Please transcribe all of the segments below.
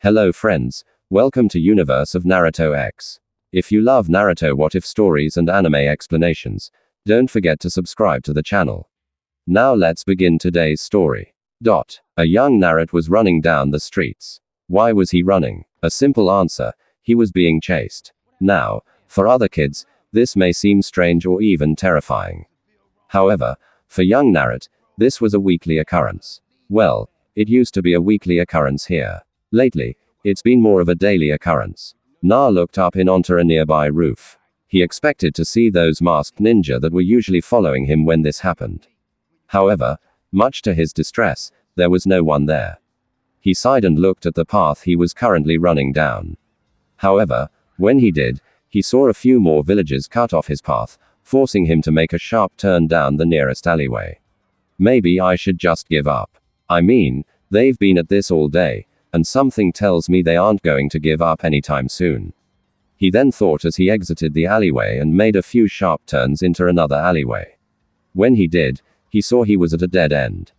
Hello friends, welcome to Universe of Naruto X. If you love Naruto what if stories and anime explanations, don't forget to subscribe to the channel. Now let's begin today's story. A young Naruto was running down the streets. Why was he running? A simple answer, he was being chased. Now, for other kids, this may seem strange or even terrifying. However, for young Naruto, this was a weekly occurrence. Well, it used to be a weekly occurrence here. Lately, it's been more of a daily occurrence. Na looked up in onto a nearby roof. He expected to see those masked ninja that were usually following him when this happened. However, much to his distress, there was no one there. He sighed and looked at the path he was currently running down. However, when he did, he saw a few more villagers cut off his path, forcing him to make a sharp turn down the nearest alleyway. Maybe I should just give up. I mean, they've been at this all day, and something tells me they aren't going to give up anytime soon. He then thought as he exited the alleyway and made a few sharp turns into another alleyway. When he did, he saw he was at a dead end.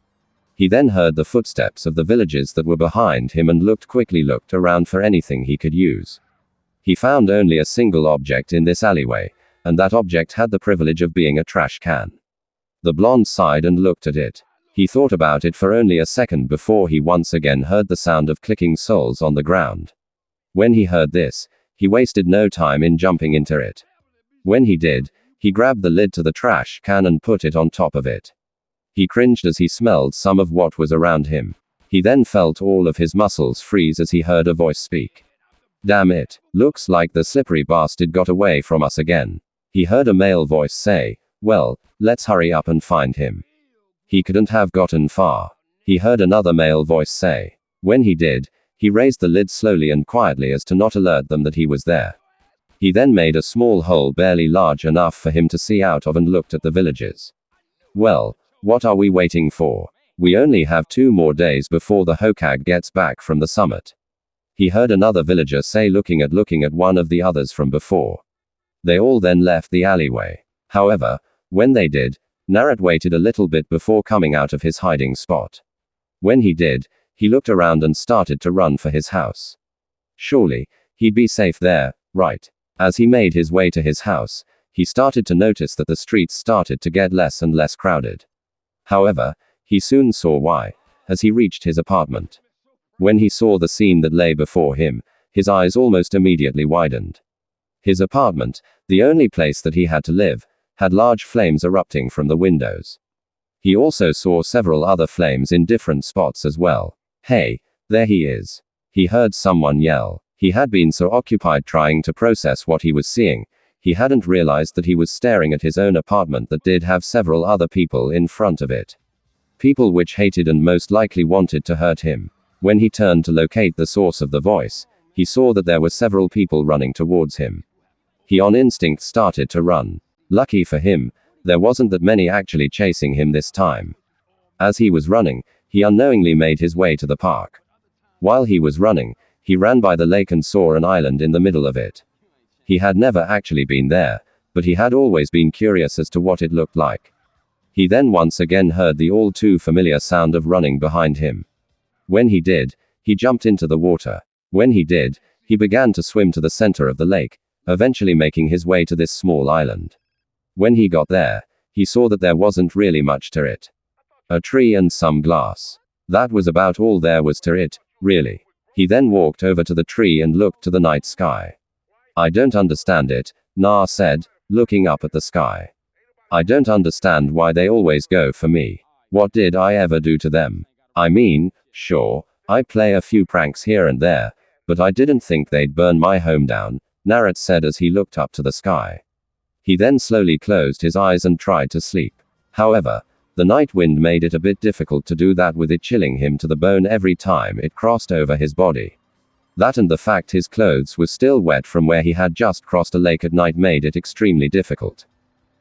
He then heard the footsteps of the villagers that were behind him and quickly looked around for anything he could use. He found only a single object in this alleyway, and that object had the privilege of being a trash can. The blonde sighed and looked at it. He thought about it for only a second before he once again heard the sound of clicking soles on the ground. When he heard this, he wasted no time in jumping into it. When he did, he grabbed the lid to the trash can and put it on top of it. He cringed as he smelled some of what was around him. He then felt all of his muscles freeze as he heard a voice speak. "Damn it, looks like the slippery bastard got away from us again." He heard a male voice say, "Well, let's hurry up and find him." He couldn't have gotten far. He heard another male voice say. When he did, he raised the lid slowly and quietly as to not alert them that he was there. He then made a small hole barely large enough for him to see out of and looked at the villagers. "Well, what are we waiting for? We only have 2 more days before the Hokage gets back from the summit." He heard another villager say looking at one of the others from before. They all then left the alleyway. However, when they did, Naruto waited a little bit before coming out of his hiding spot. When he did, he looked around and started to run for his house. Surely, he'd be safe there, right? As he made his way to his house, he started to notice that the streets started to get less and less crowded. However, he soon saw why, as he reached his apartment. When he saw the scene that lay before him, his eyes almost immediately widened. His apartment, the only place that he had to live, had large flames erupting from the windows. He also saw several other flames in different spots as well. "Hey, there he is." He heard someone yell. He had been so occupied trying to process what he was seeing, he hadn't realized that he was staring at his own apartment that did have several other people in front of it. People which hated and most likely wanted to hurt him. When he turned to locate the source of the voice, he saw that there were several people running towards him. He on instinct started to run. Lucky for him, there wasn't that many actually chasing him this time. As he was running, he unknowingly made his way to the park. While he was running, he ran by the lake and saw an island in the middle of it. He had never actually been there, but he had always been curious as to what it looked like. He then once again heard the all too familiar sound of running behind him. When he did, he jumped into the water. When he did, he began to swim to the center of the lake, eventually making his way to this small island. When he got there, he saw that there wasn't really much to it. A tree and some glass. That was about all there was to it, really. He then walked over to the tree and looked to the night sky. "I don't understand it," Na said, looking up at the sky. "I don't understand why they always go for me. What did I ever do to them? I mean, sure, I play a few pranks here and there, but I didn't think they'd burn my home down," Naruto said as he looked up to the sky. He then slowly closed his eyes and tried to sleep. However, the night wind made it a bit difficult to do that, with it chilling him to the bone every time it crossed over his body. That and the fact his clothes were still wet from where he had just crossed a lake at night made it extremely difficult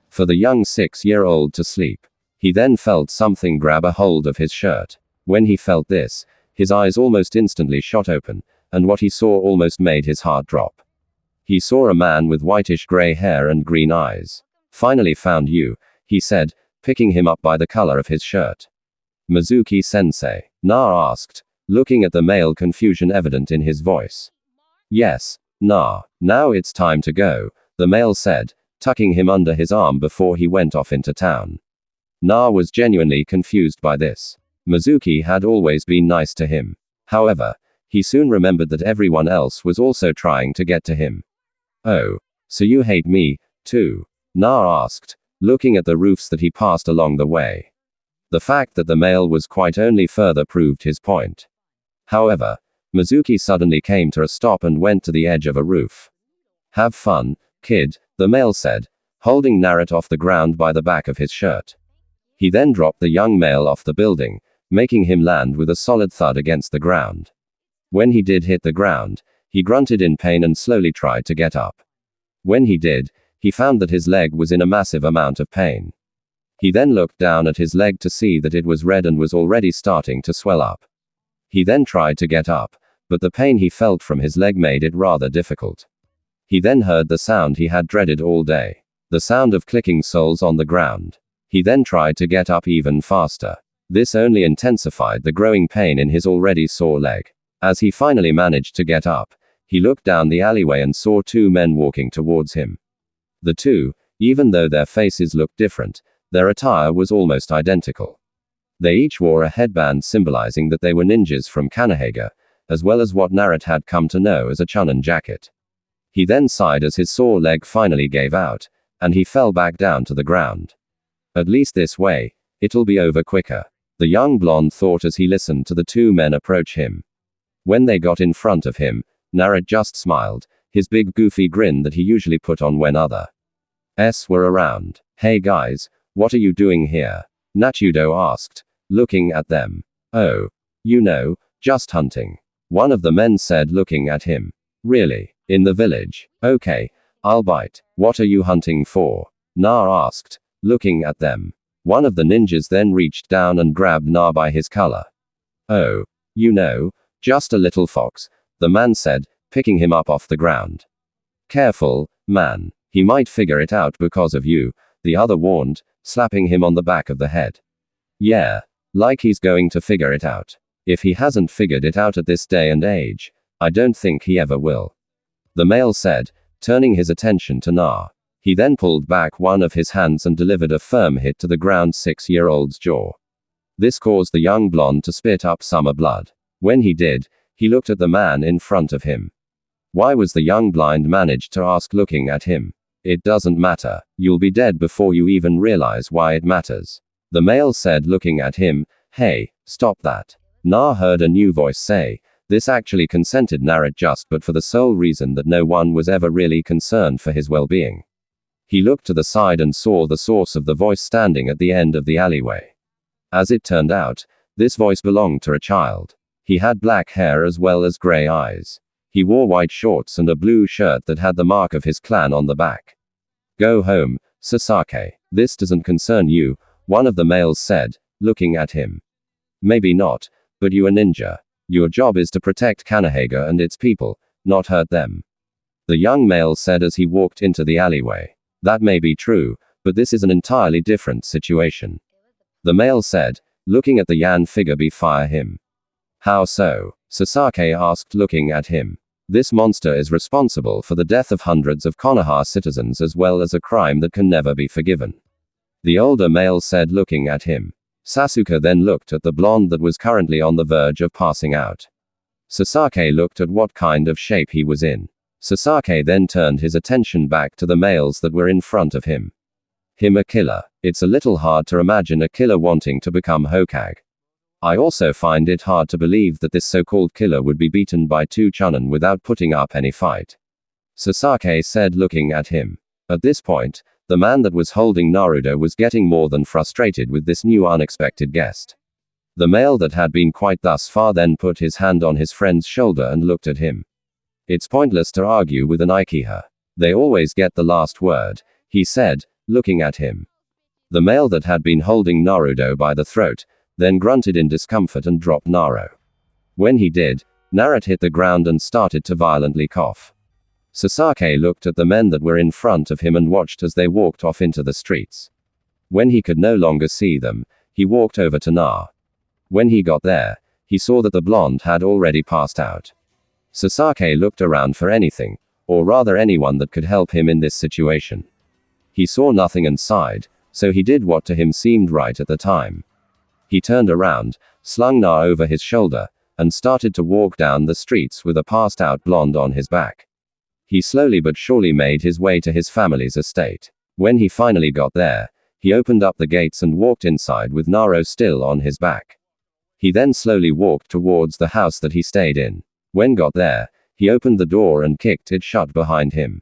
for the young 6-year-old to sleep. He then felt something grab a hold of his shirt. When he felt this, his eyes almost instantly shot open, and what he saw almost made his heart drop. He saw a man with whitish gray hair and green eyes. "Finally found you," he said, picking him up by the color of his shirt. "Mizuki-sensei?" Na asked, looking at the male, confusion evident in his voice. Yes, nah, now it's time to go, the male said, tucking him under his arm before he went off into town. Na was genuinely confused by this. Mizuki had always been nice to him. However, he soon remembered that everyone else was also trying to get to him. Oh, so you hate me, too? Na asked, looking at the roofs that he passed along the way. The fact that the male was quite only further proved his point. However, Mizuki suddenly came to a stop and went to the edge of a roof. Have fun, kid, the male said, holding Naruto off the ground by the back of his shirt. He then dropped the young male off the building, making him land with a solid thud against the ground. When he did hit the ground, he grunted in pain and slowly tried to get up. When he did, he found that his leg was in a massive amount of pain. He then looked down at his leg to see that it was red and was already starting to swell up. He then tried to get up, but the pain he felt from his leg made it rather difficult. He then heard the sound he had dreaded all day. The sound of clicking soles on the ground. He then tried to get up even faster. This only intensified the growing pain in his already sore leg. As he finally managed to get up, he looked down the alleyway and saw two men walking towards him. The two, even though their faces looked different, their attire was almost identical. They each wore a headband symbolizing that they were ninjas from Kanehage, as well as what Naruto had come to know as a chunin jacket. He then sighed as his sore leg finally gave out, and he fell back down to the ground. At least this way, it'll be over quicker, the young blonde thought as he listened to the two men approach him. When they got in front of him, Naruto just smiled, his big goofy grin that he usually put on when others were around. Hey guys, what are you doing here? Naruto asked, looking at them. Oh, you know, just hunting. One of the men said, looking at him. Really? In the village? Okay, I'll bite. What are you hunting for? Na asked, looking at them. One of the ninjas then reached down and grabbed Na by his collar. Oh, you know, just a little fox, the man said, picking him up off the ground. Careful, man, he might figure it out because of you, the other warned, slapping him on the back of the head. Yeah, like he's going to figure it out. If he hasn't figured it out at this day and age, I don't think he ever will. The male said, turning his attention to Na. He then pulled back one of his hands and delivered a firm hit to the ground 6-year-old's jaw. This caused the young blonde to spit up summer blood. When he did, he looked at the man in front of him. Why was the young blind managed to ask, looking at him? It doesn't matter. You'll be dead before you even realize why it matters. The male said, looking at him. Hey, stop that. Na heard a new voice say. This actually consented Naruto just but for the sole reason that no one was ever really concerned for his well-being. He looked to the side and saw the source of the voice standing at the end of the alleyway. As it turned out, this voice belonged to a child. He had black hair as well as gray eyes. He wore white shorts and a blue shirt that had the mark of his clan on the back. Go home, Sasaki. This doesn't concern you, one of the males said, looking at him. Maybe not, but you're a ninja. Your job is to protect Kanehage and its people, not hurt them. The young male said as he walked into the alleyway. That may be true, but this is an entirely different situation. The male said, looking at the Yan figure before him. How so? Sasaki asked, looking at him. This monster is responsible for the death of hundreds of Konoha citizens as well as a crime that can never be forgiven. The older male said, looking at him. Sasuke then looked at the blonde that was currently on the verge of passing out. Sasaki looked at what kind of shape he was in. Sasaki then turned his attention back to the males that were in front of him. Him a killer. It's a little hard to imagine a killer wanting to become Hokage. I also find it hard to believe that this so-called killer would be beaten by two chunin without putting up any fight. Sasaki said, looking at him. At this point, the man that was holding Naruto was getting more than frustrated with this new unexpected guest. The male that had been quiet thus far then put his hand on his friend's shoulder and looked at him. It's pointless to argue with an Ikeha. They always get the last word, he said, looking at him. The male that had been holding Naruto by the throat, then grunted in discomfort and dropped Naruto. When he did, Naruto hit the ground and started to violently cough. Sasaki looked at the men that were in front of him and watched as they walked off into the streets. When he could no longer see them, he walked over to Na. When he got there, He saw that the blonde had already passed out. Sasaki looked around for anything, or rather anyone that could help him in this situation. He saw nothing and sighed, so he did what to him seemed right at the time. He turned around, slung Na over his shoulder, and started to walk down the streets with a passed out blonde on his back. He slowly but surely made his way to his family's estate. When he finally got there, he opened up the gates and walked inside with Naro still on his back. He then slowly walked towards the house that he stayed in. When got there, he opened the door and kicked it shut behind him.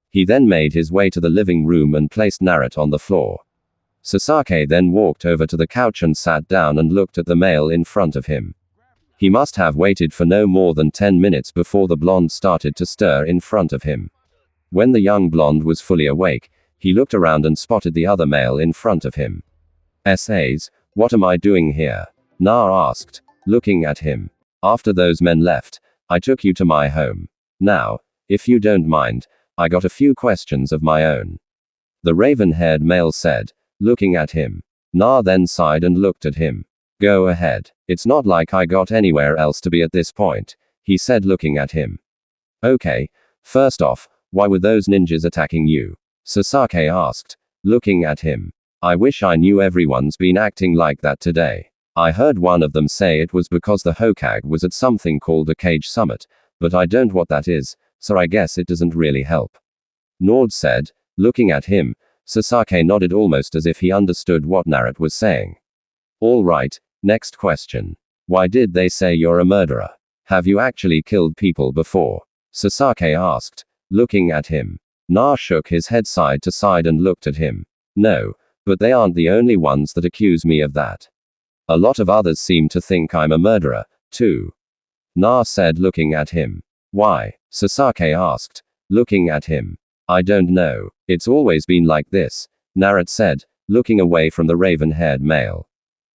He then made his way to the living room and placed Naruto on the floor. Sasaki then walked over to the couch and sat down and looked at the male in front of him. He must have waited for no more than 10 minutes before the blonde started to stir in front of him. When the young blonde was fully awake, he looked around and spotted the other male in front of him. "Says, what am I doing here?" Na asked, looking at him. "After those men left, I took you to my home. Now, if you don't mind, I got a few questions of my own." The raven-haired male said, looking at him. Na then sighed and looked at him. "Go ahead. It's not like I got anywhere else to be at this point," he said, looking at him. "Okay, first off, why were those ninjas attacking you?" Sasaki asked, looking at him. "I wish I knew everyone's been acting like that today. I heard one of them say it was because the Hokage was at something called a cage summit, but I don't know what that is, so I guess it doesn't really help." Nord said, looking at him. Sasaki nodded almost as if he understood what Naruto was saying. "All right, next question. Why did they say you're a murderer? Have you actually killed people before?" Sasaki asked, looking at him. Na shook his head side to side and looked at him. "No, but they aren't the only ones that accuse me of that. A lot of others seem to think I'm a murderer, too." Na said, looking at him. "Why?" Sasaki asked, looking at him. "I don't know. It's always been like this," Naruto said, looking away from the raven-haired male.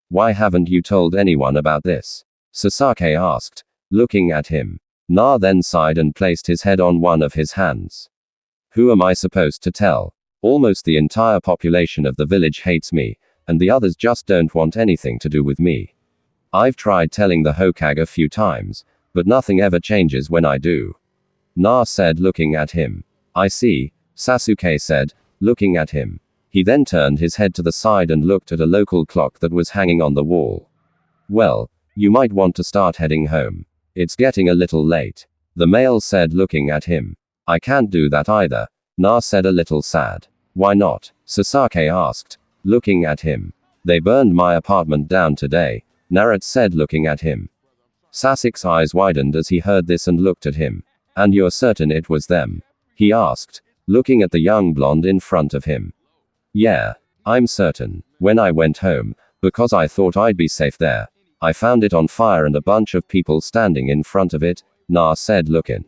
"Why haven't you told anyone about this?" Sasaki asked, looking at him. Na then sighed and placed his head on one of his hands. "Who am I supposed to tell? Almost the entire population of the village hates me, and the others just don't want anything to do with me. I've tried telling the Hokage a few times, but nothing ever changes when I do." Na said, looking at him. "I see," Sasuke said, looking at him. He then turned his head to the side and looked at a local clock that was hanging on the wall. "Well, you might want to start heading home. It's getting a little late," the male said, looking at him. "I can't do that either," Na said, a little sad. "Why not?" Sasaki asked, looking at him. "They burned my apartment down today," Naruto said, looking at him. Sasuke's eyes widened as he heard this and looked at him. "And you're certain it was them?" he asked, looking at the young blonde in front of him. "Yeah, I'm certain. When I went home, because I thought I'd be safe there, I found it on fire and a bunch of people standing in front of it," Na said, looking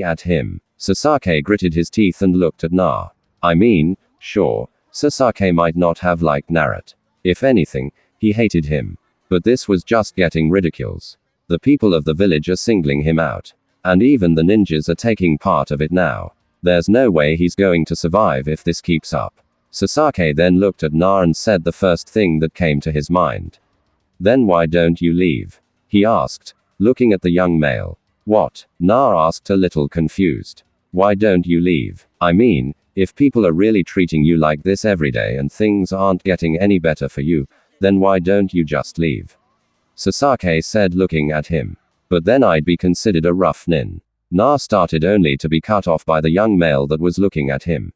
at him. Sasaki gritted his teeth and looked at Na. I mean, sure, Sasaki might not have liked Naruto. If anything, he hated him. But this was just getting ridiculous. The people of the village are singling him out. And even the ninjas are taking part of it now. There's no way he's going to survive if this keeps up. Sasaki then looked at Na and said the first thing that came to his mind. "Then why don't you leave?" he asked, looking at the young male. "What?" Na asked, a little confused. "Why don't you leave? I mean, if people are really treating you like this every day and things aren't getting any better for you, then why don't you just leave?" Sasaki said, looking at him. "But then I'd be considered a rough nin." Na started, only to be cut off by the young male that was looking at him.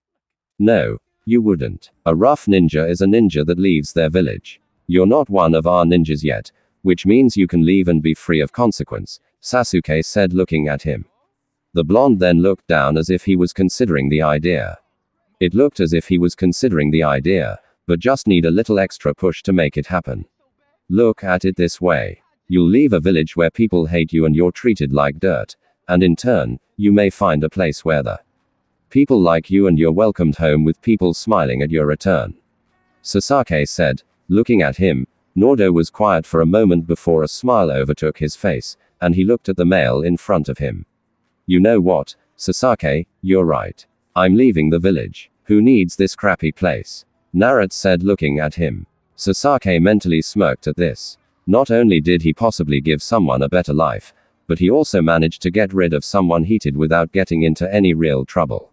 "No, you wouldn't. A rough ninja is a ninja that leaves their village. You're not one of our ninjas yet, which means you can leave and be free of consequence," Sasuke said, looking at him. The blonde then looked down as if he was considering the idea. It looked as if he was considering the idea, but just need a little extra push to make it happen. "Look at it this way. You'll leave a village where people hate you and you're treated like dirt, and in turn, you may find a place where the people like you and you're welcomed home with people smiling at your return," Sasaki said, looking at him. Naruto was quiet for a moment before a smile overtook his face, and he looked at the male in front of him. "You know what, Sasaki, you're right. I'm leaving the village. Who needs this crappy place?" Naruto said, looking at him. Sasaki mentally smirked at this. Not only did he possibly give someone a better life, but he also managed to get rid of someone heated without getting into any real trouble.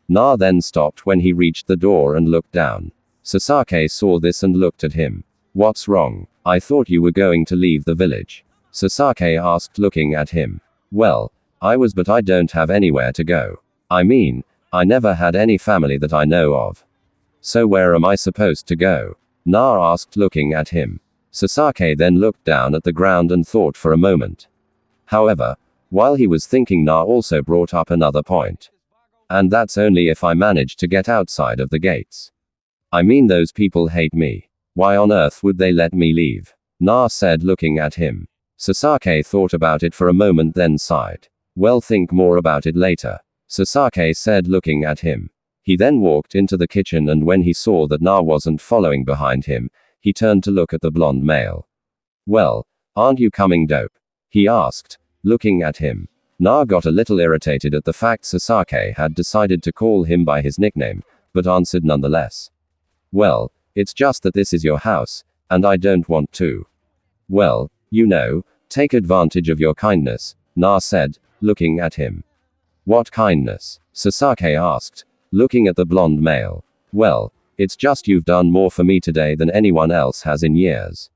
Na then stopped when he reached the door and looked down. Sasaki saw this and looked at him. What's wrong? I thought you were going to leave the village. Sasaki asked, looking at him. Well, I was, but I don't have anywhere to go. I mean, I never had any family that I know of. So where am I supposed to go? Na asked, looking at him. Sasaki then looked down at the ground and thought for a moment. However, while he was thinking, Na also brought up another point. And that's only if I manage to get outside of the gates. I mean, those people hate me. Why on earth would they let me leave? Na said, looking at him. Sasaki thought about it for a moment, then sighed. Well, think more about it later. Sasaki said, looking at him. He then walked into the kitchen, and when he saw that Na wasn't following behind him, he turned to look at the blonde male. Well, aren't you coming, dope? He asked, looking at him. Na got a little irritated at the fact Sasaki had decided to call him by his nickname, but answered nonetheless. Well, it's just that this is your house, and I don't want to. Well, you know, take advantage of your kindness, Na said, looking at him. What kindness? Sasaki asked, looking at the blonde male. Well, it's just you've done more for me today than anyone else has in years.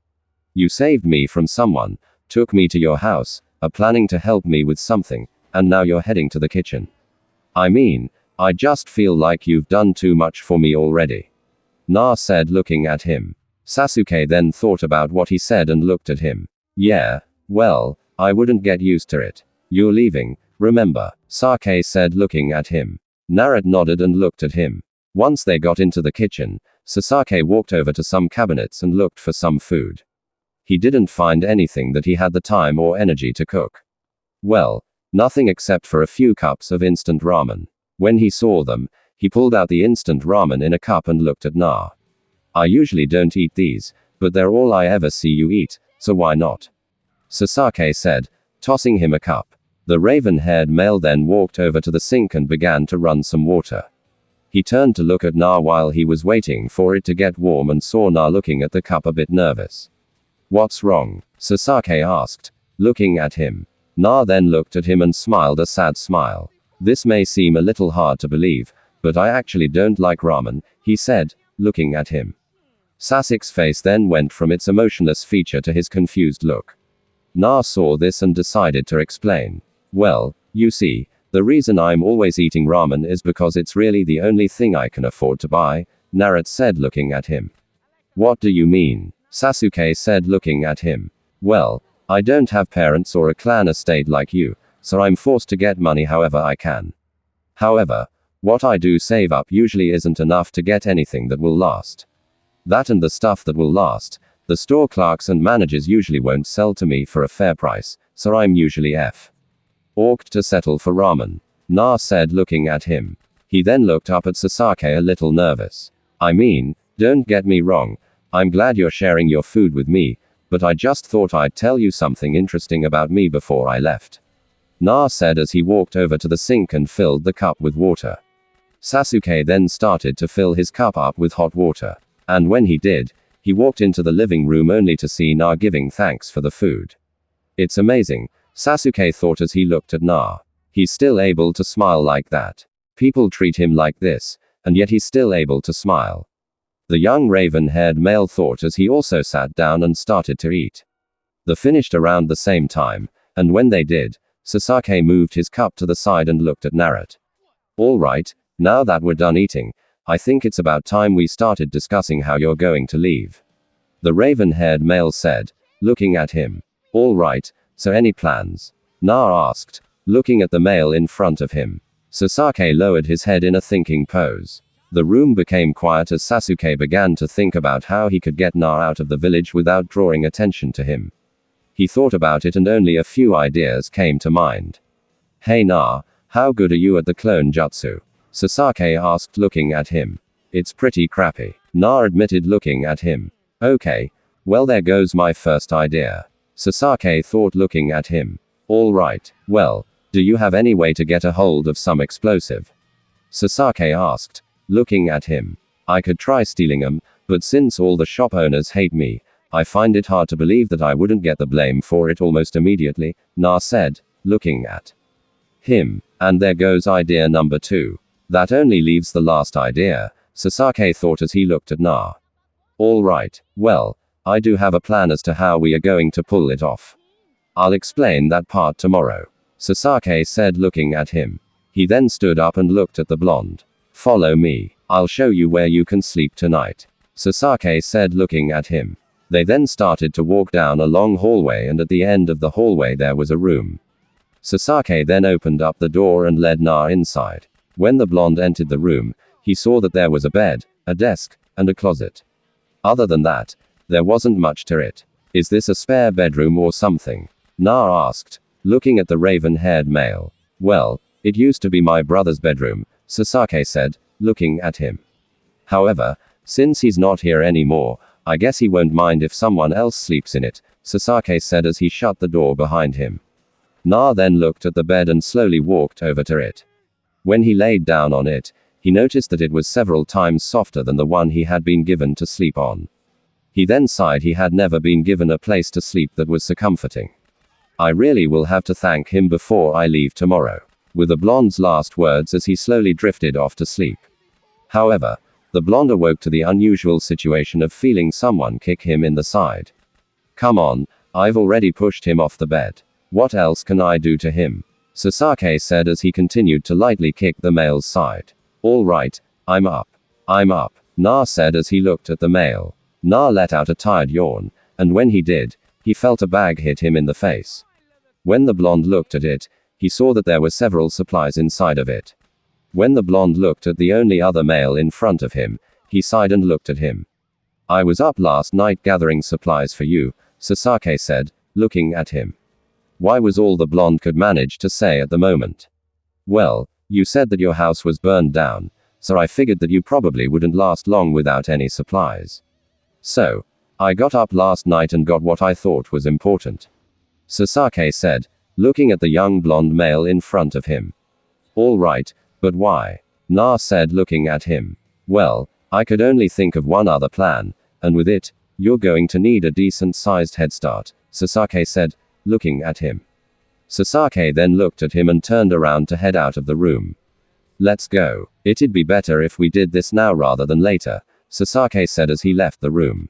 You saved me from someone, took me to your house, are planning to help me with something, and now you're heading to the kitchen. I mean, I just feel like you've done too much for me already. Na said, looking at him. Sasuke then thought about what he said and looked at him. Yeah, well, I wouldn't get used to it. You're leaving, remember, Sasuke said, looking at him. Naruto nodded and looked at him. Once they got into the kitchen, Sasuke walked over to some cabinets and looked for some food. He didn't find anything that he had the time or energy to cook. Well, nothing except for a few cups of instant ramen. When he saw them, he pulled out the instant ramen in a cup and looked at Na. I usually don't eat these, but they're all I ever see you eat, so why not? Sasaki said, tossing him a cup. The raven-haired male then walked over to the sink and began to run some water. He turned to look at Na while he was waiting for it to get warm and saw Na looking at the cup a bit nervous. What's wrong? Sasaki asked, looking at him. Na then looked at him and smiled a sad smile. This may seem a little hard to believe, but I actually don't like ramen, he said, looking at him. Sasuke's face then went from its emotionless feature to his confused look. Na saw this and decided to explain. Well, you see, the reason I'm always eating ramen is because it's really the only thing I can afford to buy, Naruto said, looking at him. What do you mean? Sasuke said, looking at him. Well, I don't have parents or a clan estate like you, so I'm forced to get money however I can. However, what I do save up usually isn't enough to get anything that will last. That and the stuff that will last, the store clerks and managers usually won't sell to me for a fair price, so I'm usually orked to settle for ramen. Na said, looking at him. He then looked up at Sasaki a little nervous. I mean, don't get me wrong, I'm glad you're sharing your food with me, but I just thought I'd tell you something interesting about me before I left. Na said as he walked over to the sink and filled the cup with water. Sasuke then started to fill his cup up with hot water. And when he did, he walked into the living room only to see Na giving thanks for the food. It's amazing, Sasuke thought as he looked at Na. He's still able to smile like that. People treat him like this, and yet he's still able to smile. The young raven-haired male thought as he also sat down and started to eat. They finished around the same time, and when they did, Sasaki moved his cup to the side and looked at Naruto. Alright, now that we're done eating, I think it's about time we started discussing how you're going to leave. The raven-haired male said, looking at him. Alright, so any plans? Na asked, looking at the male in front of him. Sasaki lowered his head in a thinking pose. The room became quiet as Sasuke began to think about how he could get Na out of the village without drawing attention to him. He thought about it and only a few ideas came to mind. Hey Na, how good are you at the clone jutsu? Sasaki asked, looking at him. It's pretty crappy, Na admitted, looking at him. Okay, well there goes my first idea. Sasaki thought, looking at him. Alright, well, do you have any way to get a hold of some explosive? Sasaki asked, looking at him. I could try stealing them, but since all the shop owners hate me, I find it hard to believe that I wouldn't get the blame for it almost immediately, Na said, looking at him. And there goes idea number 2. That only leaves the last idea, Sasaki thought as he looked at Na. All right, well, I do have a plan as to how we are going to pull it off. I'll explain that part tomorrow, Sasaki said, looking at him. He then stood up and looked at the blonde. Follow me. I'll show you where you can sleep tonight, Sasaki said, looking at him. They then started to walk down a long hallway, and at the end of the hallway there was a room. Sasaki then opened up the door and led Na inside. When the blonde entered the room, he saw that there was a bed, a desk, and a closet. Other than that, there wasn't much to it. Is this a spare bedroom or something? Na asked, looking at the raven-haired male. Well, it used to be my brother's bedroom, Sasaki said, looking at him. However, since he's not here anymore, I guess he won't mind if someone else sleeps in it, Sasaki said as he shut the door behind him. Na then looked at the bed and slowly walked over to it. When he laid down on it, he noticed that it was several times softer than the one he had been given to sleep on. He then sighed. He had never been given a place to sleep that was so comforting. I really will have to thank him before I leave tomorrow, were the blonde's last words as he slowly drifted off to sleep. However, the blonde awoke to the unusual situation of feeling someone kick him in the side. Come on, I've already pushed him off the bed. What else can I do to him? Sasaki said as he continued to lightly kick the male's side. All right, I'm up. I'm up, Na said as he looked at the male. Na let out a tired yawn, and when he did, he felt a bag hit him in the face. When the blonde looked at it, he saw that there were several supplies inside of it. When the blonde looked at the only other male in front of him, he sighed and looked at him. I was up last night gathering supplies for you, Sasaki said, looking at him. Why was all the blonde could manage to say at the moment. Well, you said that your house was burned down, so I figured that you probably wouldn't last long without any supplies. So, I got up last night and got what I thought was important, Sasaki said, looking at the young blonde male in front of him. All right, but why? Na said, looking at him. Well, I could only think of one other plan, and with it, you're going to need a decent-sized head start, Sasaki said, looking at him. Sasaki then looked at him and turned around to head out of the room. Let's go. It'd be better if we did this now rather than later, Sasaki said as he left the room.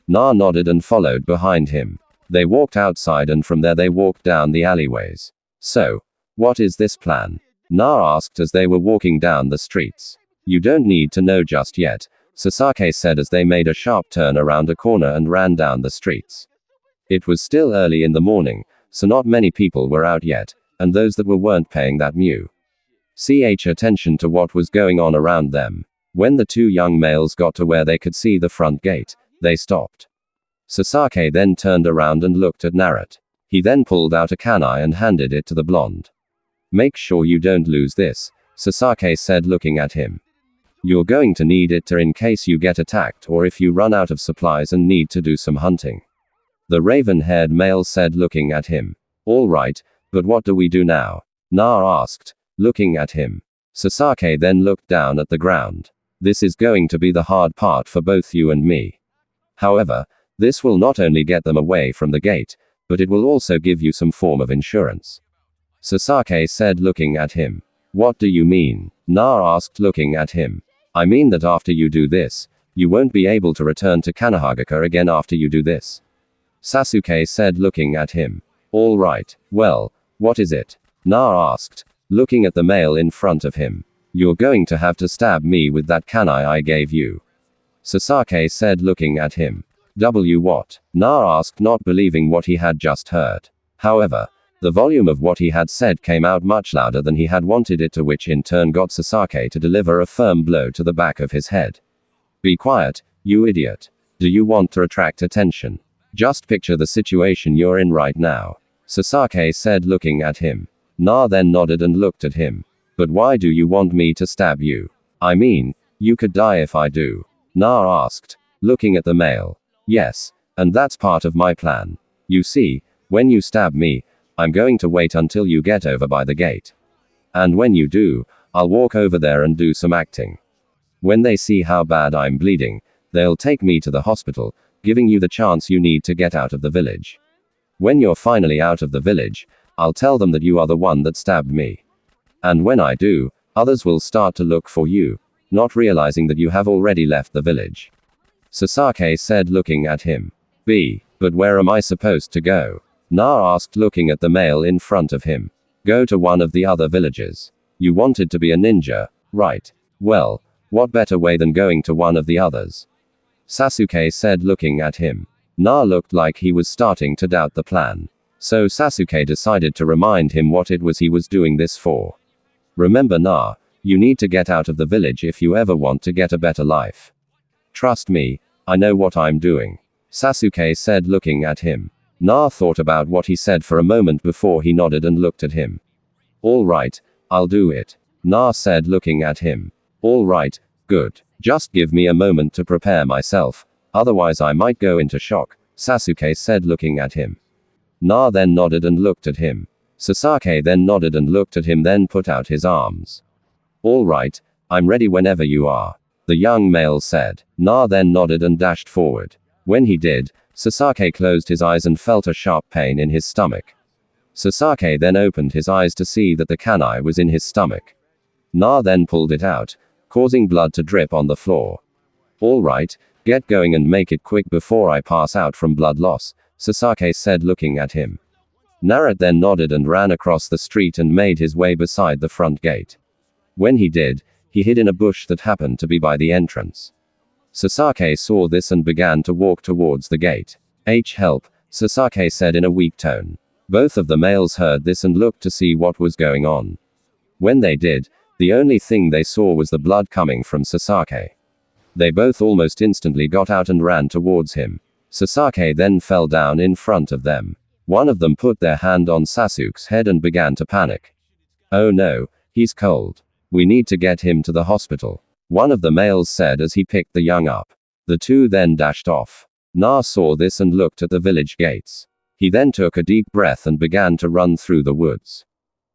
Na nodded and followed behind him. They walked outside and from there they walked down the alleyways. So, what is this plan? Na asked as they were walking down the streets. You don't need to know just yet, Sasaki said as they made a sharp turn around a corner and ran down the streets. It was still early in the morning, so not many people were out yet, and those that weren't paying that much attention to what was going on around them. When the two young males got to where they could see the front gate, they stopped. Sasaki then turned around and looked at Naruto. He then pulled out a kunai and handed it to the blonde. Make sure you don't lose this, Sasaki said, looking at him. You're going to need it in case you get attacked or if you run out of supplies and need to do some hunting. The raven-haired male said, looking at him. All right, but what do we do now? Na asked, looking at him. Sasaki then looked down at the ground. This is going to be the hard part for both you and me. However, this will not only get them away from the gate, but it will also give you some form of insurance, Sasaki said, looking at him. What do you mean? Na asked, looking at him. I mean that after you do this, you won't be able to return to Kanahagaka again after you do this, Sasuke said, looking at him. All right, well, what is it? Na asked, looking at the male in front of him. You're going to have to stab me with that kunai I gave you, Sasaki said, looking at him. What? Na asked, not believing what he had just heard. However, the volume of what he had said came out much louder than he had wanted it to, which in turn got Sasaki to deliver a firm blow to the back of his head. Be quiet, you idiot. Do you want to attract attention? Just picture the situation you're in right now, Sasaki said, looking at him. Na then nodded and looked at him. But why do you want me to stab you? I mean, you could die if I do, Na asked, looking at the male. Yes, and that's part of my plan. You see, when you stab me, I'm going to wait until you get over by the gate. And when you do, I'll walk over there and do some acting. When they see how bad I'm bleeding, they'll take me to the hospital, giving you the chance you need to get out of the village. When you're finally out of the village, I'll tell them that you are the one that stabbed me. And when I do, others will start to look for you, not realizing that you have already left the village. Sasaki said, looking at him. But where am I supposed to go? Na asked, looking at the male in front of him. Go to one of the other villages. You wanted to be a ninja, right? Well, what better way than going to one of the others? Sasuke said, looking at him. Na looked like he was starting to doubt the plan. So Sasuke decided to remind him what it was he was doing this for. Remember, Na, you need to get out of the village if you ever want to get a better life. Trust me, I know what I'm doing. Sasuke said, looking at him. Na thought about what he said for a moment before he nodded and looked at him. All right, I'll do it. Na said, looking at him. All right, good. Just give me a moment to prepare myself, otherwise I might go into shock, Sasuke said, looking at him. Na then nodded and looked at him. Sasaki then nodded and looked at him, then put out his arms. All right, I'm ready whenever you are, the young male said. Na then nodded and dashed forward. When he did, Sasaki closed his eyes and felt a sharp pain in his stomach. Sasaki then opened his eyes to see that the kunai was in his stomach. Na then pulled it out, causing blood to drip on the floor. All right, get going and make it quick before I pass out from blood loss, Sasaki said, looking at him. Naruto then nodded and ran across the street and made his way beside the front gate. When he did, he hid in a bush that happened to be by the entrance. Sasaki saw this and began to walk towards the gate. Help, Sasaki said in a weak tone. Both of the males heard this and looked to see what was going on. When they did, the only thing they saw was the blood coming from Sasaki. They both almost instantly got out and ran towards him. Sasaki then fell down in front of them. One of them put their hand on Sasuke's head and began to panic. Oh no, he's cold. We need to get him to the hospital, one of the males said as he picked the young up. The two then dashed off. Na saw this and looked at the village gates. He then took a deep breath and began to run through the woods.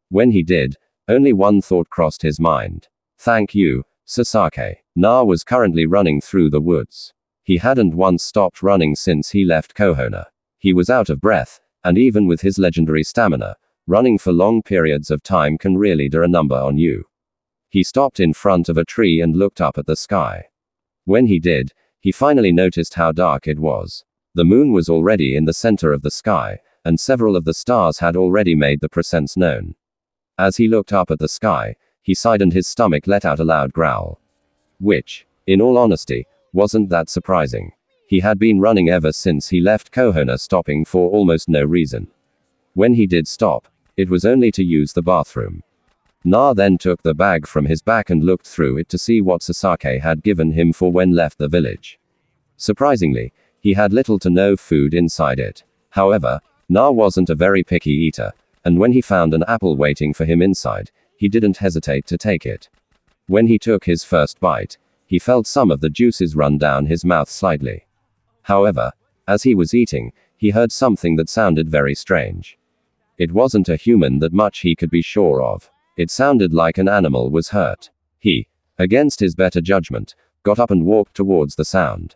When he did, only one thought crossed his mind. Thank you, Sasaki. Na was currently running through the woods. He hadn't once stopped running since he left Konoha. He was out of breath, and even with his legendary stamina, running for long periods of time can really do a number on you. He stopped in front of a tree and looked up at the sky. When he did, he finally noticed how dark it was. The moon was already in the center of the sky, and several of the stars had already made the presence known. As he looked up at the sky, he sighed and his stomach let out a loud growl. Which, in all honesty, wasn't that surprising. He had been running ever since he left Konoha, stopping for almost no reason. When he did stop, it was only to use the bathroom. Na then took the bag from his back and looked through it to see what Sasaki had given him for when left the village. Surprisingly, he had little to no food inside it. However, Na wasn't a very picky eater, and when he found an apple waiting for him inside, he didn't hesitate to take it. When he took his first bite, he felt some of the juices run down his mouth slightly. However, as he was eating, he heard something that sounded very strange. It wasn't a human that much he could be sure of. It sounded like an animal was hurt. He, against his better judgment, got up and walked towards the sound.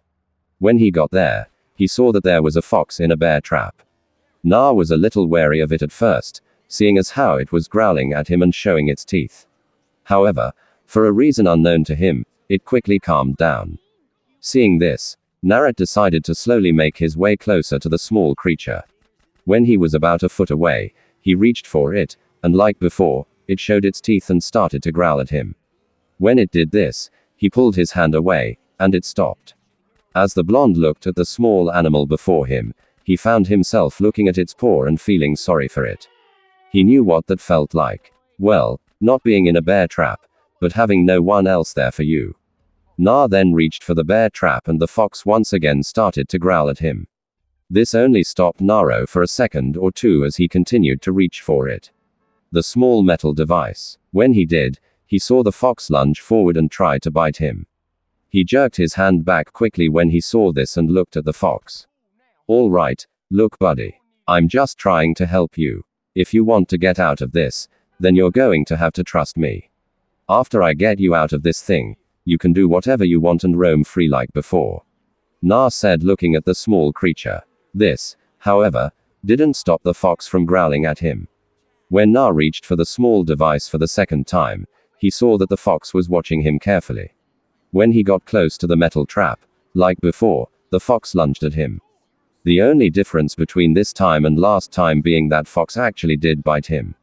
When he got there, he saw that there was a fox in a bear trap. Na was a little wary of it at first, seeing as how it was growling at him and showing its teeth. However, for a reason unknown to him, it quickly calmed down. Seeing this, Naruto decided to slowly make his way closer to the small creature. When he was about a foot away, he reached for it, and like before, it showed its teeth and started to growl at him. When it did this, he pulled his hand away, and it stopped. As the blonde looked at the small animal before him, he found himself looking at its paw and feeling sorry for it. He knew what that felt like. Well, not being in a bear trap, but having no one else there for you. Na then reached for the bear trap and the fox once again started to growl at him. This only stopped Naruto for a second or two as he continued to reach for it. The small metal device. When he did, he saw the fox lunge forward and try to bite him. He jerked his hand back quickly when he saw this and looked at the fox. All right, look buddy. I'm just trying to help you. If you want to get out of this, then you're going to have to trust me. After I get you out of this thing, you can do whatever you want and roam free like before. Na said, looking at the small creature. This, however, didn't stop the fox from growling at him. When Na reached for the small device for the second time, he saw that the fox was watching him carefully. When he got close to the metal trap, like before, the fox lunged at him. The only difference between this time and last time being that fox actually did bite him.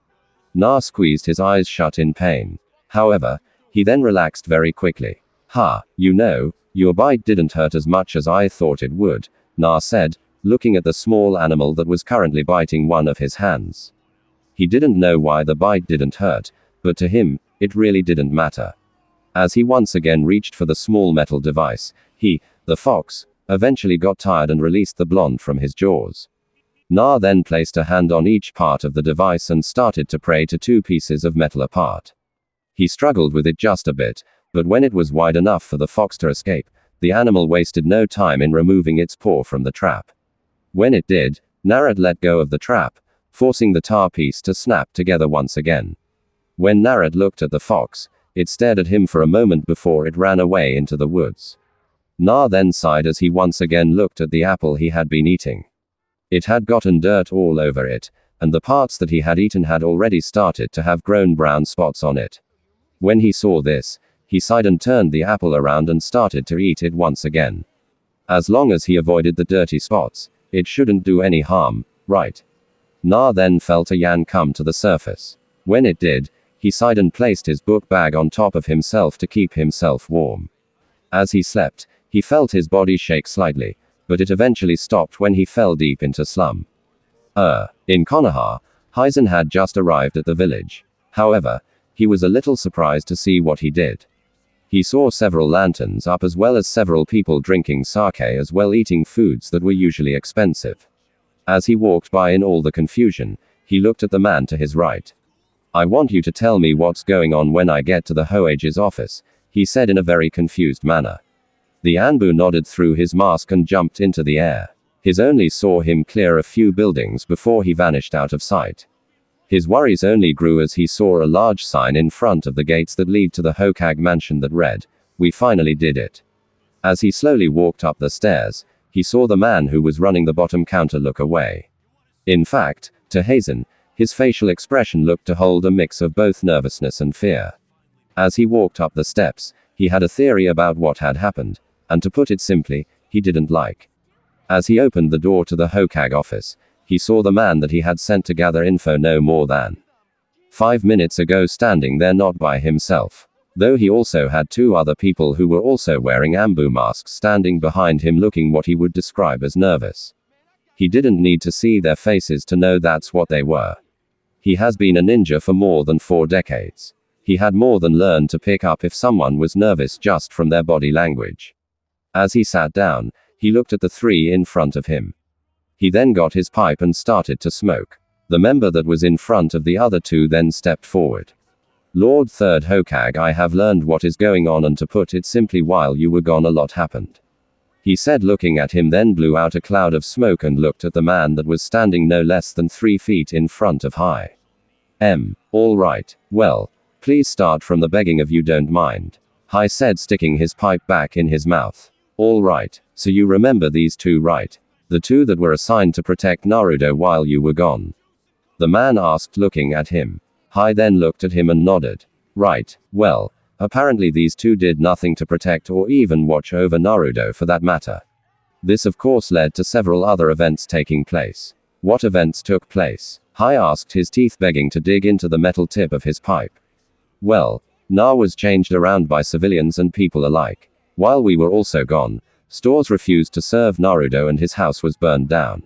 Na squeezed his eyes shut in pain. However, he then relaxed very quickly. Ha, your bite didn't hurt as much as I thought it would, Na said, looking at the small animal that was currently biting one of his hands. He didn't know why the bite didn't hurt, but to him, it really didn't matter. As he once again reached for the small metal device, the fox, eventually got tired and released the blonde from his jaws. Na then placed a hand on each part of the device and started to pry to two pieces of metal apart. He struggled with it just a bit, but when it was wide enough for the fox to escape, the animal wasted no time in removing its paw from the trap. When it did, Naruto let go of the trap, forcing the tar piece to snap together once again. When Naruto looked at the fox, it stared at him for a moment before it ran away into the woods. Na then sighed as he once again looked at the apple he had been eating. It had gotten dirt all over it, and the parts that he had eaten had already started to have grown brown spots on it. When he saw this, he sighed and turned the apple around and started to eat it once again. As long as he avoided the dirty spots, it shouldn't do any harm, right? Na then felt a yan come to the surface. When it did, he sighed and placed his book bag on top of himself to keep himself warm. As he slept, he felt his body shake slightly, but it eventually stopped when he fell deep into slum. In Konoha, Hizen had just arrived at the village. However, he was a little surprised to see what he did. He saw several lanterns up as well as several people drinking sake as well eating foods that were usually expensive. As he walked by in all the confusion, he looked at the man to his right. I want you to tell me what's going on when I get to the Hoage's office, he said in a very confused manner. The Anbu nodded through his mask and jumped into the air. His only saw him clear a few buildings before he vanished out of sight. His worries only grew as he saw a large sign in front of the gates that lead to the Hokage mansion that read, "We finally did it." As he slowly walked up the stairs, he saw the man who was running the bottom counter look away. In fact, to Hazen, his facial expression looked to hold a mix of both nervousness and fear. As he walked up the steps, he had a theory about what had happened, and to put it simply, he didn't like. As he opened the door to the Hokage office, he saw the man that he had sent to gather info no more than 5 minutes ago standing there not by himself. Though he also had two other people who were also wearing Anbu masks standing behind him looking what he would describe as nervous. He didn't need to see their faces to know that's what they were. He has been a ninja for more than 4 decades. He had more than learned to pick up if someone was nervous just from their body language. As he sat down, he looked at the three in front of him. He then got his pipe and started to smoke. The member that was in front of the other two then stepped forward. Lord Third Hokage, I have learned what is going on, and to put it simply, while you were gone a lot happened. He said, looking at him, then blew out a cloud of smoke and looked at the man that was standing no less than 3 feet in front of Hai. All right. Well, please start from the begging if you don't mind. Hai said, sticking his pipe back in his mouth. All right, so you remember these two, right? The two that were assigned to protect Naruto while you were gone? The man asked, looking at him. Hai then looked at him and nodded. Right, well, apparently these two did nothing to protect or even watch over Naruto for that matter. This of course led to several other events taking place. What events took place? Hai asked, his teeth begging to dig into the metal tip of his pipe. Well, Na was changed around by civilians and people alike. While we were also gone, stores refused to serve Naruto and his house was burned down.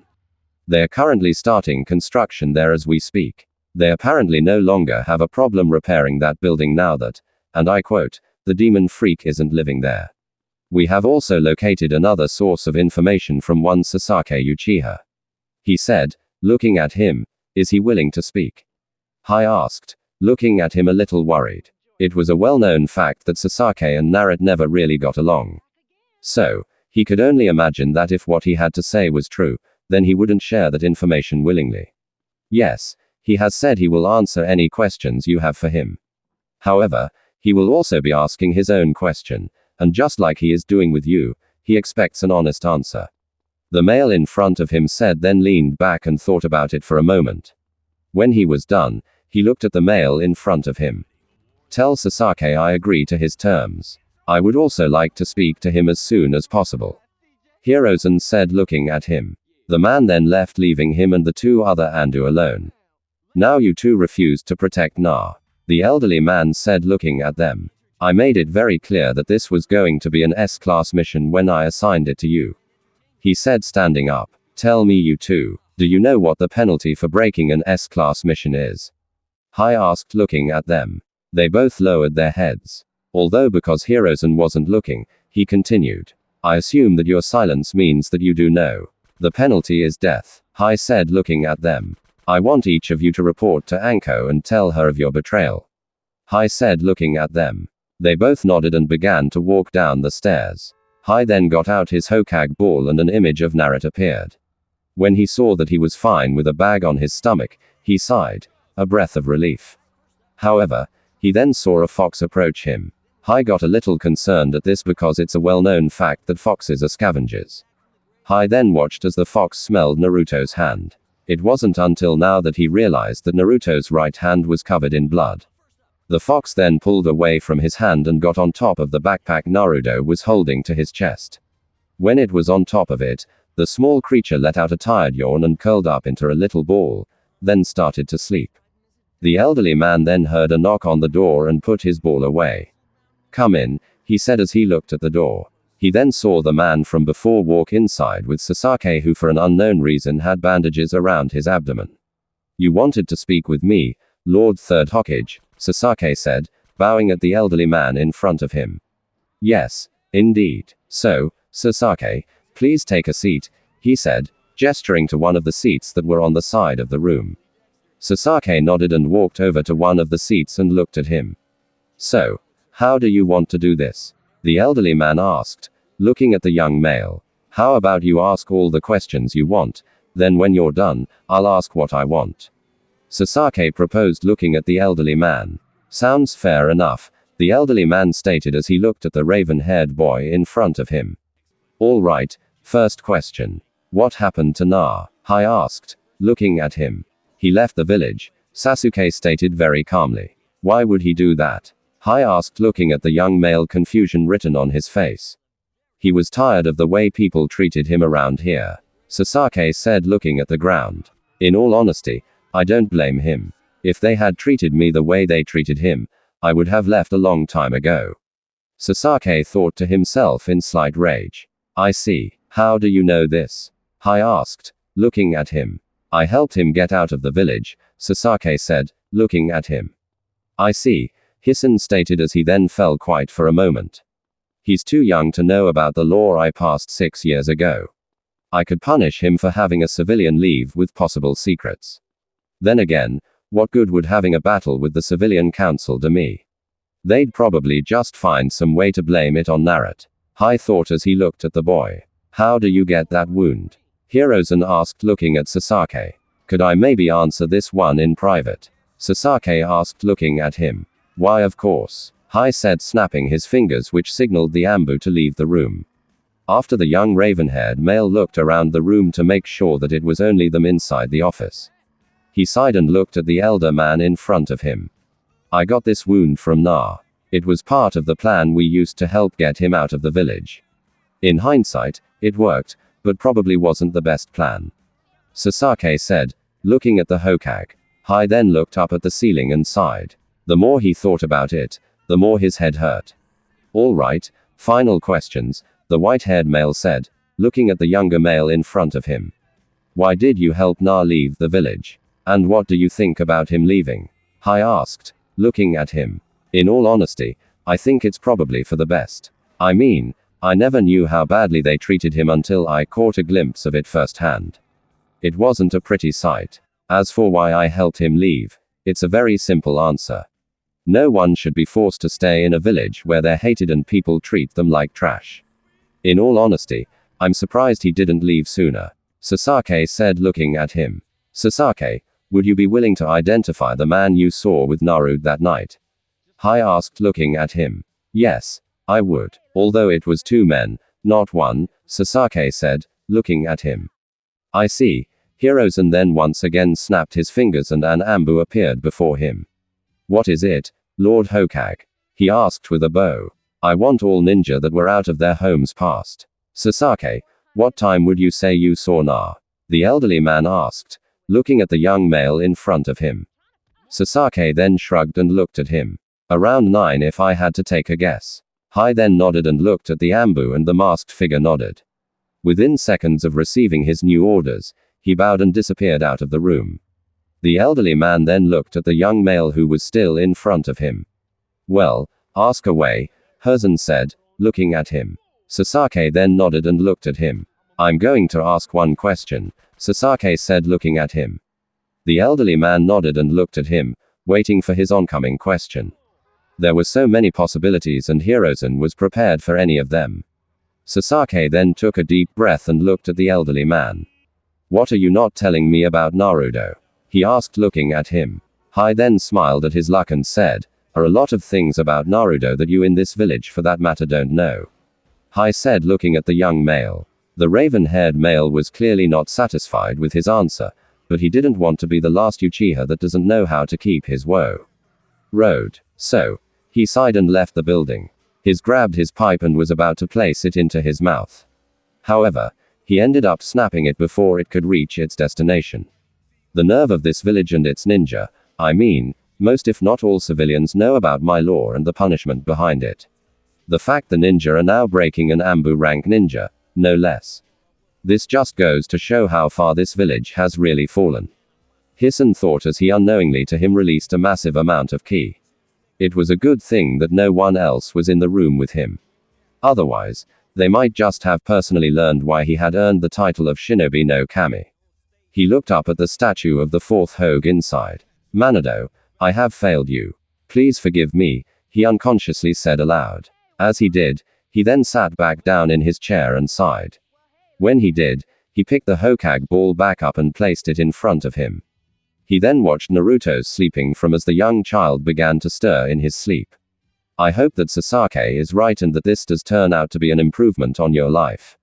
They are currently starting construction there as we speak. They apparently no longer have a problem repairing that building now that, and I quote, the demon freak isn't living there. We have also located another source of information from one Sasaki Uchiha. He said, looking at him, is he willing to speak? Hai asked, looking at him a little worried. It was a well-known fact that Sasaki and Naruto never really got along. So, he could only imagine that if what he had to say was true, then he wouldn't share that information willingly. Yes, he has said he will answer any questions you have for him. However, he will also be asking his own question, and just like he is doing with you, He expects an honest answer. The male in front of him said, then leaned back and thought about it for a moment. When he was done, he looked at the male in front of him. Tell Sasaki I agree to his terms. I would also like to speak to him as soon as possible. Hirozen said, looking at him. The man then left, leaving him and the two other Andu alone. Now you two refused to protect Na. The elderly man said, looking at them. I made it very clear that this was going to be an S-class mission when I assigned it to you. He said, standing up. Tell me, you two, do you know what the penalty for breaking an S-class mission is? Hai asked, looking at them. They both lowered their heads. Although because Hirozen wasn't looking, he continued. I assume that your silence means that you do know. The penalty is death. Hai said, looking at them. I want each of you to report to Anko and tell her of your betrayal. Hai said, looking at them. They both nodded and began to walk down the stairs. Hai then got out his Hokage ball and an image of Naruto appeared. When he saw that he was fine with a bag on his stomach, he sighed, a breath of relief. However, he then saw a fox approach him. Hai got a little concerned at this because it's a well-known fact that foxes are scavengers. Hai then watched as the fox smelled Naruto's hand. It wasn't until now that he realized that Naruto's right hand was covered in blood. The fox then pulled away from his hand and got on top of the backpack Naruto was holding to his chest. When it was on top of it, the small creature let out a tired yawn and curled up into a little ball, then started to sleep. The elderly man then heard a knock on the door and put his ball away. Come in, he said as he looked at the door. He then saw the man from before walk inside with Sasaki, who for an unknown reason had bandages around his abdomen. You wanted to speak with me, Lord Third Hokage, Sasaki said, bowing at the elderly man in front of him. Yes, indeed. So, Sasaki, please take a seat, he said, gesturing to one of the seats that were on the side of the room. Sasaki nodded and walked over to one of the seats and looked at him. So, how do you want to do this? The elderly man asked, looking at the young male. How about you ask all the questions you want, then when you're done, I'll ask what I want. Sasaki proposed, looking at the elderly man. Sounds fair enough, the elderly man stated as he looked at the raven-haired boy in front of him. All right, first question. What happened to Na? Hai asked, looking at him. He left the village, Sasuke stated very calmly. Why would he do that? Hai asked, looking at the young male, confusion written on his face. He was tired of the way people treated him around here. Sasaki said, looking at the ground. In all honesty, I don't blame him. If they had treated me the way they treated him, I would have left a long time ago. Sasaki thought to himself in slight rage. I see. How do you know this? Hai asked, looking at him. I helped him get out of the village, Sasaki said, looking at him. I see, Hisan stated as he then fell quiet for a moment. He's too young to know about the law I passed 6 years ago. I could punish him for having a civilian leave with possible secrets. Then again, what good would having a battle with the civilian council do me? They'd probably just find some way to blame it on Naruto. Hai thought as he looked at the boy. How do you get that wound? Hirozen asked, looking at Sasaki. Could I maybe answer this one in private? Sasaki asked, looking at him. Why, of course. Hai said, snapping his fingers, which signaled the Ambu to leave the room. After the young raven-haired male looked around the room to make sure that it was only them inside the office. He sighed and looked at the elder man in front of him. I got this wound from Na. It was part of the plan we used to help get him out of the village. In hindsight, it worked, but probably wasn't the best plan. Sasaki said, looking at the Hokage. Hai then looked up at the ceiling and sighed. The more he thought about it, the more his head hurt. All right, final questions, the white-haired male said, looking at the younger male in front of him. Why did you help Na leave the village? And what do you think about him leaving? Hai asked, looking at him. In all honesty, I think it's probably for the best. I mean, I never knew how badly they treated him until I caught a glimpse of it firsthand. It wasn't a pretty sight. As for why I helped him leave, it's a very simple answer. No one should be forced to stay in a village where they're hated and people treat them like trash. In all honesty, I'm surprised he didn't leave sooner. Sasaki said, looking at him. Sasaki, would you be willing to identify the man you saw with Naruto that night? Hai asked, looking at him. Yes, I would. Although it was 2 men, Not one, Sasaki said, looking at him. I see. Hirozen then once again snapped his fingers and an ambu appeared before him. What is it, Lord Hokage? He asked with a bow. I want all ninja that were out of their homes past. Sasaki, what time would you say you saw Na? The elderly man asked, looking at the young male in front of him. Sasaki then shrugged and looked at him. Around 9 if I had to take a guess. Hai then nodded and looked at the ambu and the masked figure nodded. Within seconds of receiving his new orders, he bowed and disappeared out of the room. The elderly man then looked at the young male who was still in front of him. Well, ask away, Hirozen said, looking at him. Sasaki then nodded and looked at him. I'm going to ask one question, Sasaki said looking at him. The elderly man nodded and looked at him, waiting for his oncoming question. There were so many possibilities and Hirozen was prepared for any of them. Sasaki then took a deep breath and looked at the elderly man. What are you not telling me about Naruto? He asked looking at him. Hai then smiled at his luck and said, are a lot of things about Naruto that you in this village for that matter don't know. Hai said looking at the young male. The raven-haired male was clearly not satisfied with his answer, but he didn't want to be the last Uchiha that doesn't know how to keep his road. So, he sighed and left the building. He grabbed his pipe and was about to place it into his mouth. However, he ended up snapping it before it could reach its destination. The nerve of this village and its ninja, I mean, most if not all civilians know about my law and the punishment behind it. The fact the ninja are now breaking an ambu rank ninja, no less. This just goes to show how far this village has really fallen. Hisoen thought as he unknowingly to him released a massive amount of ki. It was a good thing that no one else was in the room with him. Otherwise, they might just have personally learned why he had earned the title of Shinobi no Kami. He looked up at the statue of the fourth Hogue inside. Manado, I have failed you. Please forgive me, he unconsciously said aloud. As he did, he then sat back down in his chair and sighed. When he did, he picked the Hokage ball back up and placed it in front of him. He then watched Naruto's sleeping from as the young child began to stir in his sleep. I hope that Sasaki is right and that this does turn out to be an improvement on your life.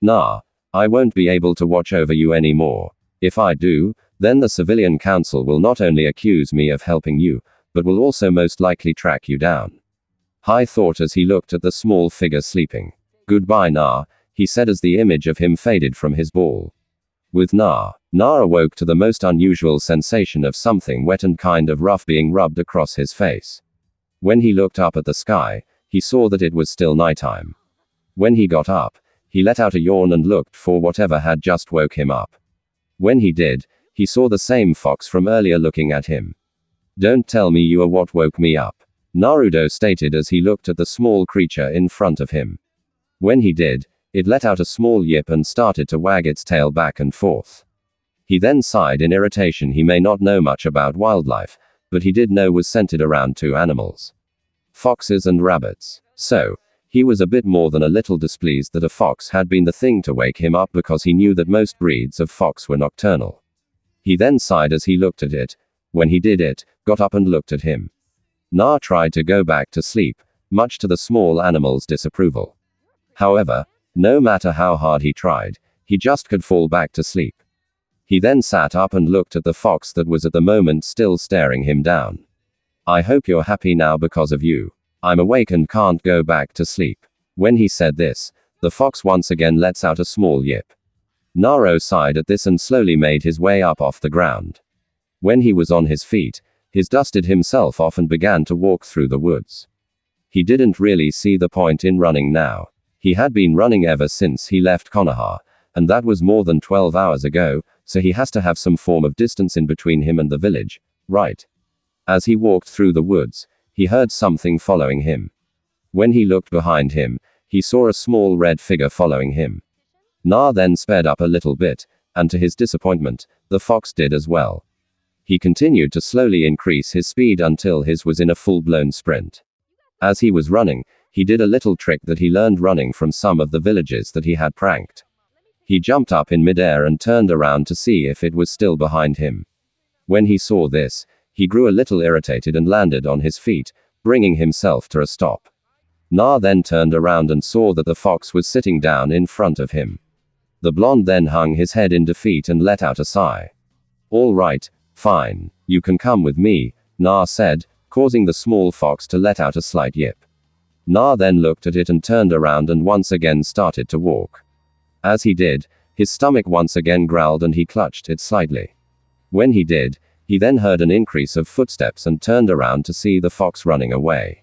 Nah, I won't be able to watch over you anymore. If I do, then the civilian council will not only accuse me of helping you, but will also most likely track you down. Hai thought as he looked at the small figure sleeping. Goodbye Na, he said as the image of him faded from his ball. With Na awoke to the most unusual sensation of something wet and kind of rough being rubbed across his face. When he looked up at the sky, he saw that it was still nighttime. When he got up, he let out a yawn and looked for whatever had just woke him up. When he did, he saw the same fox from earlier looking at him. Don't tell me you are what woke me up, Naruto stated as he looked at the small creature in front of him. When he did, it let out a small yip and started to wag its tail back and forth. He then sighed in irritation. He may not know much about wildlife, but he did know was centered around two animals. Foxes and rabbits. So, he was a bit more than a little displeased that a fox had been the thing to wake him up because he knew that most breeds of fox were nocturnal. He then sighed as he looked at it. When he did it, got up and looked at him. Na tried to go back to sleep, much to the small animal's disapproval. However, no matter how hard he tried, he just could fall back to sleep. He then sat up and looked at the fox that was at the moment still staring him down. I hope you're happy now because of you. I'm awake and can't go back to sleep. When he said this, the fox once again lets out a small yip. Naruto sighed at this and slowly made his way up off the ground. When he was on his feet, he dusted himself off and began to walk through the woods. He didn't really see the point in running now. He had been running ever since he left Konoha, and that was more than 12 hours ago, so he has to have some form of distance in between him and the village, right? As he walked through the woods, he heard something following him. When he looked behind him, he saw a small red figure following him. Na then sped up a little bit, and to his disappointment, the fox did as well. He continued to slowly increase his speed until his was in a full-blown sprint. As he was running, he did a little trick that he learned running from some of the villages that he had pranked. He jumped up in midair and turned around to see if it was still behind him. When he saw this, he grew a little irritated and landed on his feet, bringing himself to a stop. Na then turned around and saw that the fox was sitting down in front of him. The blonde then hung his head in defeat and let out a sigh. All right, fine, you can come with me, Na said, causing the small fox to let out a slight yip. Na then looked at it and turned around and once again started to walk. As he did, his stomach once again growled and he clutched it slightly. When he did, he then heard an increase of footsteps and turned around to see the fox running away.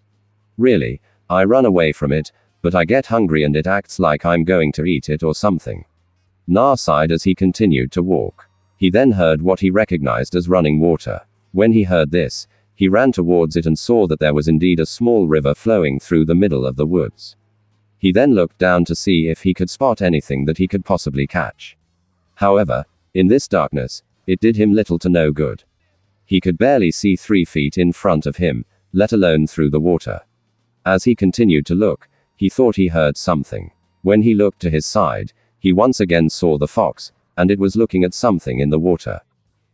Really, I run away from it, but I get hungry and it acts like I'm going to eat it or something. Na sighed as he continued to walk. He then heard what he recognized as running water. When he heard this, he ran towards it and saw that there was indeed a small river flowing through the middle of the woods. He then looked down to see if he could spot anything that he could possibly catch. However, in this darkness, it did him little to no good. He could barely see 3 feet in front of him, let alone through the water. As he continued to look, he thought he heard something. When he looked to his side, he once again saw the fox, and it was looking at something in the water.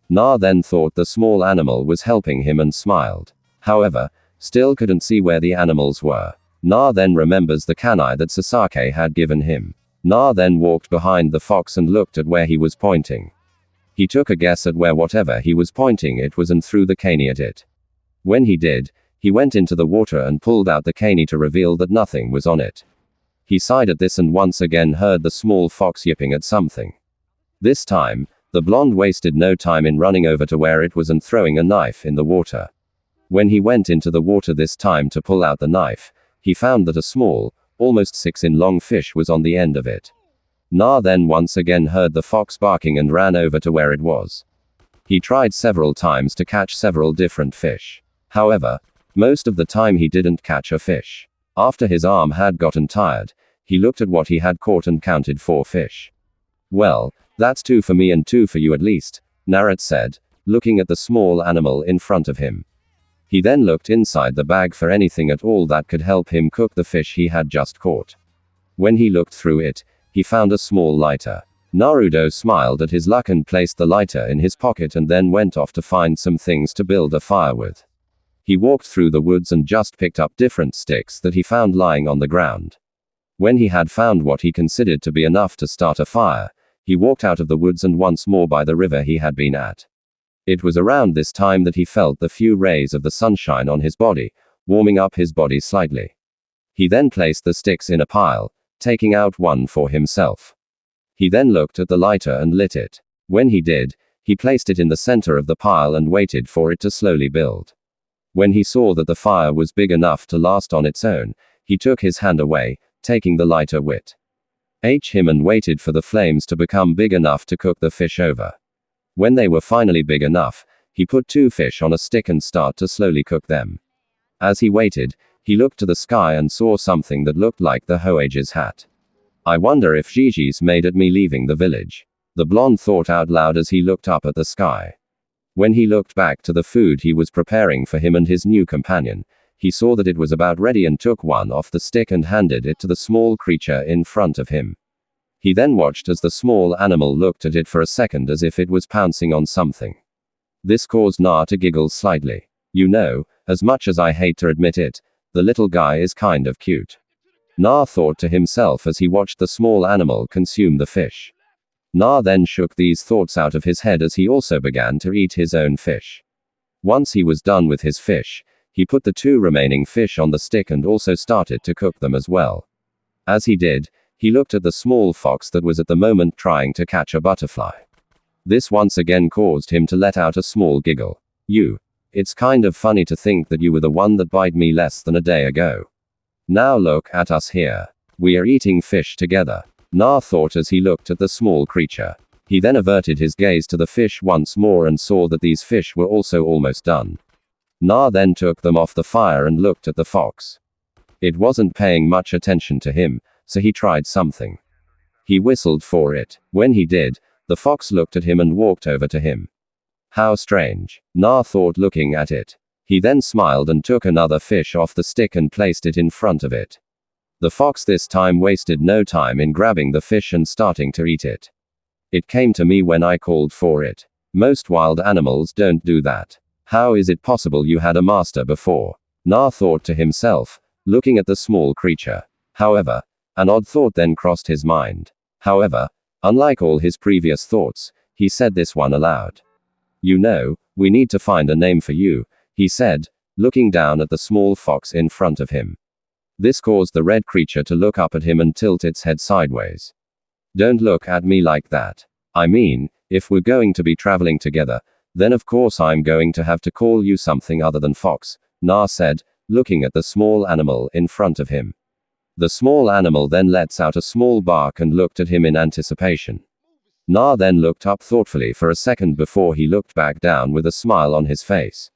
Na then thought the small animal was helping him and smiled. However, still couldn't see where the animals were. Na then remembers the kanai that Sasaki had given him. Na then walked behind the fox and looked at where he was pointing. He took a guess at where whatever he was pointing it was and threw the kanai at it. When he did, he went into the water and pulled out the kanai to reveal that nothing was on it. He sighed at this and once again heard the small fox yipping at something. This time, the blonde wasted no time in running over to where it was and throwing a knife in the water. When he went into the water this time to pull out the knife, he found that a small, almost 6-inch long fish was on the end of it. Na then once again heard the fox barking and ran over to where it was. He tried several times to catch several different fish. However, most of the time he didn't catch a fish. After his arm had gotten tired, he looked at what he had caught and counted 4 fish. Well, that's 2 for me and 2 for you at least, Naruto said, looking at the small animal in front of him. He then looked inside the bag for anything at all that could help him cook the fish he had just caught. When he looked through it, he found a small lighter. Naruto smiled at his luck and placed the lighter in his pocket and then went off to find some things to build a fire with. He walked through the woods and just picked up different sticks that he found lying on the ground. When he had found what he considered to be enough to start a fire, he walked out of the woods and once more by the river he had been at. It was around this time that he felt the few rays of the sunshine on his body, warming up his body slightly. He then placed the sticks in a pile, taking out one for himself. He then looked at the lighter and lit it. When he did, he placed it in the center of the pile and waited for it to slowly build. When he saw that the fire was big enough to last on its own, he took his hand away, taking the lighter with him and waited for the flames to become big enough to cook the fish over. When they were finally big enough, he put 2 fish on a stick and started to slowly cook them. As he waited, he looked to the sky and saw something that looked like the Hoage's hat. I wonder if Gigi's made at me leaving the village. The blonde thought out loud as he looked up at the sky. When he looked back to the food he was preparing for him and his new companion, he saw that it was about ready and took one off the stick and handed it to the small creature in front of him. He then watched as the small animal looked at it for a second as if it was pouncing on something. This caused Na to giggle slightly. You know, as much as I hate to admit it, the little guy is kind of cute. Na thought to himself as he watched the small animal consume the fish. Na then shook these thoughts out of his head as he also began to eat his own fish. Once he was done with his fish, he put the 2 remaining fish on the stick and also started to cook them as well. As he did, he looked at the small fox that was at the moment trying to catch a butterfly. This once again caused him to let out a small giggle. It's kind of funny to think that you were the one that bite me less than a day ago. Now look at us here. We are eating fish together. Na thought as he looked at the small creature. He then averted his gaze to the fish once more and saw that these fish were also almost done. Na then took them off the fire and looked at the fox. It wasn't paying much attention to him, so he tried something. He whistled for it. When he did, the fox looked at him and walked over to him. How strange, Na thought looking at it. He then smiled and took another fish off the stick and placed it in front of it. The fox this time wasted no time in grabbing the fish and starting to eat it. It came to me when I called for it. Most wild animals don't do that. How is it possible you had a master before? Na thought to himself, looking at the small creature. However, an odd thought then crossed his mind. However, unlike all his previous thoughts, he said this one aloud. You know, we need to find a name for you, he said, looking down at the small fox in front of him. This caused the red creature to look up at him and tilt its head sideways. Don't look at me like that. I mean, if we're going to be traveling together, then of course I'm going to have to call you something other than fox, Na said, looking at the small animal in front of him. The small animal then lets out a small bark and looked at him in anticipation. Na then looked up thoughtfully for a second before he looked back down with a smile on his face.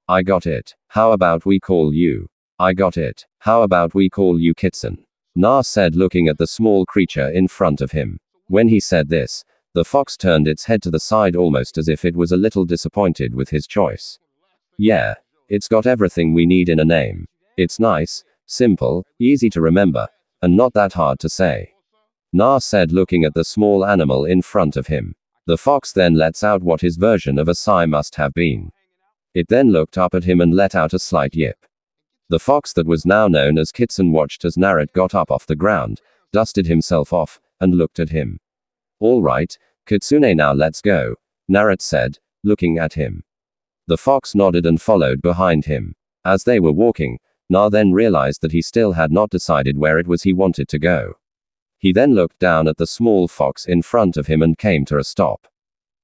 I got it. How about we call you? I got it. How about we call you Kitsun? Na said, looking at the small creature in front of him. When he said this, the fox turned its head to the side almost as if it was a little disappointed with his choice. Yeah, it's got everything we need in a name. It's nice, simple, easy to remember, and not that hard to say. Na said, looking at the small animal in front of him. The fox then lets out what his version of a sigh must have been. It then looked up at him and let out a slight yip. The fox that was now known as Kitsun watched as Naruto got up off the ground, dusted himself off, and looked at him. All right, Kitsune, now let's go, Naruto said, looking at him. The fox nodded and followed behind him. As they were walking, Na then realized that he still had not decided where it was he wanted to go. He then looked down at the small fox in front of him and came to a stop.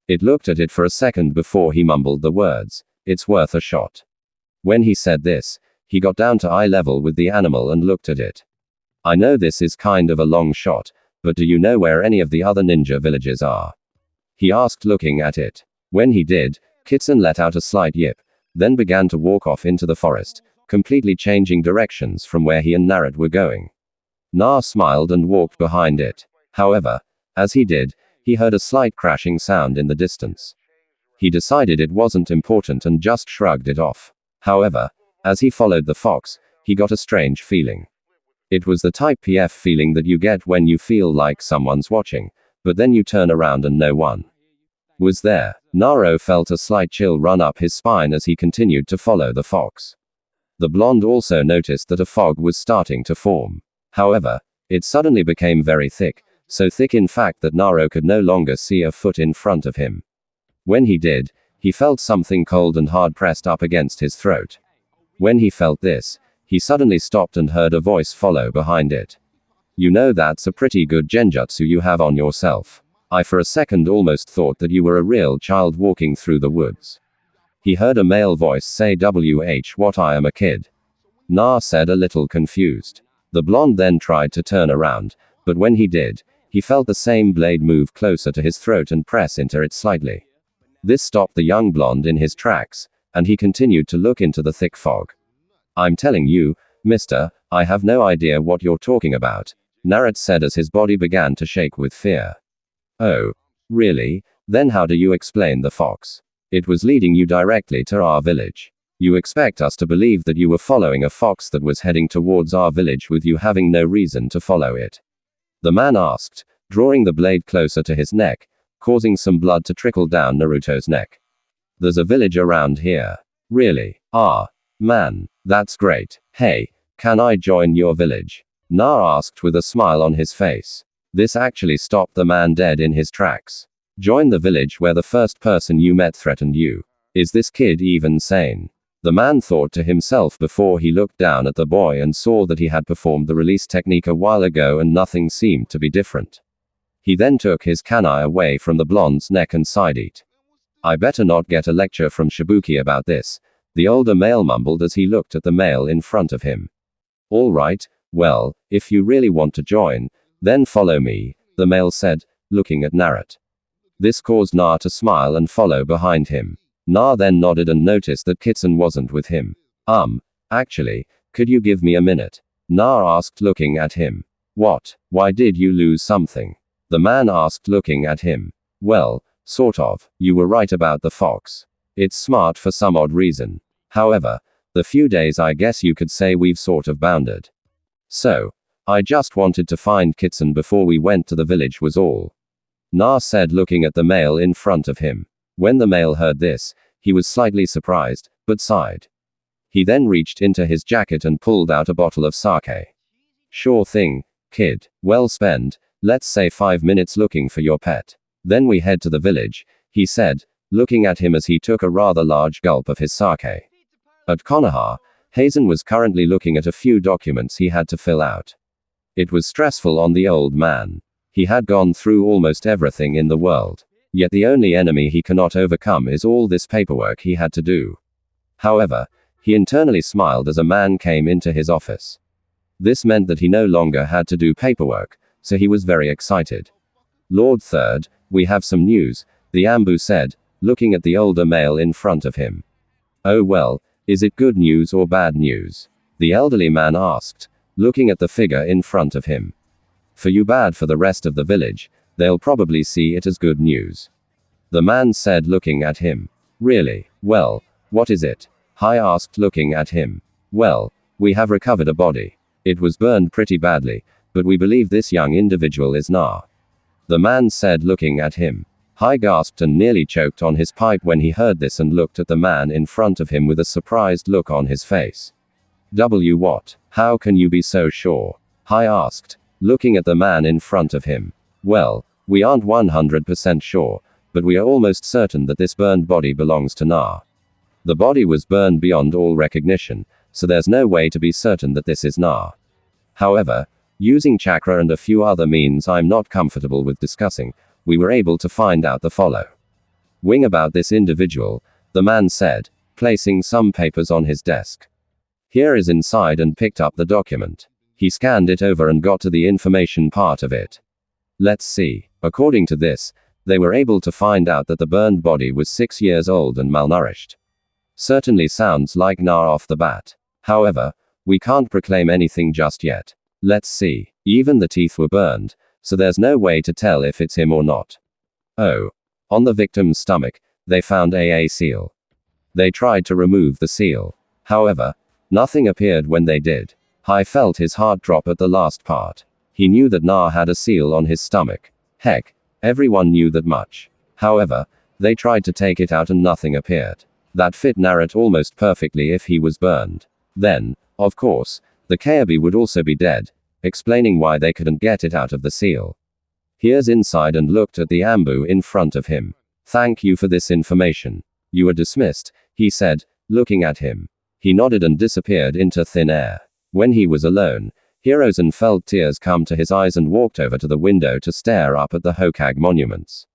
It looked at it for a second before he mumbled the words, "It's worth a shot." When he said this, he got down to eye level with the animal and looked at it. I know this is kind of a long shot, but do you know where any of the other ninja villages are? He asked, looking at it. When he did, Kitsun let out a slight yip, then began to walk off into the forest, completely changing directions from where he and Naruto were going. Na smiled and walked behind it. However, as he did, he heard a slight crashing sound in the distance. He decided it wasn't important and just shrugged it off. However, as he followed the fox, he got a strange feeling. It was the type PF feeling that you get when you feel like someone's watching, but then you turn around and no one was there. Naruto felt a slight chill run up his spine as he continued to follow the fox. The blonde also noticed that a fog was starting to form. However, it suddenly became very thick, so thick in fact that Naruto could no longer see a foot in front of him. When he did, he felt something cold and hard pressed up against his throat. When he felt this, he suddenly stopped and heard a voice follow behind it. You know, that's a pretty good genjutsu you have on yourself. I for a second almost thought that you were a real child walking through the woods. He heard a male voice say, what, I am a kid? Na said, a little confused. The blonde then tried to turn around, but when he did, he felt the same blade move closer to his throat and press into it slightly. This stopped the young blonde in his tracks, and he continued to look into the thick fog. I'm telling you, mister, I have no idea what you're talking about, Naruto said as his body began to shake with fear. Oh, really? Then how do you explain the fox? It was leading you directly to our village. You expect us to believe that you were following a fox that was heading towards our village with you having no reason to follow it? The man asked, drawing the blade closer to his neck, causing some blood to trickle down Naruto's neck. There's a village around here. Really? Ah, man, that's great. Hey, can I join your village? Na asked with a smile on his face. This actually stopped the man dead in his tracks. Join the village where the first person you met threatened you. Is this kid even sane? The man thought to himself before he looked down at the boy and saw that he had performed the release technique a while ago and nothing seemed to be different. He then took his kunai away from the blonde's neck and sighed it. I better not get a lecture from Shibuki about this, the older male mumbled as he looked at the male in front of him. All right, well, if you really want to join, then follow me, the male said, looking at Naruto. This caused Na to smile and follow behind him. Na then nodded and noticed that Kitsun wasn't with him. Actually, could you give me a minute? Na asked, looking at him. What? Why did you lose something? The man asked, looking at him. Well, sort of. You were right about the fox. It's smart for some odd reason. However, the few days I guess you could say we've sort of bounded. So, I just wanted to find Kitsun before we went to the village was all. Na said, looking at the male in front of him. When the male heard this, he was slightly surprised, but sighed. He then reached into his jacket and pulled out a bottle of sake. Sure thing, kid. Well spend, let's say 5 minutes looking for your pet. Then we head to the village, he said, looking at him as he took a rather large gulp of his sake. At Konoha, Hazen was currently looking at a few documents he had to fill out. It was stressful on the old man. He had gone through almost everything in the world. Yet the only enemy he cannot overcome is all this paperwork he had to do. However, he internally smiled as a man came into his office. This meant that he no longer had to do paperwork, so he was very excited. Lord Third, we have some news, the Ambu said, looking at the older male in front of him. Oh well, is it good news or bad news? The elderly man asked, looking at the figure in front of him. For you, bad. For the rest of the village, they'll probably see it as good news. The man said, looking at him. Really? Well, what is it? Hai asked, looking at him. Well, we have recovered a body. It was burned pretty badly, but we believe this young individual is Na. The man said, looking at him. Hai gasped and nearly choked on his pipe when he heard this and looked at the man in front of him with a surprised look on his face. What? How can you be so sure? Hai asked, looking at the man in front of him. Well, we aren't 100% sure, but we are almost certain that this burned body belongs to Na. The body was burned beyond all recognition, so there's no way to be certain that this is Na. However, using chakra and a few other means I'm not comfortable with discussing, we were able to find out the following about this individual, the man said, placing some papers on his desk. Here is inside, and picked up the document. He scanned it over and got to the information part of it. Let's see. According to this, they were able to find out that the burned body was 6 years old and malnourished. Certainly sounds like Na off the bat. However, we can't proclaim anything just yet. Let's see. Even the teeth were burned, so there's no way to tell if it's him or not. Oh. On the victim's stomach, they found a seal. They tried to remove the seal. However, nothing appeared when they did. Hai felt his heart drop at the last part. He knew that Na had a seal on his stomach. Heck, everyone knew that much. However, they tried to take it out and nothing appeared. That fit Naruto almost perfectly if he was burned. Then, of course, the Kayabi would also be dead, explaining why they couldn't get it out of the seal. Here's inside and looked at the Ambu in front of him. Thank you for this information. You are dismissed, he said, looking at him. He nodded and disappeared into thin air. When he was alone, Hirozen felt tears come to his eyes and walked over to the window to stare up at the Hokage monuments.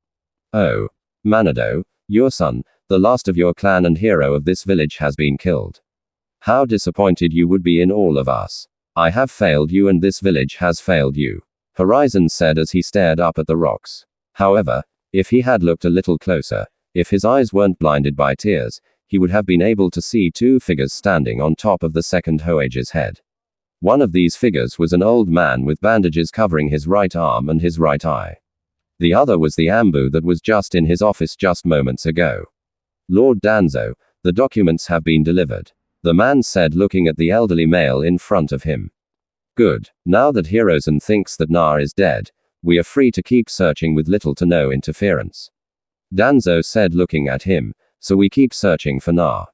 Oh. Manado, your son, the last of your clan and hero of this village, has been killed. How disappointed you would be in all of us. I have failed you and this village has failed you. Horizon said as he stared up at the rocks. However, if he had looked a little closer, if his eyes weren't blinded by tears, he would have been able to see two figures standing on top of the second Hoage's head. One of these figures was an old man with bandages covering his right arm and his right eye. The other was the Ambu that was just in his office just moments ago. Lord Danzo, the documents have been delivered. The man said, looking at the elderly male in front of him. Good. Now that Hirozen thinks that Na is dead, we are free to keep searching with little to no interference. Danzo said, looking at him, so we keep searching for Na.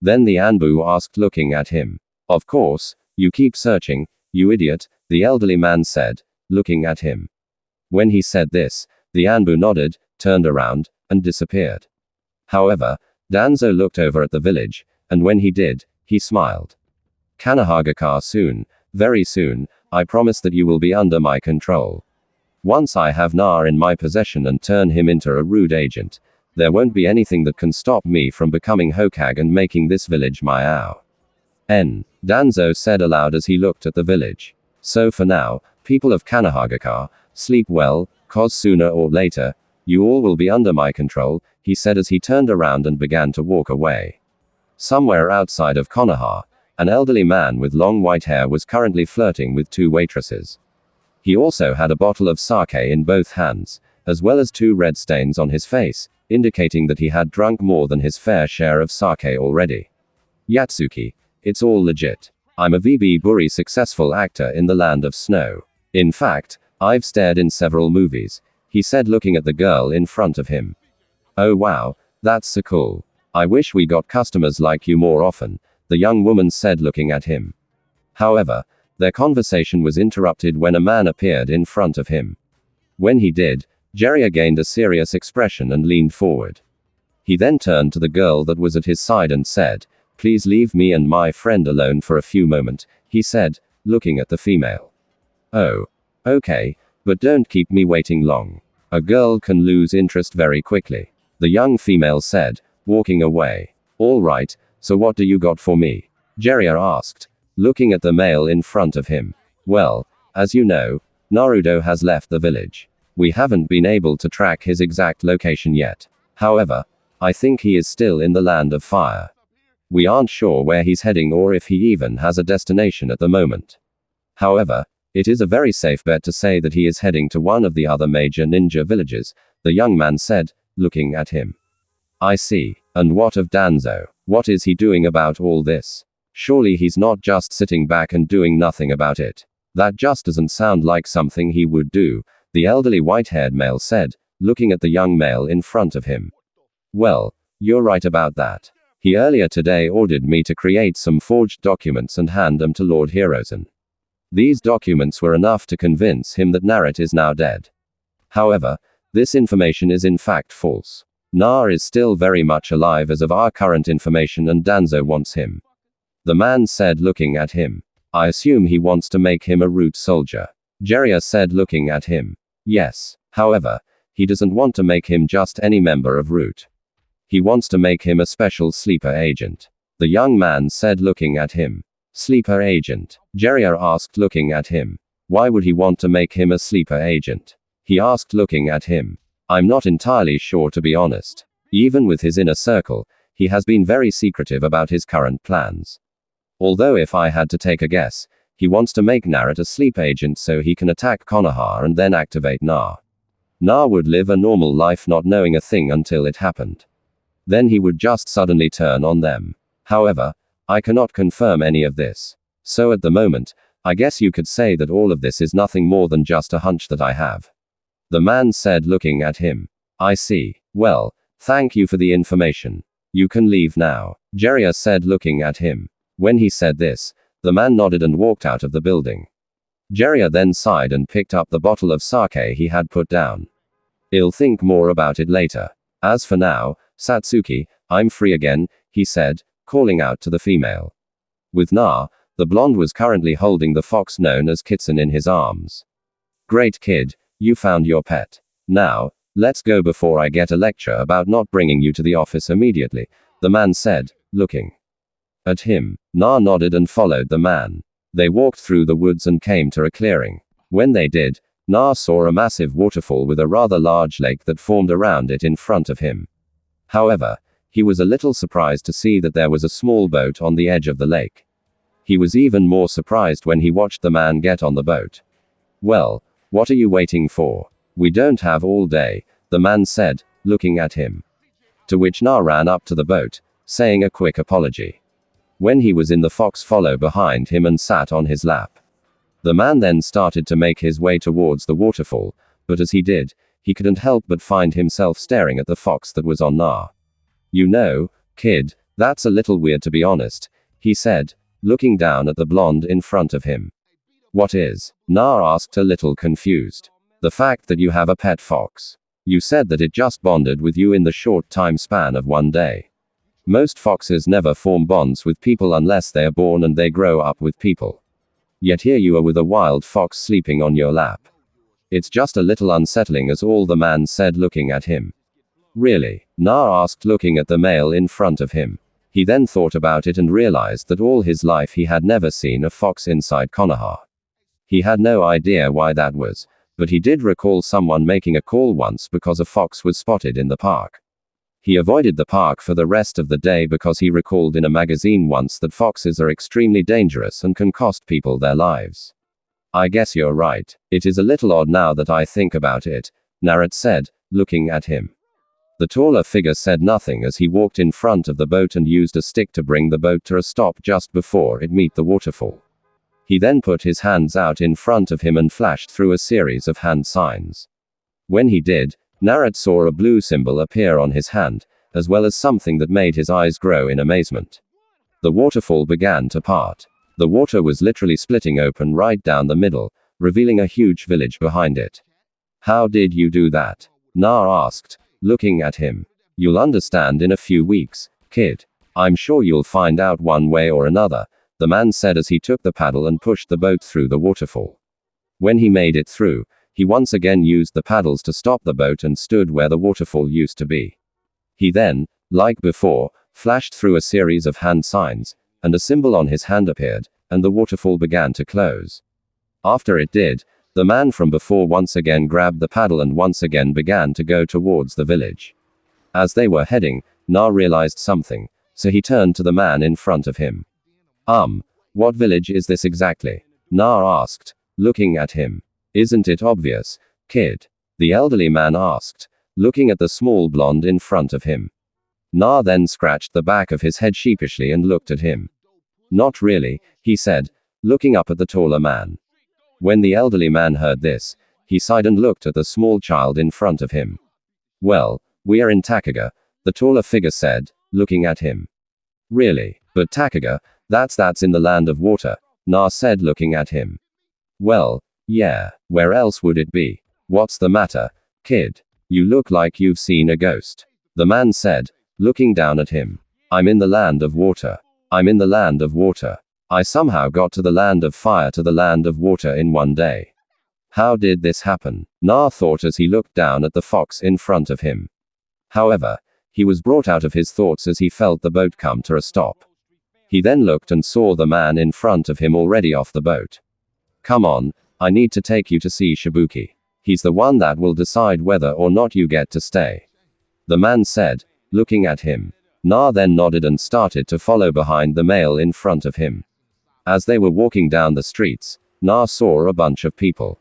Then the Anbu asked, looking at him. Of course, you keep searching, you idiot, the elderly man said, looking at him. When he said this, the Anbu nodded, turned around, and disappeared. However, Danzo looked over at the village, and when he did, he smiled. Kanahagaka, soon, very soon, I promise that you will be under my control. Once I have Na in my possession and turn him into a rude agent, there won't be anything that can stop me from becoming Hokage and making this village my ow. Danzo said aloud as he looked at the village. So for now, people of Kanahagaka, sleep well, cause sooner or later, you all will be under my control, he said as he turned around and began to walk away. Somewhere outside of Konoha, an elderly man with long white hair was currently flirting with two waitresses. He also had a bottle of sake in both hands, as well as 2 red stains on his face, indicating that he had drunk more than his fair share of sake already. Yatsuki, it's all legit. I'm a VB Buri successful actor in the land of snow. In fact, I've starred in several movies, he said, looking at the girl in front of him. Oh wow, that's so cool. I wish we got customers like you more often. the young woman said, looking at him. However, their conversation was interrupted when a man appeared in front of him. When he did, Jiraiya gained a serious expression and leaned forward. He then turned to the girl that was at his side and said, "Please leave me and my friend alone for a few moments," he said, looking at the female. "Oh. Okay, but don't keep me waiting long. A girl can lose interest very quickly," the young female said, walking away. "All right, so what do you got for me?" Jiraiya asked, looking at the male in front of him. "Well, as you know, Naruto has left the village. We haven't been able to track his exact location yet. However, I think he is still in the land of fire. We aren't sure where he's heading or if he even has a destination at the moment. However, it is a very safe bet to say that he is heading to one of the other major ninja villages," the young man said, looking at him. "I see. And what of Danzo? What is he doing about all this? Surely he's not just sitting back and doing nothing about it. That just doesn't sound like something he would do," the elderly white-haired male said, looking at the young male in front of him. "Well, you're right about that. He earlier today ordered me to create some forged documents and hand them to Lord Hirozen. These documents were enough to convince him that Naruto is now dead. However, this information is in fact false. Naruto is still very much alive as of our current information and Danzo wants him," the man said, looking at him. "I assume he wants to make him a root soldier," Jiraiya said, looking at him. "Yes. However, he doesn't want to make him just any member of Root. He wants to make him a special sleeper agent," the young man said, looking at him. "Sleeper agent?" Jiraiya asked, looking at him. "Why would he want to make him a sleeper agent?" he asked, looking at him. "I'm not entirely sure, to be honest. Even with his inner circle, he has been very secretive about his current plans. Although if I had to take a guess, he wants to make Naruto a sleep agent so he can attack Konoha and then activate Na. Na would live a normal life not knowing a thing until it happened. Then he would just suddenly turn on them. However, I cannot confirm any of this. So at the moment, I guess you could say that all of this is nothing more than just a hunch that I have," the man said, looking at him. "I see. Well, thank you for the information. You can leave now," Jiraiya said, looking at him. When he said this, the man nodded and walked out of the building. Jiraiya then sighed and picked up the bottle of sake he had put down. "I'll think more about it later. As for now, Satsuki, I'm free again," he said, calling out to the female. With Na, the blonde was currently holding the fox known as Kitsune in his arms. "Great kid, you found your pet. Now, let's go before I get a lecture about not bringing you to the office immediately," the man said, looking at him. Na nodded and followed the man. They walked through the woods and came to a clearing. When they did, Na saw a massive waterfall with a rather large lake that formed around it in front of him. However, he was a little surprised to see that there was a small boat on the edge of the lake. He was even more surprised when he watched the man get on the boat. "Well, what are you waiting for? We don't have all day," the man said, looking at him. To which Na ran up to the boat, saying a quick apology. When he was in, the fox followed behind him and sat on his lap. The man then started to make his way towards the waterfall, but as he did, he couldn't help but find himself staring at the fox that was on Na. "You know, kid, that's a little weird, to be honest," he said, looking down at the blonde in front of him. "What is?" Na asked, a little confused. "The fact that you have a pet fox. You said that it just bonded with you in the short time span of one day. Most foxes never form bonds with people unless they are born and they grow up with people. Yet here you are with a wild fox sleeping on your lap. It's just a little unsettling," as all the man said, looking at him. "Really?" Na asked, looking at the male in front of him. He then thought about it and realized that all his life he had never seen a fox inside Konoha. He had no idea why that was, but he did recall someone making a call once because a fox was spotted in the park. He avoided the park for the rest of the day because he recalled in a magazine once that foxes are extremely dangerous and can cost people their lives. "I guess you're right. It is a little odd now that I think about it," Naruto said, looking at him. The taller figure said nothing as he walked in front of the boat and used a stick to bring the boat to a stop just before it met the waterfall. He then put his hands out in front of him and flashed through a series of hand signs. When he did, Naruto saw a blue symbol appear on his hand, as well as something that made his eyes grow in amazement. The waterfall began to part. The water was literally splitting open right down the middle, revealing a huge village behind it. How did you do that? Na asked, looking at him. You'll understand in a few weeks, kid. I'm sure you'll find out one way or another, the man said as he took the paddle and pushed the boat through the waterfall. When he made it through, he once again used the paddles to stop the boat and stood where the waterfall used to be. He then, like before, flashed through a series of hand signs, and a symbol on his hand appeared, and the waterfall began to close. After it did, the man from before once again grabbed the paddle and once again began to go towards the village. As they were heading, Na realized something, so he turned to the man in front of him. What village is this exactly? Na asked, looking at him. Isn't it obvious, kid? The elderly man asked, looking at the small blonde in front of him. Na then scratched the back of his head sheepishly and looked at him. Not really, he said, looking up at the taller man. When the elderly man heard this, he sighed and looked at the small child in front of him. Well, we are in Takaga, the taller figure said, looking at him. Really? But Takaga, that's in the land of water, Na said looking at him. Well, yeah, where else would it be? What's the matter, kid? You look like you've seen a ghost. The man said, looking down at him. I'm in the land of water. I'm in the land of water. I somehow got to the land of fire to the land of water in one day. How did this happen? Na thought as he looked down at the fox in front of him. However, he was brought out of his thoughts as he felt the boat come to a stop. He then looked and saw the man in front of him already off the boat. Come on, I need to take you to see Shibuki. He's the one that will decide whether or not you get to stay. The man said, looking at him. Na then nodded and started to follow behind the male in front of him. As they were walking down the streets, Na saw a bunch of people.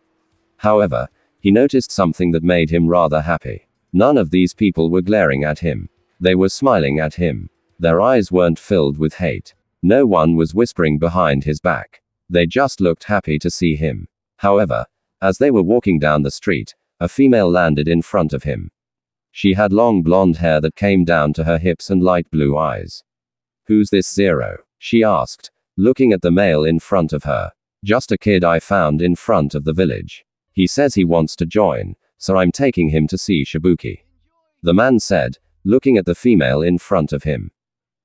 However, he noticed something that made him rather happy. None of these people were glaring at him. They were smiling at him. Their eyes weren't filled with hate. No one was whispering behind his back. They just looked happy to see him. However, as they were walking down the street, a female landed in front of him. She had long blonde hair that came down to her hips and light blue eyes. Who's this Zero? She asked, looking at the male in front of her. Just a kid I found in front of the village. He says he wants to join, so I'm taking him to see Shibuki. The man said, looking at the female in front of him.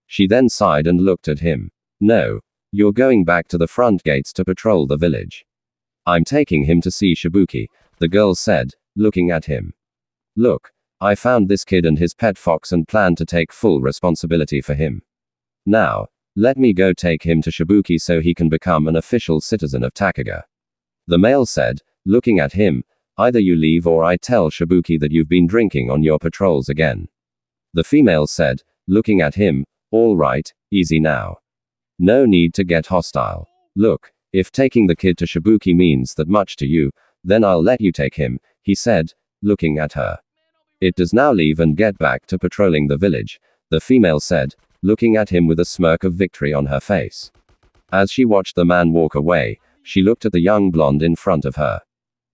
She then sighed and looked at him. No, you're going back to the front gates to patrol the village. I'm taking him to see Shibuki, the girl said, looking at him. Look, I found this kid and his pet fox and plan to take full responsibility for him. Now, let me go take him to Shibuki so he can become an official citizen of Takaga. The male said, looking at him, either you leave or I tell Shibuki that you've been drinking on your patrols again. The female said, looking at him, all right, easy now. No need to get hostile. Look, if taking the kid to Shibuki means that much to you, then I'll let you take him, he said, looking at her. It does now leave and get back to patrolling the village, the female said, looking at him with a smirk of victory on her face. As she watched the man walk away, she looked at the young blonde in front of her.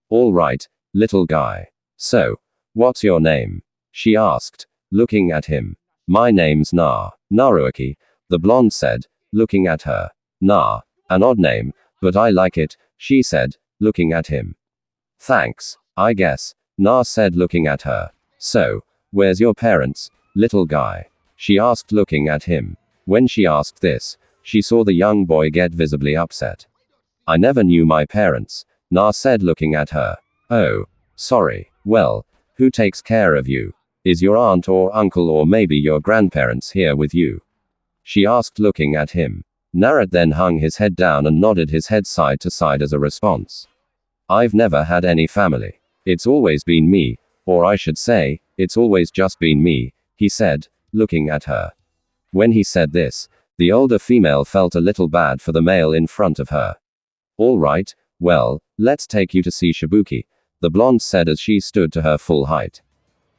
All right, little guy. So, what's your name? She asked, looking at him. My name's Naruaki, the blonde said, looking at her. An odd name, but I like it, she said, looking at him. Thanks, I guess, Na said looking at her. So, where's your parents, little guy? She asked looking at him. When she asked this, she saw the young boy get visibly upset. I never knew my parents, Na said looking at her. Oh, sorry. Well, who takes care of you? Is your aunt or uncle or maybe your grandparents here with you? She asked looking at him. Narat then hung his head down and nodded his head side to side as a response. I've never had any family. It's always been me, or I should say, it's always just been me, he said, looking at her. When he said this, the older female felt a little bad for the male in front of her. All right, well, let's take you to see Shibuki, the blonde said as she stood to her full height.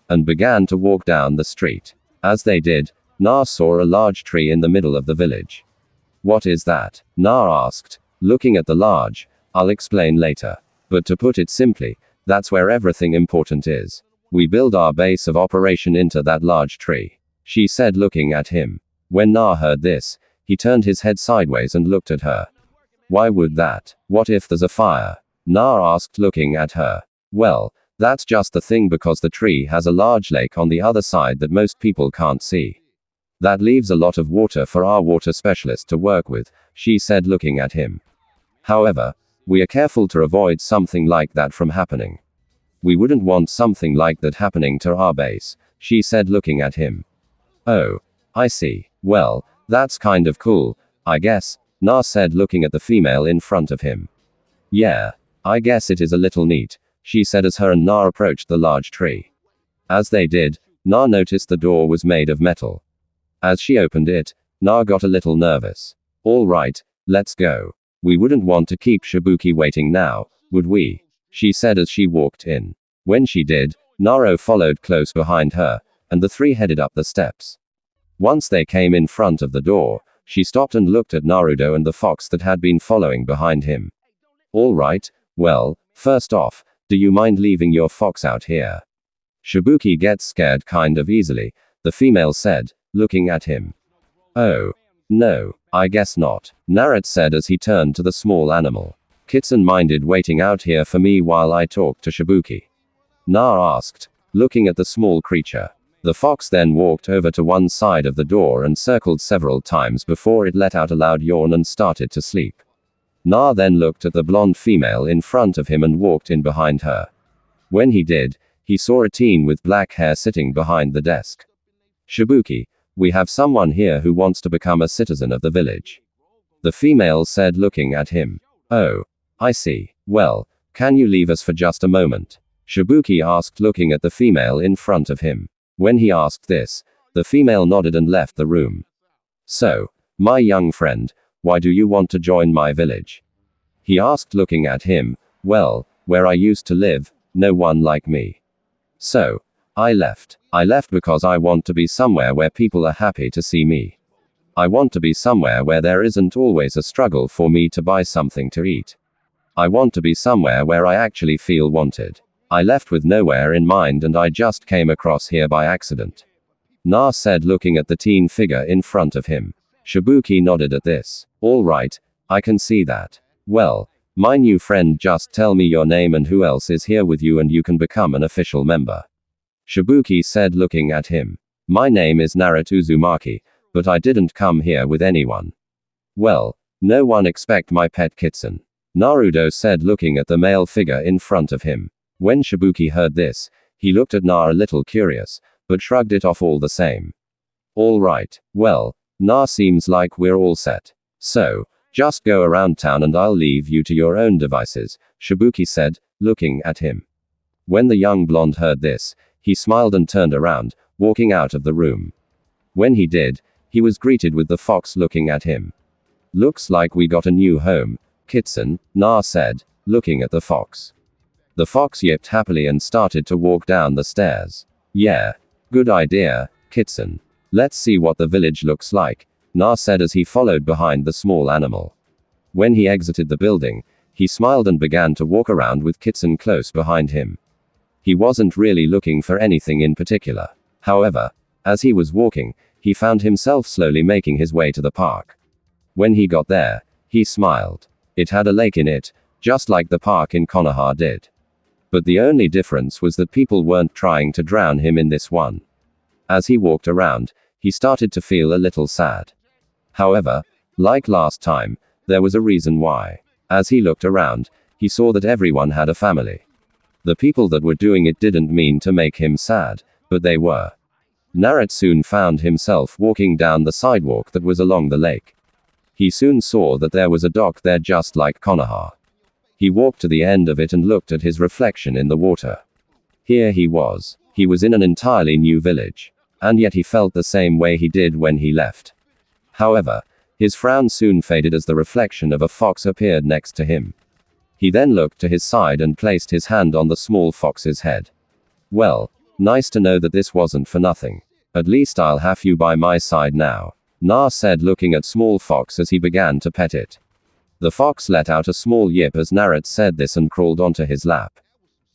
And began to walk down the street. As they did, Na saw a large tree in the middle of the village. What is that? Na asked, looking at the large. I'll explain later. But to put it simply, that's where everything important is. We build our base of operation into that large tree. She said looking at him. When Na heard this, He turned his head sideways and looked at her. Why would that? What if there's a fire? Na asked, looking at her. Well, that's just the thing, because the tree has a large lake on the other side that most people can't see. That leaves a lot of water for our water specialist to work with, she said, looking at him. However, we are careful to avoid something like that from happening. We wouldn't want something like that happening to our base, she said, looking at him. Oh, I see. Well, that's kind of cool, I guess, Na said, looking at the female in front of him. Yeah, I guess it is a little neat, she said as her and Na approached the large tree. As they did, Na noticed the door was made of metal. As she opened it, Na got a little nervous. All right, let's go. We wouldn't want to keep Shibuki waiting now, would we? She said as she walked in. When she did, Naro followed close behind her, and the three headed up the steps. Once they came in front of the door, she stopped and looked at Naruto and the fox that had been following behind him. All right, well, first off, do you mind leaving your fox out here? Shibuki gets scared kind of easily, the female said, looking at him. Oh. No, I guess not, Naruto said as he turned to the small animal. Kitsun minded waiting out here for me while I talked to Shibuki? Na asked, looking at the small creature. The fox then walked over to one side of the door and circled several times before it let out a loud yawn and started to sleep. Na then looked at the blonde female in front of him and walked in behind her. When he did, he saw a teen with black hair sitting behind the desk. Shibuki, we have someone here who wants to become a citizen of the village. The female said, looking at him. Oh, I see. Well, can you leave us for just a moment? Shibuki asked, looking at the female in front of him. When he asked this, the female nodded and left the room. So, my young friend, why do you want to join my village? He asked, looking at him. Well, where I used to live, no one like me. So, I left. I left because I want to be somewhere where people are happy to see me. I want to be somewhere where there isn't always a struggle for me to buy something to eat. I want to be somewhere where I actually feel wanted. I left with nowhere in mind and I just came across here by accident. Na said, looking at the teen figure in front of him. Shibuki nodded at this. All right, I can see that. Well, my new friend, just tell me your name and who else is here with you and you can become an official member. Shibuki said, looking at him. My name is Naruto Uzumaki, but I didn't come here with anyone. Well, no one expect my pet Kitsun. Naruto said, looking at the male figure in front of him. When Shibuki heard this, he looked at Na a little curious, but shrugged it off all the same. All right, well, Na seems like we're all set. So, just go around town and I'll leave you to your own devices, Shibuki said, looking at him. When the young blonde heard this, he smiled and turned around, walking out of the room. When he did, he was greeted with the fox looking at him. Looks like we got a new home, Kitsun, Na said, looking at the fox. The fox yipped happily and started to walk down the stairs. Yeah, good idea, Kitsun. Let's see what the village looks like, Na said as he followed behind the small animal. When he exited the building, he smiled and began to walk around with Kitsun close behind him. He wasn't really looking for anything in particular. However, as he was walking, he found himself slowly making his way to the park. When he got there, he smiled. It had a lake in it, just like the park in Konoha did. But the only difference was that people weren't trying to drown him in this one. As he walked around, he started to feel a little sad. However, like last time, there was a reason why. As he looked around, he saw that everyone had a family. The people that were doing it didn't mean to make him sad, but they were. Naruto soon found himself walking down the sidewalk that was along the lake. He soon saw that there was a dock there just like Konoha. He walked to the end of it and looked at his reflection in the water. Here he was. He was in an entirely new village. And yet he felt the same way he did when he left. However, his frown soon faded as the reflection of a fox appeared next to him. He then looked to his side and placed his hand on the small fox's head. Well, nice to know that this wasn't for nothing. At least I'll have you by my side now, Na said, looking at small fox as he began to pet it. The fox let out a small yip as Naruto said this and crawled onto his lap.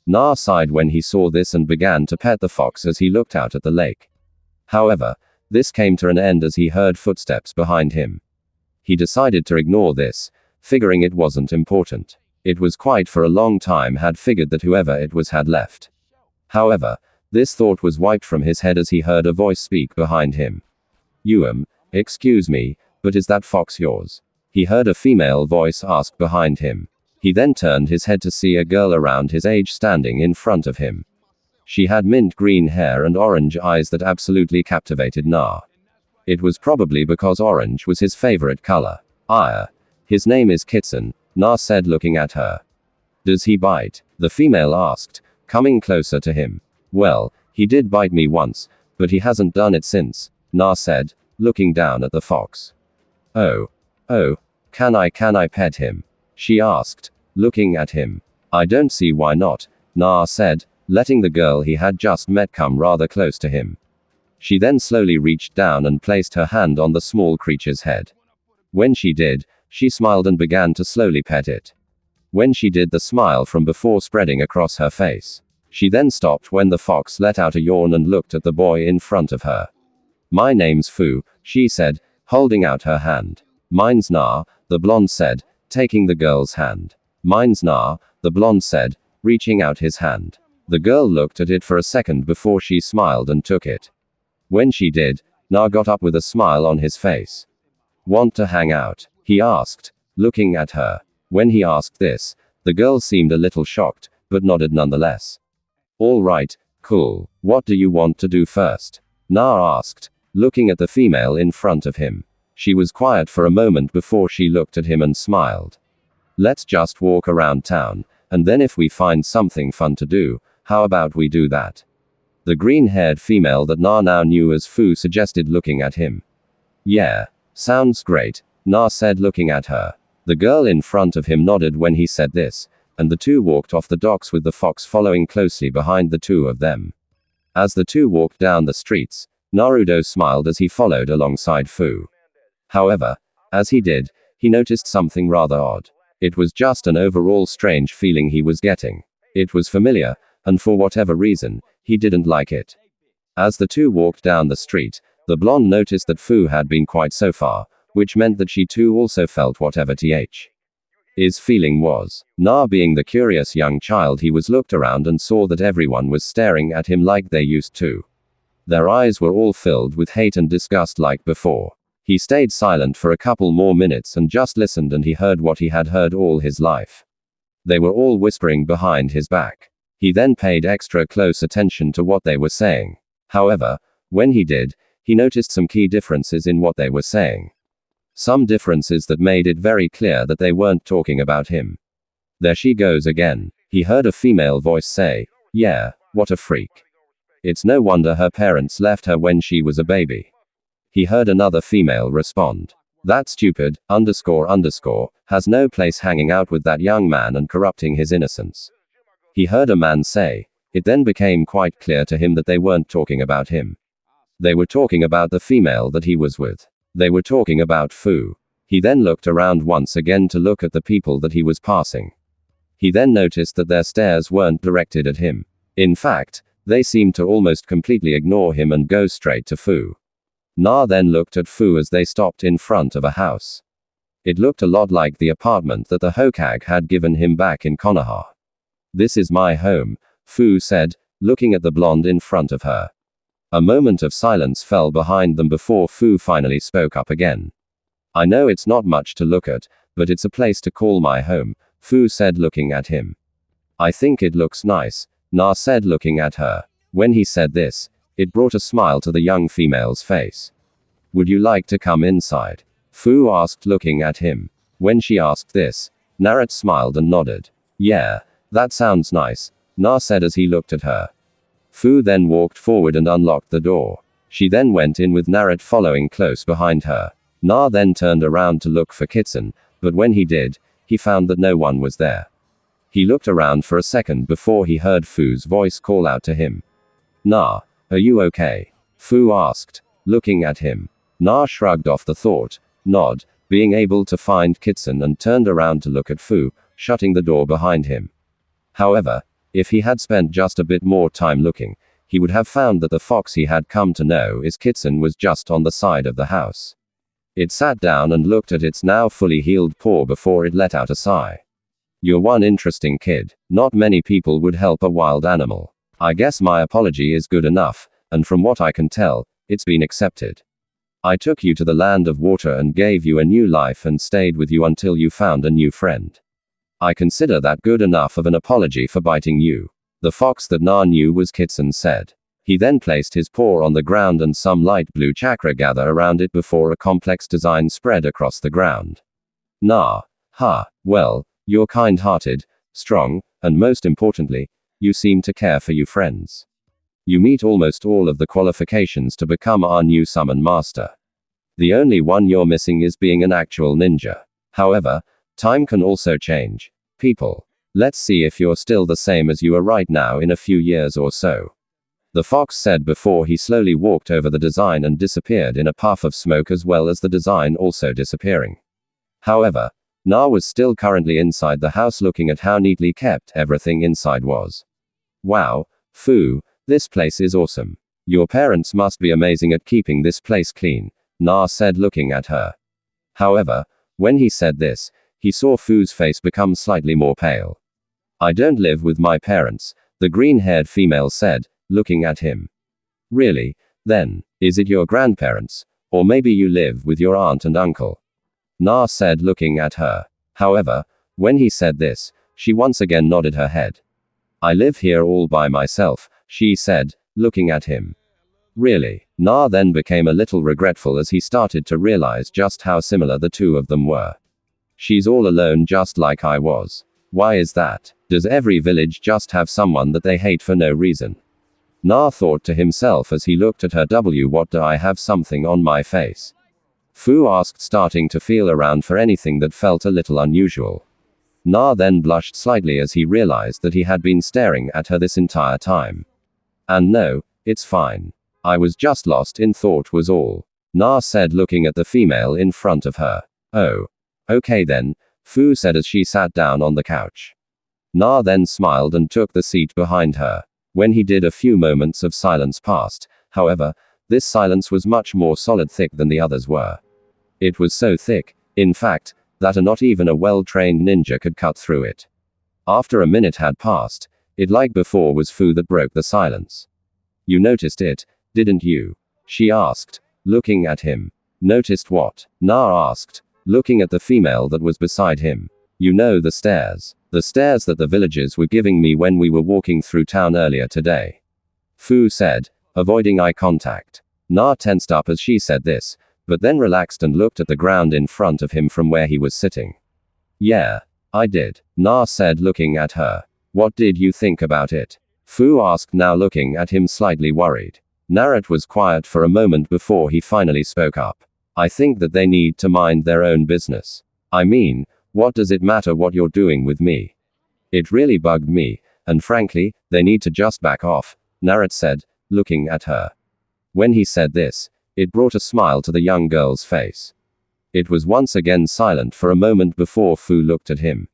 Na sighed when he saw this and began to pet the fox as he looked out at the lake. However, this came to an end as he heard footsteps behind him. He decided to ignore this, figuring it wasn't important. It was quite for a long time had figured that whoever it was had left. However, this thought was wiped from his head as he heard a voice speak behind him. Excuse me, but is that fox yours? He heard a female voice ask behind him. He then turned his head to see a girl around his age standing in front of him. She had mint green hair and orange eyes that absolutely captivated Na. It was probably because orange was his favorite color. His name is Kitsun, Na said looking at her. Does he bite? The female asked, coming closer to him. Well, he did bite me once, but he hasn't done it since, Na said, looking down at the fox. Oh, can I pet him? She asked, looking at him. I don't see why not, Na said, letting the girl he had just met come rather close to him. She then slowly reached down and placed her hand on the small creature's head. When she did, she smiled and began to slowly pet it. When she did, the smile from before spreading across her face. She then stopped when the fox let out a yawn and looked at the boy in front of her. My name's Fu, she said, holding out her hand. Mine's Na, the blonde said, taking the girl's hand. Mine's Na, the blonde said, reaching out his hand. The girl looked at it for a second before she smiled and took it. When she did, Na got up with a smile on his face. Want to hang out? He asked, looking at her. When he asked this, the girl seemed a little shocked, but nodded nonetheless. All right, cool. What do you want to do first? Na asked, looking at the female in front of him. She was quiet for a moment before she looked at him and smiled. Let's just walk around town, and then if we find something fun to do, how about we do that? The green-haired female that Na now knew as Fu suggested, looking at him. Yeah, sounds great, Na said looking at her. The girl in front of him nodded when he said this, and the two walked off the docks with the fox following closely behind the two of them. As the two walked down the streets, Naruto smiled as he followed alongside Fu. However, as he did, he noticed something rather odd. It was just an overall strange feeling he was getting. It was familiar, and for whatever reason, he didn't like it. As the two walked down the street, the blonde noticed that Fu had been quite so far, which meant that she too also felt whatever his feeling was. Na, being the curious young child he was, looked around and saw that everyone was staring at him like they used to. Their eyes were all filled with hate and disgust like before. He stayed silent for a couple more minutes and just listened, and he heard what he had heard all his life. They were all whispering behind his back. He then paid extra close attention to what they were saying. However, when he did, he noticed some key differences in what they were saying. Some differences that made it very clear that they weren't talking about him. There she goes again. He heard a female voice say, yeah, what a freak. It's no wonder her parents left her when she was a baby. He heard another female respond. That stupid, has no place hanging out with that young man and corrupting his innocence. He heard a man say. It then became quite clear to him that they weren't talking about him. They were talking about the female that he was with. They were talking about Fu. He then looked around once again to look at the people that he was passing. He then noticed that their stares weren't directed at him. In fact, they seemed to almost completely ignore him and go straight to Fu. Na then looked at Fu as they stopped in front of a house. It looked a lot like the apartment that the Hokage had given him back in Konoha. This is my home, Fu said, looking at the blonde in front of her. A moment of silence fell behind them before Fu finally spoke up again. I know it's not much to look at, but it's a place to call my home, Fu said looking at him. I think it looks nice, Na said looking at her. When he said this, it brought a smile to the young female's face. Would you like to come inside? Fu asked looking at him. When she asked this, Naruto smiled and nodded. Yeah, that sounds nice, Na said as he looked at her. Fu then walked forward and unlocked the door. She then went in with Naruto following close behind her. Na then turned around to look for Kitsun, but when he did, he found that no one was there. He looked around for a second before he heard Fu's voice call out to him. Na, are you okay? Fu asked, looking at him. Na shrugged off the thought, nod, being able to find Kitsun, and turned around to look at Fu, shutting the door behind him. However, if he had spent just a bit more time looking, he would have found that the fox he had come to know as Kitsun was just on the side of the house. It sat down and looked at its now fully healed paw before it let out a sigh. You're one interesting kid. Not many people would help a wild animal. I guess my apology is good enough, and from what I can tell, it's been accepted. I took you to the land of water and gave you a new life and stayed with you until you found a new friend. I consider that good enough of an apology for biting you. The fox that Na knew was Kitsun said. He then placed his paw on the ground and some light blue chakra gathered around it before a complex design spread across the ground. Na. Ha. Well, you're kind-hearted, strong, and most importantly, you seem to care for your friends. You meet almost all of the qualifications to become our new summon master. The only one you're missing is being an actual ninja. However, time can also change. People. Let's see if you're still the same as you are right now in a few years or so. The fox said before he slowly walked over the design and disappeared in a puff of smoke as well as the design also disappearing. However, Na was still currently inside the house looking at how neatly kept everything inside was. Wow, Fu, this place is awesome. Your parents must be amazing at keeping this place clean, Na said looking at her. However, when he said this, he saw Fu's face become slightly more pale. I don't live with my parents, the green-haired female said, looking at him. Really? Then, is it your grandparents? Or maybe you live with your aunt and uncle? Na said looking at her. However, when he said this, she once again nodded her head. I live here all by myself, she said, looking at him. Really? Na then became a little regretful as he started to realize just how similar the two of them were. She's all alone just like I was. Why is that? Does every village just have someone that they hate for no reason? Na thought to himself as he looked at her. What do I have something on my face? Fu asked, starting to feel around for anything that felt a little unusual. Na then blushed slightly as he realized that he had been staring at her this entire time. And no, it's fine. I was just lost in thought was all. Na said looking at the female in front of her. Oh. Okay then, Fu said as she sat down on the couch. Na then smiled and took the seat behind her. When he did, a few moments of silence passed. However, this silence was much more solid thick than the others were. It was so thick, in fact, that not even a well-trained ninja could cut through it. After a minute had passed, it like before was Fu that broke the silence. You noticed it, didn't you? She asked, looking at him. Noticed what? Na asked, looking at the female that was beside him. You know the stairs. The stairs that the villagers were giving me when we were walking through town earlier today. Fu said, avoiding eye contact. Na tensed up as she said this, but then relaxed and looked at the ground in front of him from where he was sitting. Yeah, I did, Na said looking at her. What did you think about it? Fu asked, now looking at him slightly worried. Naruto was quiet for a moment before he finally spoke up. I think that they need to mind their own business. I mean, what does it matter what you're doing with me? It really bugged me, and frankly, they need to just back off, Naruto said, looking at her. When he said this, it brought a smile to the young girl's face. It was once again silent for a moment before Fu looked at him.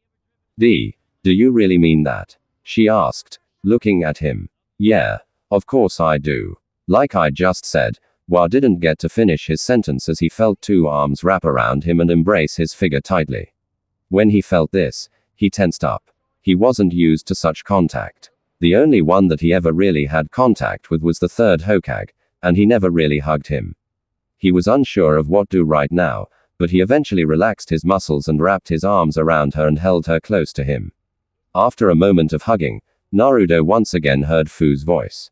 Do you really mean that? She asked, looking at him. Yeah, of course I do. Like I just said, Wa didn't get to finish his sentence as he felt two arms wrap around him and embrace his figure tightly. When he felt this, he tensed up. He wasn't used to such contact. The only one that he ever really had contact with was the third Hokage, and he never really hugged him. He was unsure of what to do right now, but he eventually relaxed his muscles and wrapped his arms around her and held her close to him. After a moment of hugging, Naruto once again heard Fu's voice.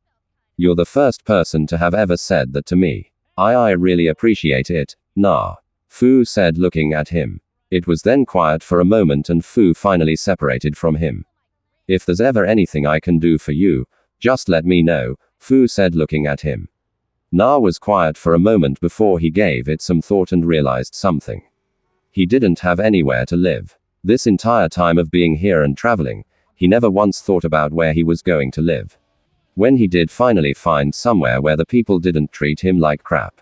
You're the first person to have ever said that to me. I really appreciate it, Na. Fu said looking at him. It was then quiet for a moment and Fu finally separated from him. If there's ever anything I can do for you, just let me know, Fu said looking at him. Na was quiet for a moment before he gave it some thought and realized something. He didn't have anywhere to live. This entire time of being here and traveling, he never once thought about where he was going to live. When he did finally find somewhere where the people didn't treat him like crap.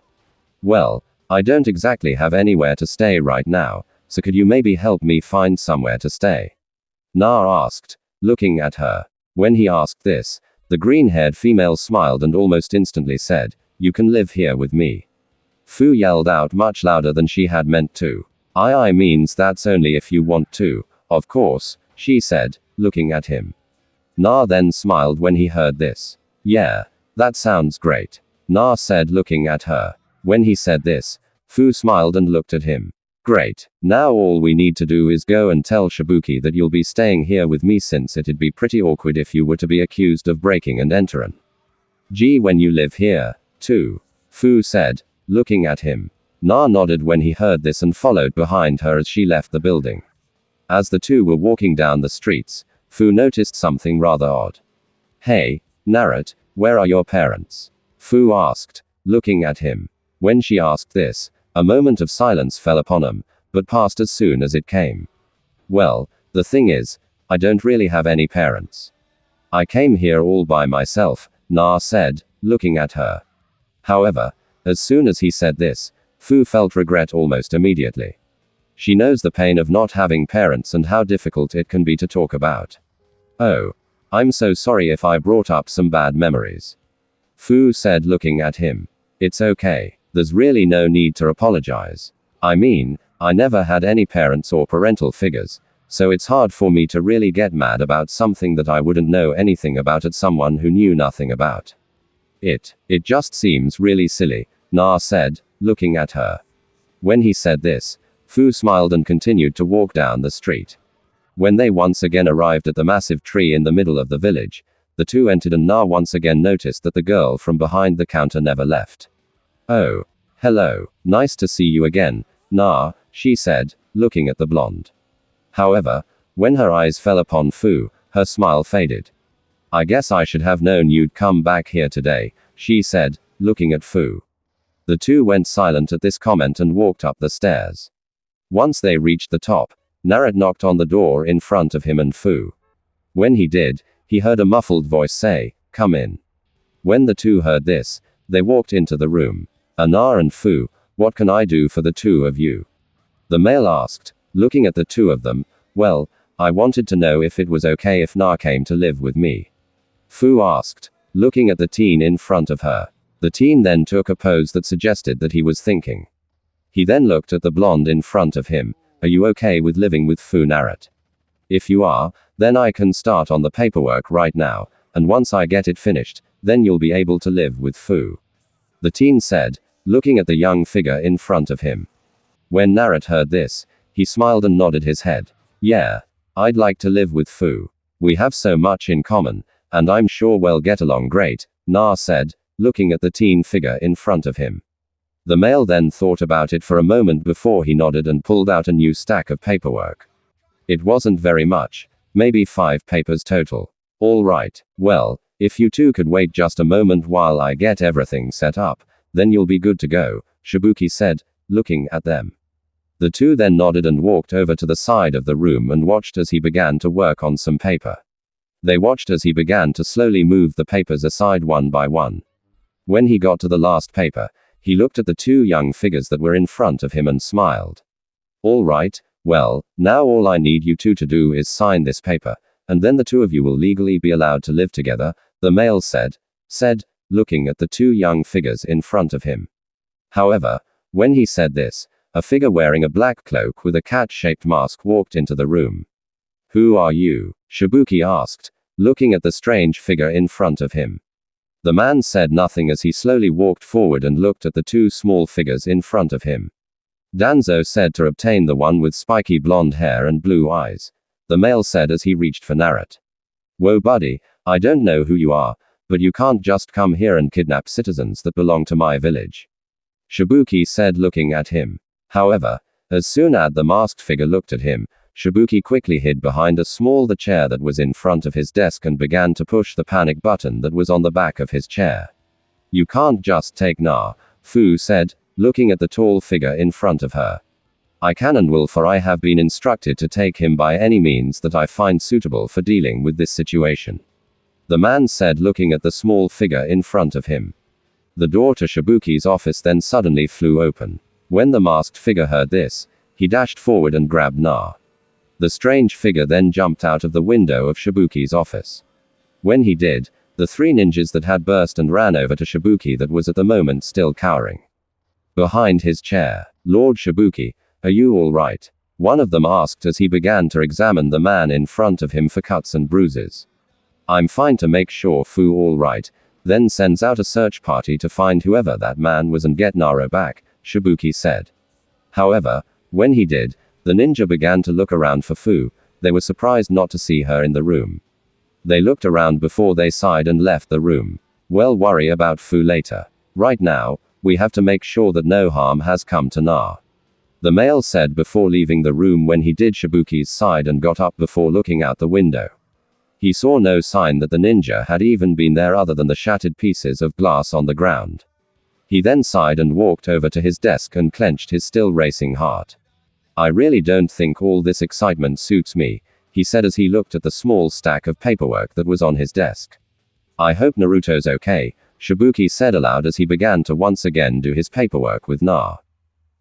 Well, I don't exactly have anywhere to stay right now, so could you maybe help me find somewhere to stay? Na asked, looking at her. When he asked this, the green-haired female smiled and almost instantly said, you can live here with me. Fu yelled out much louder than she had meant to. I means that's only if you want to, of course, she said, looking at him. Na then smiled when he heard this. Yeah, that sounds great, Na said, looking at her. When he said this, Fu smiled and looked at him. Great, now all we need to do is go and tell Shibuki that you'll be staying here with me, since it'd be pretty awkward if you were to be accused of breaking and entering. Gee, when you live here, too, Fu said, looking at him. Na nodded when he heard this and followed behind her as she left the building. As the two were walking down the streets, Fu noticed something rather odd. Hey, Naruto, where are your parents? Fu asked, looking at him. When she asked this, a moment of silence fell upon him, but passed as soon as it came. Well, the thing is, I don't really have any parents. I came here all by myself, Na said, looking at her. However, as soon as he said this, Fu felt regret almost immediately. She knows the pain of not having parents and how difficult it can be to talk about. Oh, I'm so sorry if I brought up some bad memories. Fu said, looking at him. It's okay. There's really no need to apologize. I mean, I never had any parents or parental figures, so it's hard for me to really get mad about something that I wouldn't know anything about at someone who knew nothing about. It just seems really silly, Na said, looking at her. When he said this, Fu smiled and continued to walk down the street. When they once again arrived at the massive tree in the middle of the village, the two entered and Na once again noticed that the girl from behind the counter never left. Oh, hello, nice to see you again, Na, she said, looking at the blonde. However, when her eyes fell upon Fu, her smile faded. I guess I should have known you'd come back here today, she said, looking at Fu. The two went silent at this comment and walked up the stairs. Once they reached the top, Naruto knocked on the door in front of him and Fu. When he did, he heard a muffled voice say, "Come in." When the two heard this, they walked into the room. Na and Fu, what can I do for the two of you? The male asked, looking at the two of them. Well, I wanted to know if it was okay if Na came to live with me. Fu asked, looking at the teen in front of her. The teen then took a pose that suggested that he was thinking. He then looked at the blonde in front of him. Are you okay with living with Fu, Naruto? If you are, then I can start on the paperwork right now, and once I get it finished, then you'll be able to live with Fu. The teen said, looking at the young figure in front of him. When Naruto heard this, he smiled and nodded his head. Yeah, I'd like to live with Fu. We have so much in common, and I'm sure we'll get along great, Na said, looking at the teen figure in front of him. The male then thought about it for a moment before he nodded and pulled out a new stack of paperwork. It wasn't very much, maybe 5 papers total. All right, well, if you two could wait just a moment while I get everything set up, then you'll be good to go, Shibuki said, looking at them. The two then nodded and walked over to the side of the room and watched as he began to work on some paper. They watched as he began to slowly move the papers aside one by one. When he got to the last paper, he looked at the two young figures that were in front of him and smiled. All right, well, now all I need you two to do is sign this paper, and then the two of you will legally be allowed to live together, the male said, looking at the two young figures in front of him. However, when he said this, a figure wearing a black cloak with a cat-shaped mask walked into the room. Who are you? Shibuki asked, looking at the strange figure in front of him. The man said nothing as he slowly walked forward and looked at the two small figures in front of him. Danzo said to obtain the one with spiky blonde hair and blue eyes. The male said as he reached for Naruto. Whoa buddy, I don't know who you are, but you can't just come here and kidnap citizens that belong to my village. Shibuki said looking at him. However, as soon as the masked figure looked at him, Shibuki quickly hid behind the chair that was in front of his desk and began to push the panic button that was on the back of his chair. You can't just take Na, Fu said, looking at the tall figure in front of her. I can and will, for I have been instructed to take him by any means that I find suitable for dealing with this situation. The man said looking at the small figure in front of him. The door to Shibuki's office then suddenly flew open. When the masked figure heard this, he dashed forward and grabbed Na. The strange figure then jumped out of the window of Shibuki's office. When he did, the 3 ninjas that had burst and ran over to Shibuki that was at the moment still cowering. behind his chair. "Lord Shibuki, are you all right?" one of them asked as he began to examine the man in front of him for cuts and bruises. "I'm fine," to make sure Fu all right, then sends out a search party to find whoever that man was and get Naro back, Shibuki said. However, when he did, the ninja began to look around for Fu. They were surprised not to see her in the room. They looked around before they sighed and left the room. "We'll worry about Fu later. Right now, we have to make sure that no harm has come to Na," the male said before leaving the room. When he did, Shibuki's side and got up before looking out the window. He saw no sign that the ninja had even been there other than the shattered pieces of glass on the ground. He then sighed and walked over to his desk and clenched his still racing heart. "I really don't think all this excitement suits me," he said as he looked at the small stack of paperwork that was on his desk. "I hope Naruto's okay," Shibuki said aloud as he began to once again do his paperwork with Na.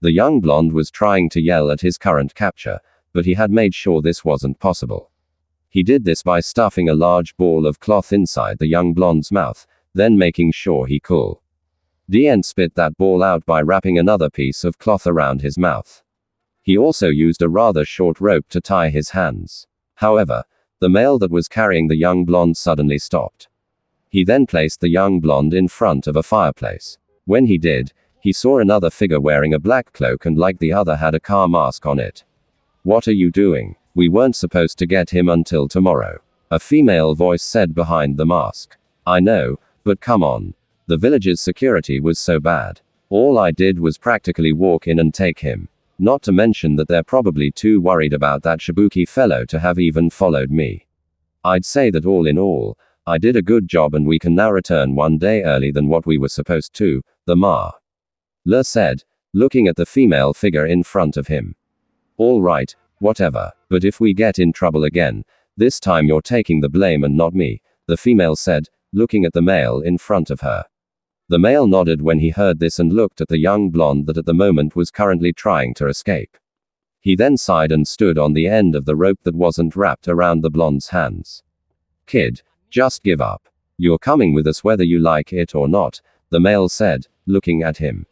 The young blonde was trying to yell at his current capture, but he had made sure this wasn't possible. He did this by stuffing a large ball of cloth inside the young blonde's mouth, then making sure he couldn't spit that ball out by wrapping another piece of cloth around his mouth. He also used a rather short rope to tie his hands. However, the male that was carrying the young blonde suddenly stopped. He then placed the young blonde in front of a fireplace. When he did, he saw another figure wearing a black cloak and like the other had a car mask on it. "What are you doing? We weren't supposed to get him until tomorrow," a female voice said behind the mask. "I know, but come on. The village's security was so bad. All I did was practically walk in and take him. Not to mention that they're probably too worried about that Shibuki fellow to have even followed me. I'd say that all in all, I did a good job and we can now return one day early than what we were supposed to," the Le said, looking at the female figure in front of him. "All right, whatever, but if we get in trouble again, this time you're taking the blame and not me," the female said, looking at the male in front of her. The male nodded when he heard this and looked at the young blonde that at the moment was currently trying to escape. He then sighed and stood on the end of the rope that wasn't wrapped around the blonde's hands. "Kid, just give up. You're coming with us whether you like it or not," the male said, looking at him.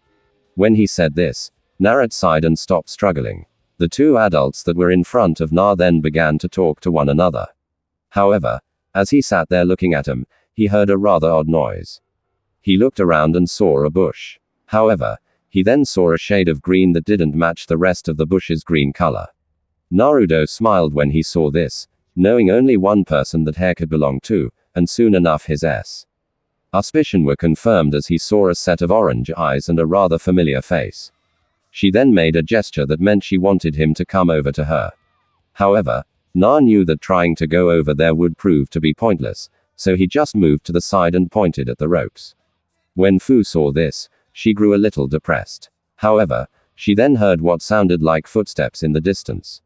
When he said this, Naruto sighed and stopped struggling. The two adults that were in front of Na then began to talk to one another. However, as he sat there looking at him, he heard a rather odd noise. He looked around and saw a bush. However, he then saw a shade of green that didn't match the rest of the bush's green color. Naruto smiled when he saw this, knowing only one person that hair could belong to, and soon enough his suspicion were confirmed as he saw a set of orange eyes and a rather familiar face. She then made a gesture that meant she wanted him to come over to her. However, Na knew that trying to go over there would prove to be pointless, so he just moved to the side and pointed at the ropes. When Fu saw this, she grew a little depressed. However, she then heard what sounded like footsteps in the distance.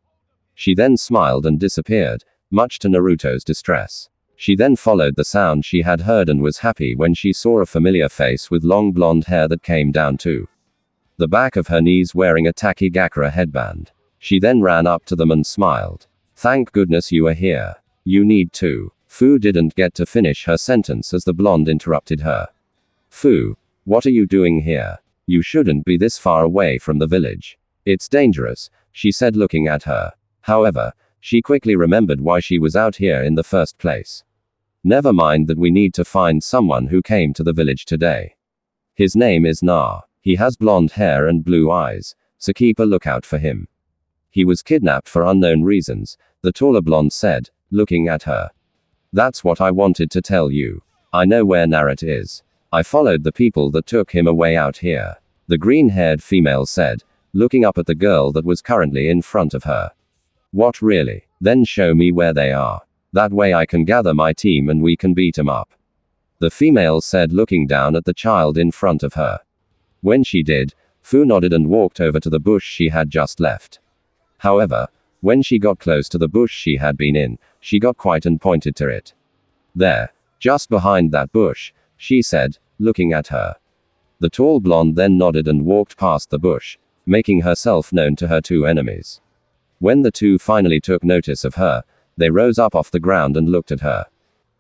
She then smiled and disappeared, much to Naruto's distress. She then followed the sound she had heard and was happy when she saw a familiar face with long blonde hair that came down to the back of her knees wearing a Takigakura headband. She then ran up to them and smiled. "Thank goodness you are here. You need to." Fu didn't get to finish her sentence as the blonde interrupted her. "Fu, what are you doing here? You shouldn't be this far away from the village. It's dangerous," she said looking at her. However, she quickly remembered why she was out here in the first place. "Never mind that, we need to find someone who came to the village today. His name is Na. He has blonde hair and blue eyes, so keep a lookout for him. He was kidnapped for unknown reasons," the taller blonde said, looking at her. "That's what I wanted to tell you. I know where Naruto is. I followed the people that took him away out here," the green-haired female said, looking up at the girl that was currently in front of her. "What, really? Then show me where they are. That way I can gather my team and we can beat 'em up," the female said looking down at the child in front of her. When she did, Fu nodded and walked over to the bush she had just left. However, when she got close to the bush she had been in, she got quiet and pointed to it. "There, just behind that bush," she said, looking at her. The tall blonde then nodded and walked past the bush, making herself known to her two enemies. When the two finally took notice of her, they rose up off the ground and looked at her.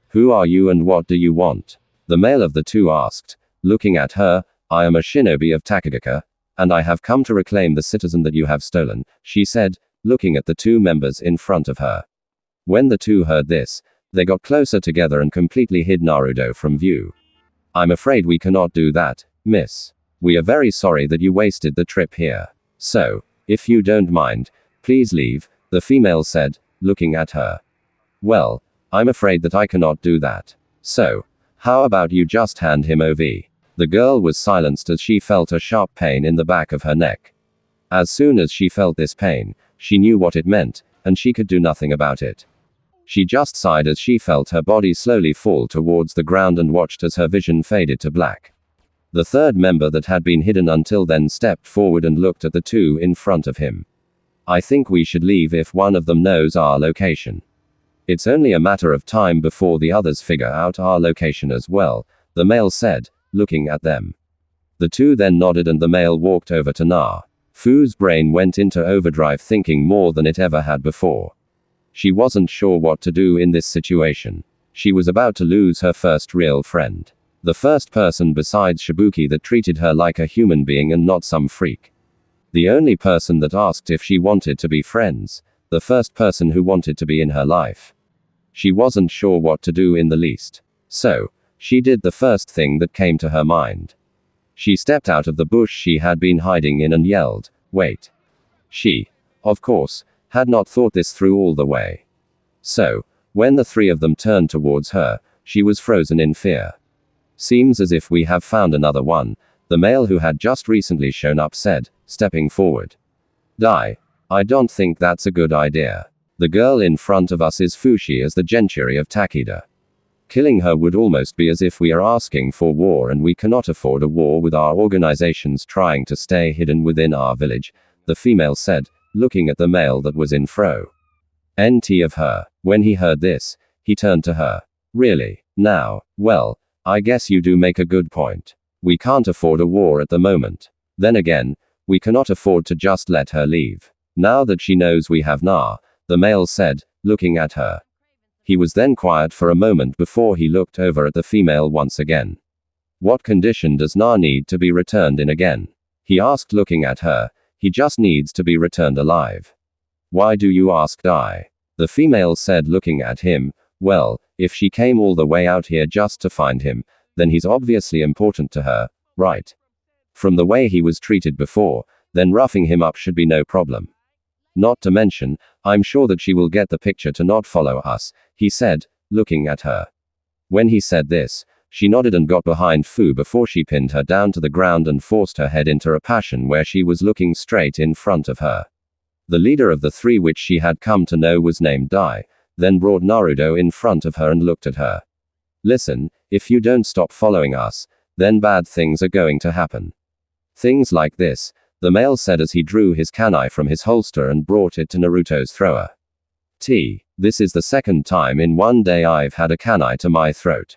"Who are you and what do you want?" the male of the two asked, looking at her. "I am a shinobi of Takagakura, And I have come to reclaim the citizen that you have stolen, she said, looking at the two members in front of her. When the two heard this, they got closer together and completely hid Naruto from view. I'm afraid we cannot do that, miss. We are very sorry that you wasted the trip here. So, if you don't mind, please leave, the female said, looking at her. Well, I'm afraid that I cannot do that. So, how about you just hand him over? The girl was silenced as she felt a sharp pain in the back of her neck. As soon as she felt this pain, she knew what it meant, and she could do nothing about it. She just sighed as she felt her body slowly fall towards the ground and watched as her vision faded to black. The third member that had been hidden until then stepped forward and looked at the two in front of him. I think we should leave if one of them knows our location. It's only a matter of time before the others figure out our location as well, the male said, looking at them. The two then nodded and the male walked over to Na. Fu's brain went into overdrive, thinking more than it ever had before. She wasn't sure what to do in this situation. She was about to lose her first real friend. The first person besides Shibuki that treated her like a human being and not some freak. The only person that asked if she wanted to be friends. The first person who wanted to be in her life. She wasn't sure what to do in the least. So, she did the first thing that came to her mind. She stepped out of the bush she had been hiding in and yelled, "Wait." She, of course, had not thought this through all the way. So, when the three of them turned towards her, she was frozen in fear. Seems as if we have found another one, the male who had just recently shown up said, stepping forward. I don't think that's a good idea. The girl in front of us is Fushi as the Gentry of Takeda. Killing her would almost be as if we are asking for war, and we cannot afford a war with our organizations trying to stay hidden within our village, the female said, looking at the male that was in front of her. When he heard this, he turned to her. Really? Now, well, I guess you do make a good point. We can't afford a war at the moment. Then again, we cannot afford to just let her leave. Now that she knows we have Na, the male said, looking at her. He was then quiet for a moment before he looked over at the female once again. What condition does Na need to be returned in again? He asked, looking at her. He just needs to be returned alive. Why do you ask? The female said, looking at him. Well, if she came all the way out here just to find him, then he's obviously important to her, right? From the way he was treated before, then roughing him up should be no problem. Not to mention, I'm sure that she will get the picture to not follow us, he said, looking at her. When he said this, she nodded and got behind Fu before she pinned her down to the ground and forced her head into a passion where she was looking straight in front of her. The leader of the three, which she had come to know, was named Dai, then brought Naruto in front of her and looked at her. Listen, if you don't stop following us, then bad things are going to happen. Things like this, the male said as he drew his kunai from his holster and brought it to Naruto's thrower. This is the second time in one day I've had a kunai to my throat.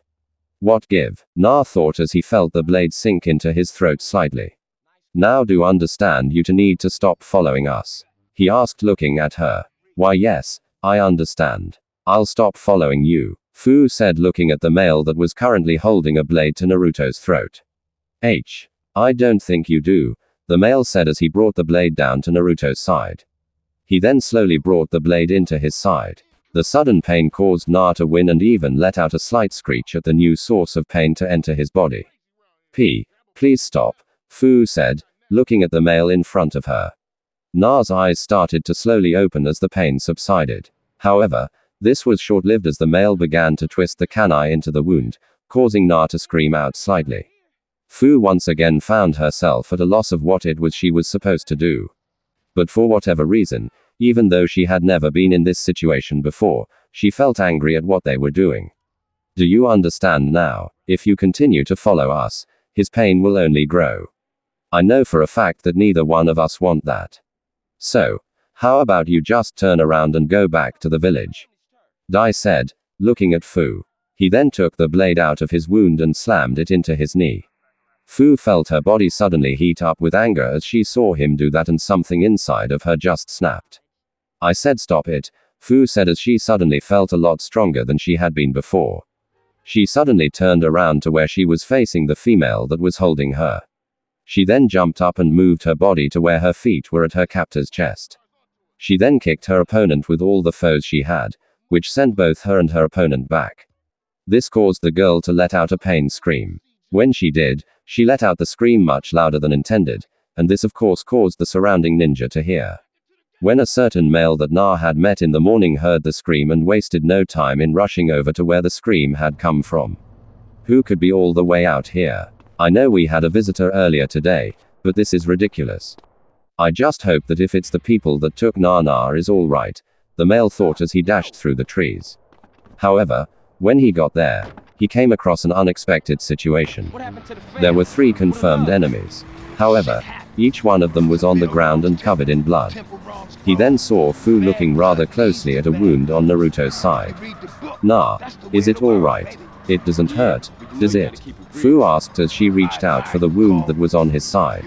What give? Na thought as he felt the blade sink into his throat slightly. Now do understand you to need to stop following us? He asked, looking at her. Why yes, I understand. I'll stop following you, Fu said, looking at the male that was currently holding a blade to Naruto's throat. I don't think you do, the male said as he brought the blade down to Naruto's side. He then slowly brought the blade into his side. The sudden pain caused Na to win and even let out a slight screech at the new source of pain to enter his body. Please stop, Fu said, looking at the male in front of her. Na's eyes started to slowly open as the pain subsided. However, this was short-lived as the male began to twist the kunai into the wound, causing Na to scream out slightly. Fu once again found herself at a loss of what it was she was supposed to do. But for whatever reason, even though she had never been in this situation before, she felt angry at what they were doing. Do you understand now? If you continue to follow us, his pain will only grow. I know for a fact that neither one of us want that. So, how about you just turn around and go back to the village? Dai said, looking at Fu. He then took the blade out of his wound and slammed it into his knee. Fu felt her body suddenly heat up with anger as she saw him do that, and something inside of her just snapped. I said stop it, Fu said as she suddenly felt a lot stronger than she had been before. She suddenly turned around to where she was facing the female that was holding her. She then jumped up and moved her body to where her feet were at her captor's chest. She then kicked her opponent with all the foes she had, which sent both her and her opponent back. This caused the girl to let out a pain scream. When she did, she let out the scream much louder than intended, and this of course caused the surrounding ninja to hear. When a certain male that Na had met in the morning heard the scream and wasted no time in rushing over to where the scream had come from. Who could be all the way out here? I know we had a visitor earlier today, but this is ridiculous. I just hope that if it's the people that took Na is all right, the male thought as he dashed through the trees. However, when he got there, he came across an unexpected situation. There were 3 confirmed enemies. However, each one of them was on the ground and covered in blood. He then saw Fu looking rather closely at a wound on Naruto's side. "Na, is it all right? It doesn't hurt, does it?" Fu asked as she reached out for the wound that was on his side.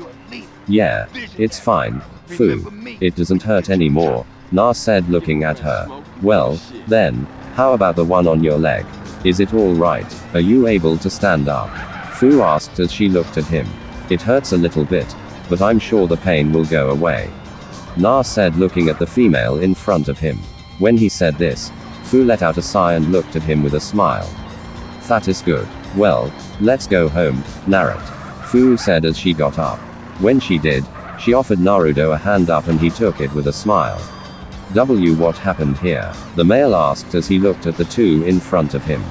"Yeah, it's fine, Fu. It doesn't hurt anymore," Na said looking at her. "Well, then, how about the one on your leg? Is it all right? Are you able to stand up?" Fu asked as she looked at him. "It hurts a little bit, but I'm sure the pain will go away," Na said looking at the female in front of him. When he said this, Fu let out a sigh and looked at him with a smile. "That is good. Well, let's go home, Naruto," Fu said as she got up. When she did, she offered Naruto a hand up and he took it with a smile. What happened here? The male asked as he looked at the 2 in front of him.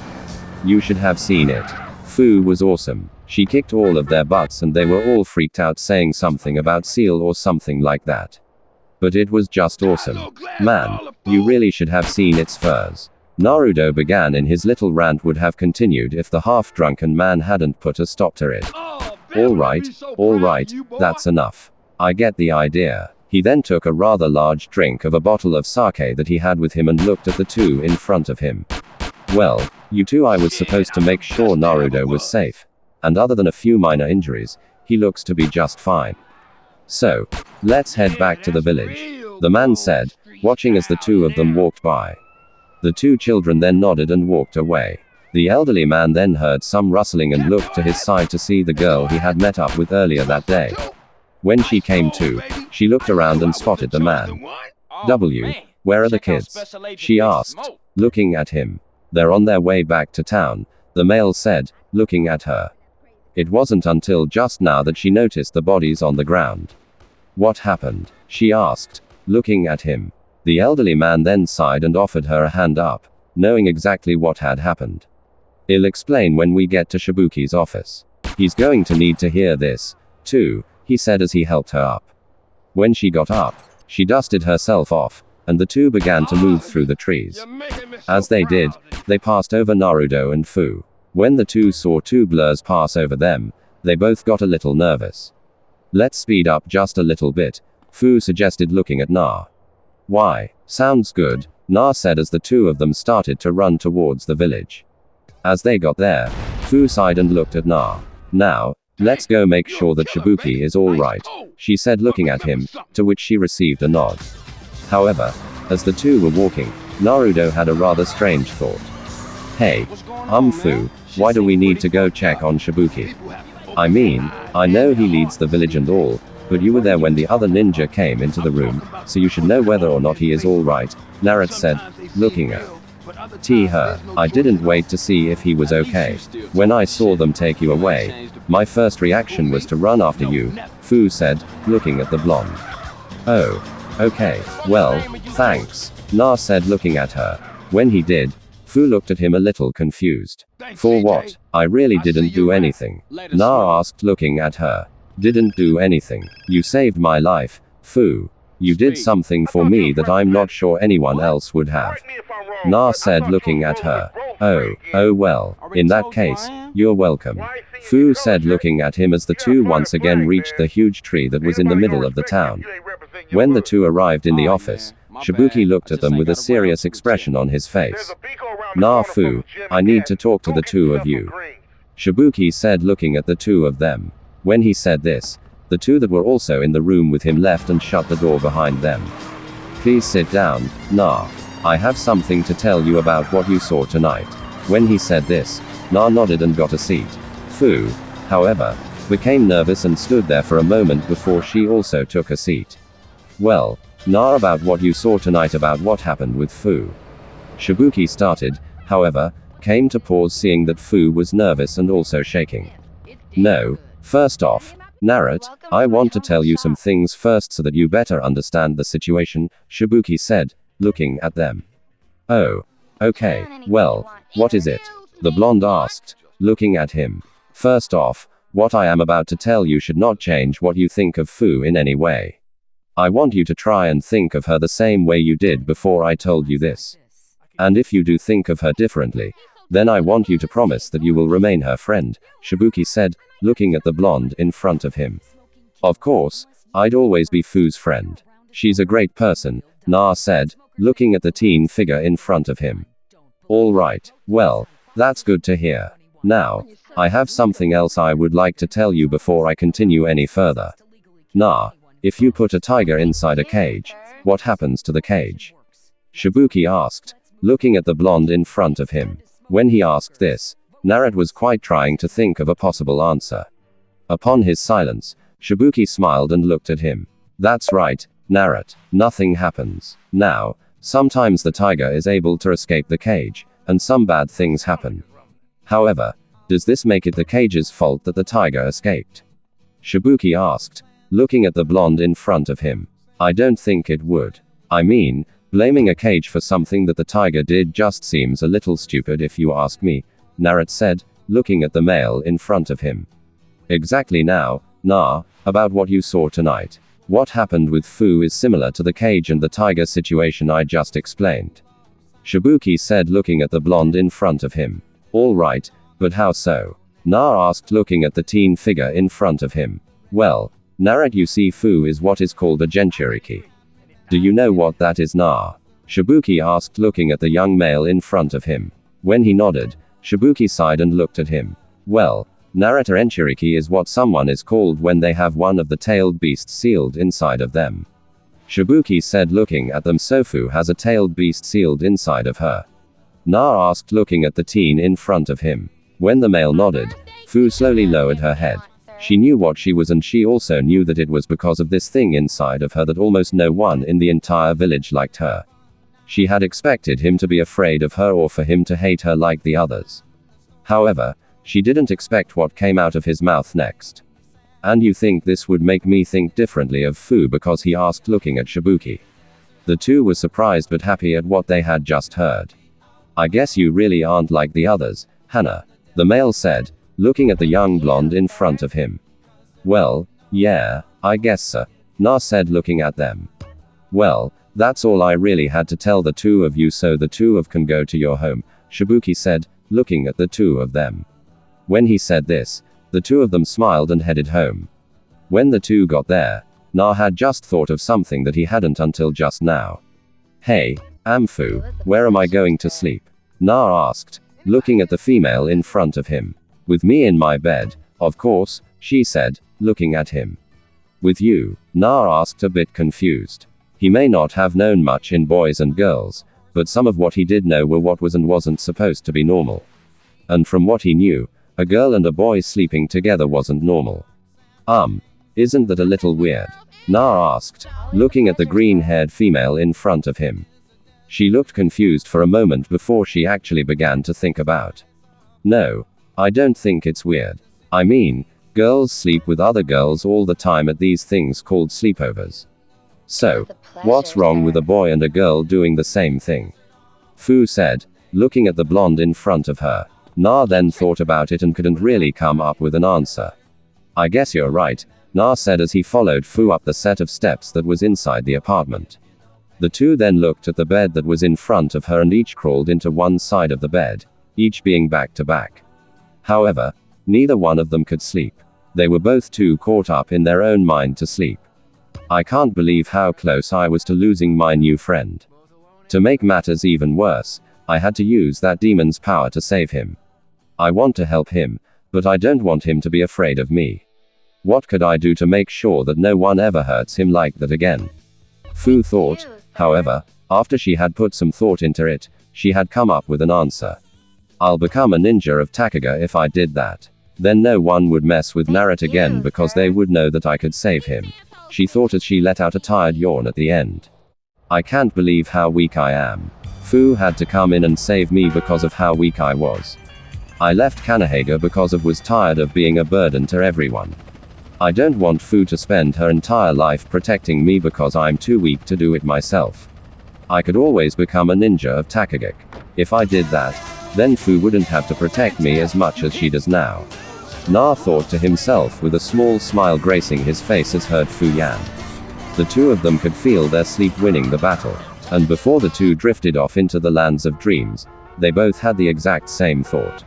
You should have seen it. Fu was awesome. She kicked all of their butts and they were all freaked out saying something about seal or something like that. But it was just awesome. Man, you really should have seen its furs. Naruto began in his little rant would have continued if the half-drunken man hadn't put a stop to it. All right, that's enough. I get the idea. He then took a rather large drink of a bottle of sake that he had with him and looked at the 2 in front of him. "Well, you 2, I was supposed to make sure Naruto was safe. And other than a few minor injuries, he looks to be just fine. So, let's head back to the village," the man said, watching as the 2 of them walked by. The 2 children then nodded and walked away. The elderly man then heard some rustling and looked to his side to see the girl he had met up with earlier that day. When she came to, she looked around and spotted the man. Where are the kids?" she asked, looking at him. "They're on their way back to town," the male said, looking at her. It wasn't until just now that she noticed the bodies on the ground. "What happened?" she asked, looking at him. The elderly man then sighed and offered her a hand up, knowing exactly what had happened. "I'll explain when we get to Shibuki's office. He's going to need to hear this, too," he said as he helped her up. When she got up, she dusted herself off, and the 2 began to move through the trees. As they did, they passed over Naruto and Fu. When the 2 saw 2 blurs pass over them, they both got a little nervous. "Let's speed up just a little bit," Fu suggested looking at Na. "Why? Sounds good," Na said as the 2 of them started to run towards the village. As they got there, Fu sighed and looked at Na. "Now, let's go make sure that Shibuki is all right," she said looking at him, to which she received a nod. However, as the 2 were walking, Naruto had a rather strange thought. "Hey, Fu, why do we need to go check on Shibuki? I mean, I know he leads the village and all, but you were there when the other ninja came into the room, so you should know whether or not he is all right," Naruto said, looking at her. "I didn't wait to see if he was okay. When I saw them take you away, my first reaction was to run after you," Fu said, looking at the blonde. "Oh, okay, well, thanks," Na said looking at her. When he did, Fu looked at him a little confused. "For what? I really didn't do anything," Na asked looking at her. "Didn't do anything? You saved my life, Fu. You did something for me that I'm not sure anyone else would have," Na said looking at her. Oh well, in that case, you're welcome," Fu said looking at him as the 2 once again reached the huge tree that was in the middle of the town. When the 2 arrived in the office, Shibuki looked at them with a serious expression on his face. "Na Fu, I need to talk to the 2 of you," Shibuki said looking at the 2 of them. When he said this, the 2 that were also in the room with him left and shut the door behind them. "Please sit down, Na. I have something to tell you about what you saw tonight." When he said this, Na nodded and got a seat. Fu, however, became nervous and stood there for a moment before she also took a seat. Well, Na, about what you saw tonight, about what happened with Fu. Shibuki started, however, came to pause seeing that Fu was nervous and also shaking. No, first off, Naruto, I want to tell you some things first so that you better understand the situation, Shibuki said, looking at them. Oh. Okay, well, what is it? The blonde asked, looking at him. First off, what I am about to tell you should not change what you think of Fu in any way. I want you to try and think of her the same way you did before I told you this. And if you do think of her differently, then I want you to promise that you will remain her friend, Shibuki said, looking at the blonde in front of him. Of course, I'd always be Fu's friend. She's a great person, Na said, looking at the teen figure in front of him. All right, well, that's good to hear. Now, I have something else I would like to tell you before I continue any further. Na, if you put a tiger inside a cage, what happens to the cage? Shibuki asked, looking at the blonde in front of him. When he asked this, Naruto was quite trying to think of a possible answer. Upon his silence, Shibuki smiled and looked at him. That's right, Naruto, nothing happens. Now, sometimes the tiger is able to escape the cage, and some bad things happen. However, does this make it the cage's fault that the tiger escaped? Shibuki asked, looking at the blonde in front of him. I don't think it would. I mean, blaming a cage for something that the tiger did just seems a little stupid if you ask me, Naruto said, looking at the male in front of him. Exactly. Now, Na, about what you saw tonight. What happened with Fu is similar to the cage and the tiger situation I just explained. Shibuki said, looking at the blonde in front of him. All right, but how so? Na asked, looking at the teen figure in front of him. Well, Naruto, you see, Fu is what is called a Jinchuriki. Do you know what that is, Na? Shibuki asked, looking at the young male in front of him. When he nodded, Shibuki sighed and looked at him. Well, Naruto, Enchuriki is what someone is called when they have one of the tailed beasts sealed inside of them. Shibuki said, looking at them. So Fu has a tailed beast sealed inside of her. Na asked, looking at the teen in front of him. When the male nodded, Fu slowly lowered her head. She knew what she was, and she also knew that it was because of this thing inside of her that almost no one in the entire village liked her. She had expected him to be afraid of her or for him to hate her like the others. However, she didn't expect what came out of his mouth next. And you think this would make me think differently of Fu? Because he asked, looking at Shibuki. The two were surprised but happy at what they had just heard. I guess you really aren't like the others, Hana, the male said, looking at the young blonde in front of him. Well, yeah, I guess so, Na said, looking at them. Well, that's all I really had to tell the two of you, so the two of can go to your home, Shibuki said, looking at the two of them. When he said this, the two of them smiled and headed home. When the two got there, Na had just thought of something that he hadn't until just now. Hey, Amfu, where am I going to sleep? Na asked, looking at the female in front of him. With me in my bed, of course, she said, looking at him. With you? Na asked, a bit confused. He may not have known much in boys and girls, but some of what he did know were what was and wasn't supposed to be normal. And from what he knew, a girl and a boy sleeping together wasn't normal. Isn't that a little weird? Na asked, looking at the green-haired female in front of him. She looked confused for a moment before she actually began to think about. No, I don't think it's weird. I mean, girls sleep with other girls all the time at these things called sleepovers. So, what's wrong with a boy and a girl doing the same thing? Fu said, looking at the blonde in front of her. Na then thought about it and couldn't really come up with an answer. I guess you're right, Na said as he followed Fu up the set of steps that was inside the apartment. The two then looked at the bed that was in front of her and each crawled into one side of the bed, each being back to back. However, neither one of them could sleep. They were both too caught up in their own mind to sleep. I can't believe how close I was to losing my new friend. To make matters even worse, I had to use that demon's power to save him. I want to help him, but I don't want him to be afraid of me. What could I do to make sure that no one ever hurts him like that again? Fu thought, however, after she had put some thought into it, she had come up with an answer. I'll become a ninja of Takaga if I did that. Then no one would mess with Naruto again because they would know that I could save him. She thought as she let out a tired yawn at the end. I can't believe how weak I am. Fu had to come in and save me because of how weak I was. I left Kanehage because I was tired of being a burden to everyone. I don't want Fu to spend her entire life protecting me because I'm too weak to do it myself. I could always become a ninja of Takagaki. If I did that, then Fu wouldn't have to protect me as much as she does now. Na thought to himself with a small smile gracing his face as heard Fu Yan. The two of them could feel their sleep winning the battle. And before the two drifted off into the lands of dreams, they both had the exact same thought.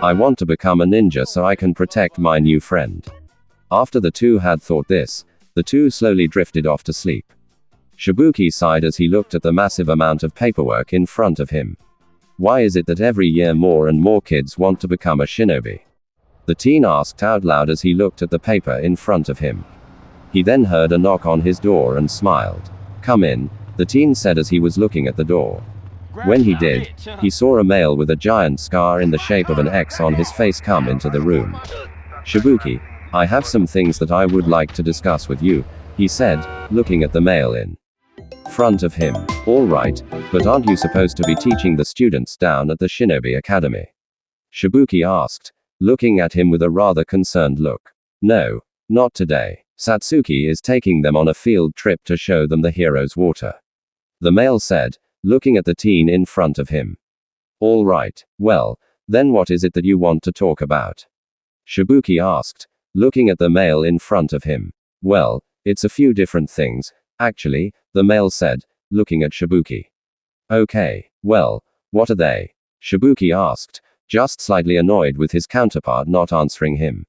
I want to become a ninja so I can protect my new friend. After the two had thought this, the two slowly drifted off to sleep. Shibuki sighed as he looked at the massive amount of paperwork in front of him. Why is it that every year more and more kids want to become a shinobi? The teen asked out loud as he looked at the paper in front of him. He then heard a knock on his door and smiled. Come in, the teen said as he was looking at the door. When he did, he saw a male with a giant scar in the shape of an X on his face come into the room. Shibuki, I have some things that I would like to discuss with you, he said, looking at the male in front of him. All right, but aren't you supposed to be teaching the students down at the Shinobi Academy? Shibuki asked, looking at him with a rather concerned look. No, not today. Satsuki is taking them on a field trip to show them the hero's water. The male said, looking at the teen in front of him. All right, well, then what is it that you want to talk about? Shibuki asked, looking at the male in front of him. Well, it's a few different things, actually, the male said, looking at Shibuki. Okay, well, what are they? Shibuki asked, just slightly annoyed with his counterpart not answering him.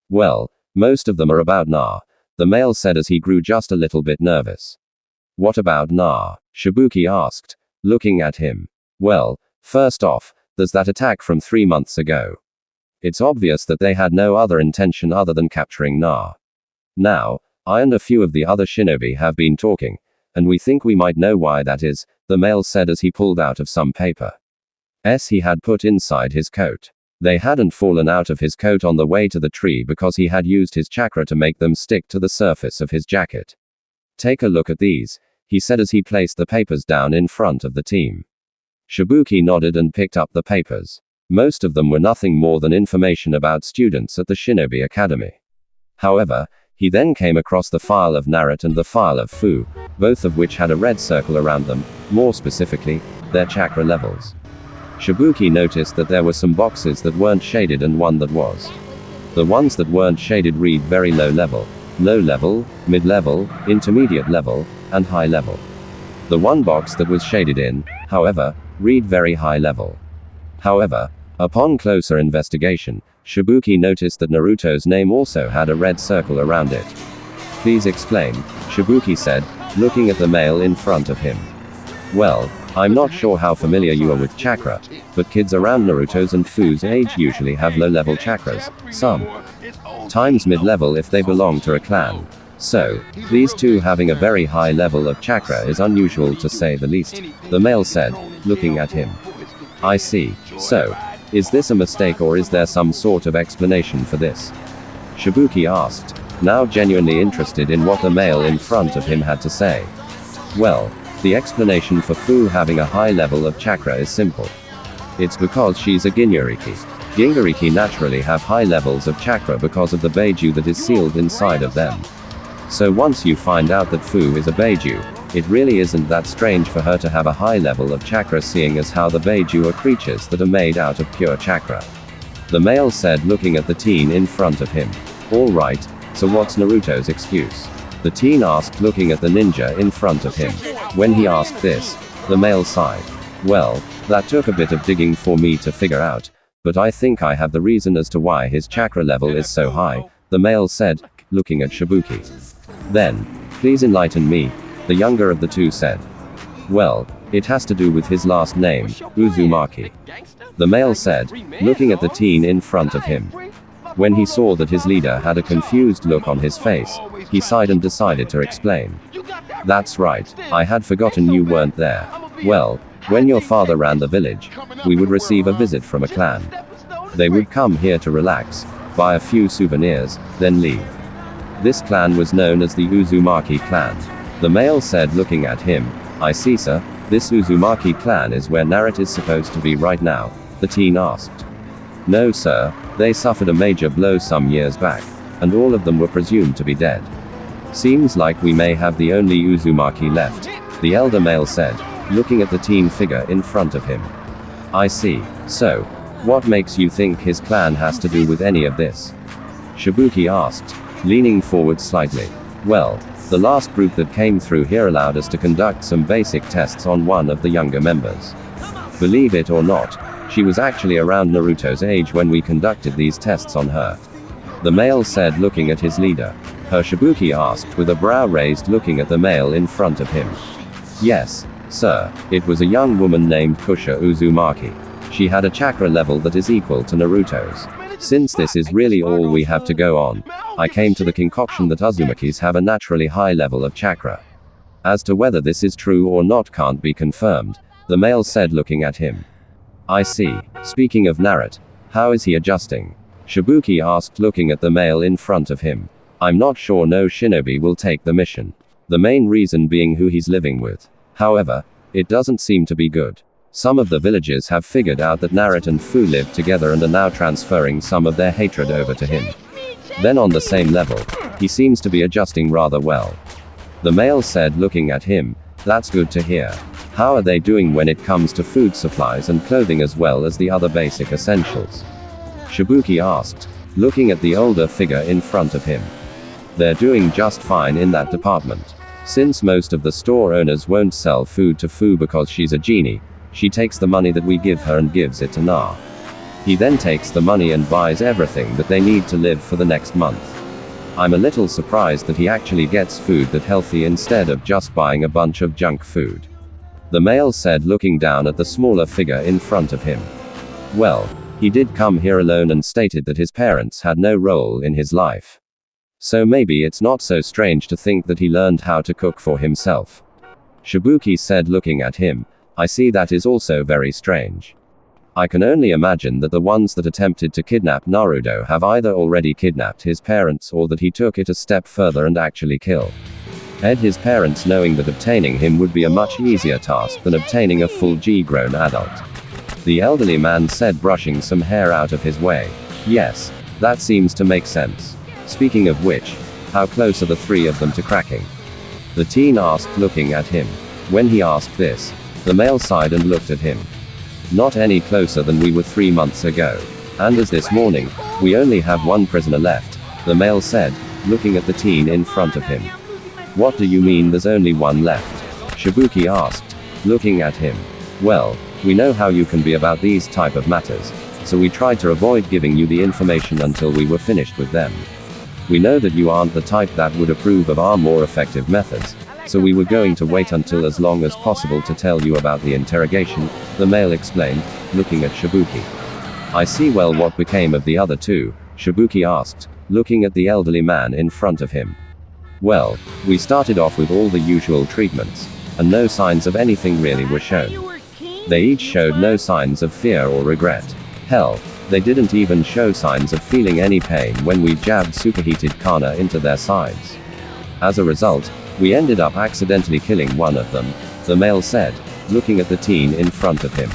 Well, most of them are about Na, the male said as he grew just a little bit nervous. What about Na? Shibuki asked, looking at him. Well, first off, there's that attack from 3 months ago. It's obvious that they had no other intention other than capturing Na. Now, I and a few of the other shinobi have been talking, and we think we might know why that is, the male said as he pulled out of some paper. He had put inside his coat. They hadn't fallen out of his coat on the way to the tree because he had used his chakra to make them stick to the surface of his jacket. Take a look at these, he said as he placed the papers down in front of the team. Shibuki nodded and picked up the papers. Most of them were nothing more than information about students at the Shinobi Academy. However, he then came across the file of Naruto and the file of Fu, both of which had a red circle around them, more specifically, their chakra levels. Shibuki noticed that there were some boxes that weren't shaded and one that was. The ones that weren't shaded read very low level, mid-level, intermediate level, and high level. The one box that was shaded in, however, read very high level. However, upon closer investigation, Shibuki noticed that Naruto's name also had a red circle around it. Please explain, Shibuki said, looking at the male in front of him. Well, I'm not sure how familiar you are with chakra, but kids around Naruto's and Fu's age usually have low-level chakras, sometimes mid-level if they belong to a clan. So, these two having a very high level of chakra is unusual to say the least, the male said, looking at him. I see. So, is this a mistake or is there some sort of explanation for this? Shibuki asked, now genuinely interested in what the male in front of him had to say. Well, the explanation for Fu having a high level of chakra is simple. It's because she's a Ginryuki. Ginryuki naturally have high levels of chakra because of the Beiju that is sealed inside of them. So once you find out that Fu is a Beiju, it really isn't that strange for her to have a high level of chakra seeing as how the Beiju are creatures that are made out of pure chakra. The male said looking at the teen in front of him. Alright, so what's Naruto's excuse? The teen asked looking at the ninja in front of him. When he asked this, the male sighed. Well, that took a bit of digging for me to figure out, but I think I have the reason as to why his chakra level is so high, the male said, looking at Shibuki. Then, please enlighten me, the younger of the two said. Well, it has to do with his last name, Uzumaki. The male said, looking at the teen in front of him. When he saw that his leader had a confused look on his face, he sighed and decided to explain. That's right, I had forgotten you weren't there. Well, when your father ran the village, we would receive a visit from a clan. They would come here to relax, buy a few souvenirs, then leave. This clan was known as the Uzumaki clan. The male said, looking at him, "I see, sir. This Uzumaki clan is where Naruto is supposed to be right now," the teen asked. "No, sir. They suffered a major blow some years back, and all of them were presumed to be dead. Seems like we may have the only Uzumaki left," the elder male said, looking at the teen figure in front of him. "I see. So, what makes you think his clan has to do with any of this?" Shibuki asked, leaning forward slightly. "Well, the last group that came through here allowed us to conduct some basic tests on one of the younger members. Believe it or not, she was actually around Naruto's age when we conducted these tests on her," the male said, looking at his leader. Her, Shibuki asked, with a brow raised, looking at the male in front of him. "Yes, sir. It was a young woman named Kusha Uzumaki. She had a chakra level that is equal to Naruto's. Since this is really all we have to go on, I came to the concoction that Uzumakis have a naturally high level of chakra. As to whether this is true or not can't be confirmed," the male said, looking at him. "I see. Speaking of Naruto, how is he adjusting?" Shibuki asked, looking at the male in front of him. "I'm not sure no shinobi will take the mission. The main reason being who he's living with. However, it doesn't seem to be good. Some of the villagers have figured out that Naruto and Fu live together and are now transferring some of their hatred over to him. Then on the same level, he seems to be adjusting rather well," the male said, looking at him. "That's good to hear. How are they doing when it comes to food supplies and clothing as well as the other basic essentials?" Shibuki asked, looking at the older figure in front of him. "They're doing just fine in that department. Since most of the store owners won't sell food to Fu because she's a genie, she takes the money that we give her and gives it to Na. He then takes the money and buys everything that they need to live for the next month. I'm a little surprised that he actually gets food that healthy instead of just buying a bunch of junk food," the male said, looking down at the smaller figure in front of him. "Well, he did come here alone and stated that his parents had no role in his life. So maybe it's not so strange to think that he learned how to cook for himself," Shibuki said, looking at him. "I see, that is also very strange. I can only imagine that the ones that attempted to kidnap Naruto have either already kidnapped his parents or that he took it a step further and actually killed his parents, knowing that obtaining him would be a much easier task than obtaining a full G-grown adult," the elderly man said, brushing some hair out of his way. "Yes, that seems to make sense. Speaking of which, how close are the three of them to cracking?" the teen asked, looking at him. When he asked this, the male sighed and looked at him. "Not any closer than we were 3 months ago. And as this morning, we only have one prisoner left," the male said, looking at the teen in front of him. "What do you mean there's only one left?" Shibuki asked, looking at him. "Well, we know how you can be about these type of matters, so we tried to avoid giving you the information until we were finished with them. We know that you aren't the type that would approve of our more effective methods, so we were going to wait until as long as possible to tell you about the interrogation," the male explained, looking at Shibuki. "I see. Well, what became of the other two?" Shibuki asked, looking at the elderly man in front of him. "Well, we started off with all the usual treatments, and no signs of anything really were shown. They each showed no signs of fear or regret. Hell, they didn't even show signs of feeling any pain when we jabbed superheated Kana into their sides. As a result, we ended up accidentally killing one of them," the male said, looking at the teen in front of him.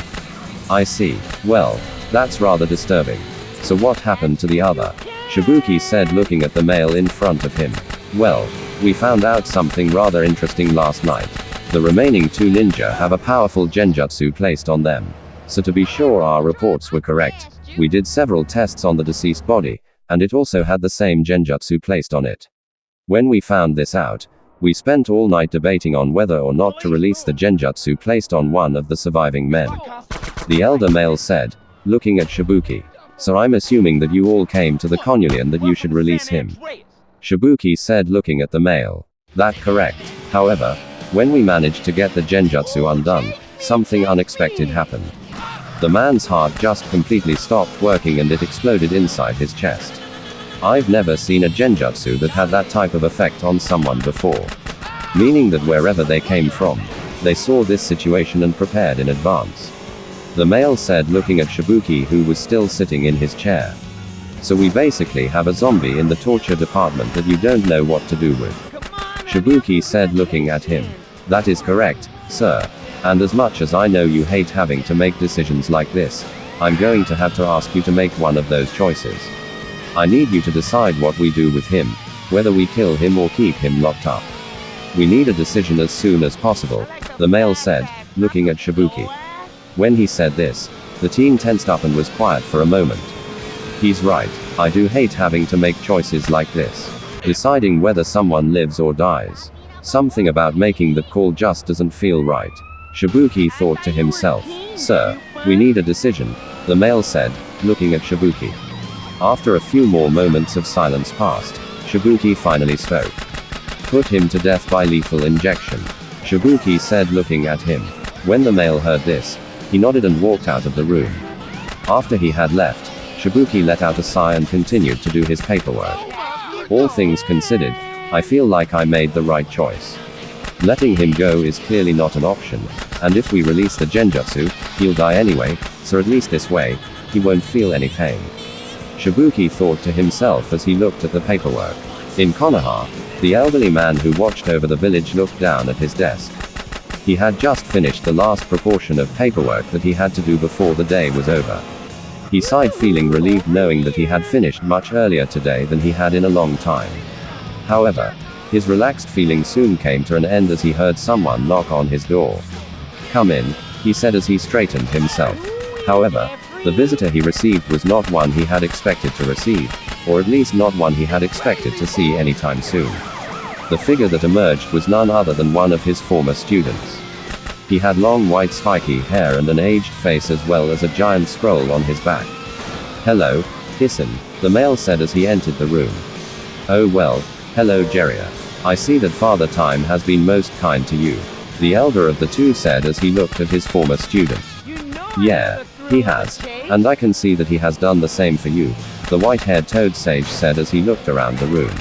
"I see. Well, that's rather disturbing. So what happened to the other?" Shibuki said, looking at the male in front of him. "Well, we found out something rather interesting last night. The remaining 2 ninja have a powerful genjutsu placed on them. So to be sure our reports were correct, we did several tests on the deceased body, and it also had the same genjutsu placed on it. When we found this out, we spent all night debating on whether or not to release the genjutsu placed on one of the surviving men," the elder male said, looking at Shibuki. "So I'm assuming that you all came to the conclusion that you should release him," Shibuki said, looking at the male. "That correct. However, when we managed to get the genjutsu undone, something unexpected happened. The man's heart just completely stopped working and it exploded inside his chest. I've never seen a genjutsu that had that type of effect on someone before. Meaning that wherever they came from, they saw this situation and prepared in advance," the male said, looking at Shibuki, who was still sitting in his chair. So we basically have a zombie in the torture department that you don't know what to do with. Shibuki said, looking at him. That is correct, sir. And as much as I know you hate having to make decisions like this, I'm going to have to ask you to make one of those choices. I need you to decide what we do with him, whether we kill him or keep him locked up. We need a decision as soon as possible, the male said, looking at Shibuki. When he said this, the teen tensed up and was quiet for a moment. He's right, I do hate having to make choices like this. Deciding whether someone lives or dies. Something about making that call just doesn't feel right. Shibuki thought to himself. Sir, we need a decision, the male said, looking at Shibuki. After a few more moments of silence passed, Shibuki finally spoke. Put him to death by lethal injection. Shibuki said, looking at him. When the male heard this, he nodded and walked out of the room. After he had left, Shibuki let out a sigh and continued to do his paperwork. All things considered, I feel like I made the right choice. Letting him go is clearly not an option, and if we release the genjutsu, he'll die anyway, so at least this way, he won't feel any pain. Shibuki thought to himself as he looked at the paperwork. In Konoha, the elderly man who watched over the village looked down at his desk. He had just finished the last proportion of paperwork that he had to do before the day was over. He sighed, feeling relieved knowing that he had finished much earlier today than he had in a long time. However, his relaxed feeling soon came to an end as he heard someone knock on his door. Come in, he said as he straightened himself. However, the visitor he received was not one he had expected to receive, or at least not one he had expected to see anytime soon. The figure that emerged was none other than one of his former students. He had long white spiky hair and an aged face as well as a giant scroll on his back. Hello, Hissen, the male said as he entered the room. Oh well, hello Jiraiya. I see that Father Time has been most kind to you, the elder of the two said as he looked at his former student. Yeah, he has. And I can see that he has done the same for you, the white-haired toad sage said as he looked around the room.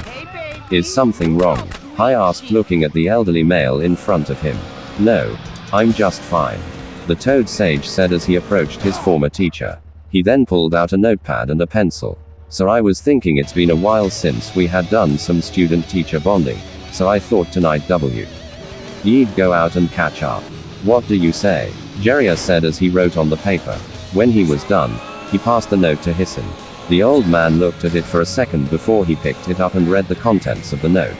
Is something wrong? I asked, looking at the elderly male in front of him. No. I'm just fine, the toad sage said as he approached his former teacher. He then pulled out a notepad and a pencil. So I was thinking it's been a while since we had done some student-teacher bonding, so I thought tonight you'd go out and catch up. What do you say? Jiraiya said as he wrote on the paper. When he was done, he passed the note to Hissen. The old man looked at it for a second before he picked it up and read the contents of the note.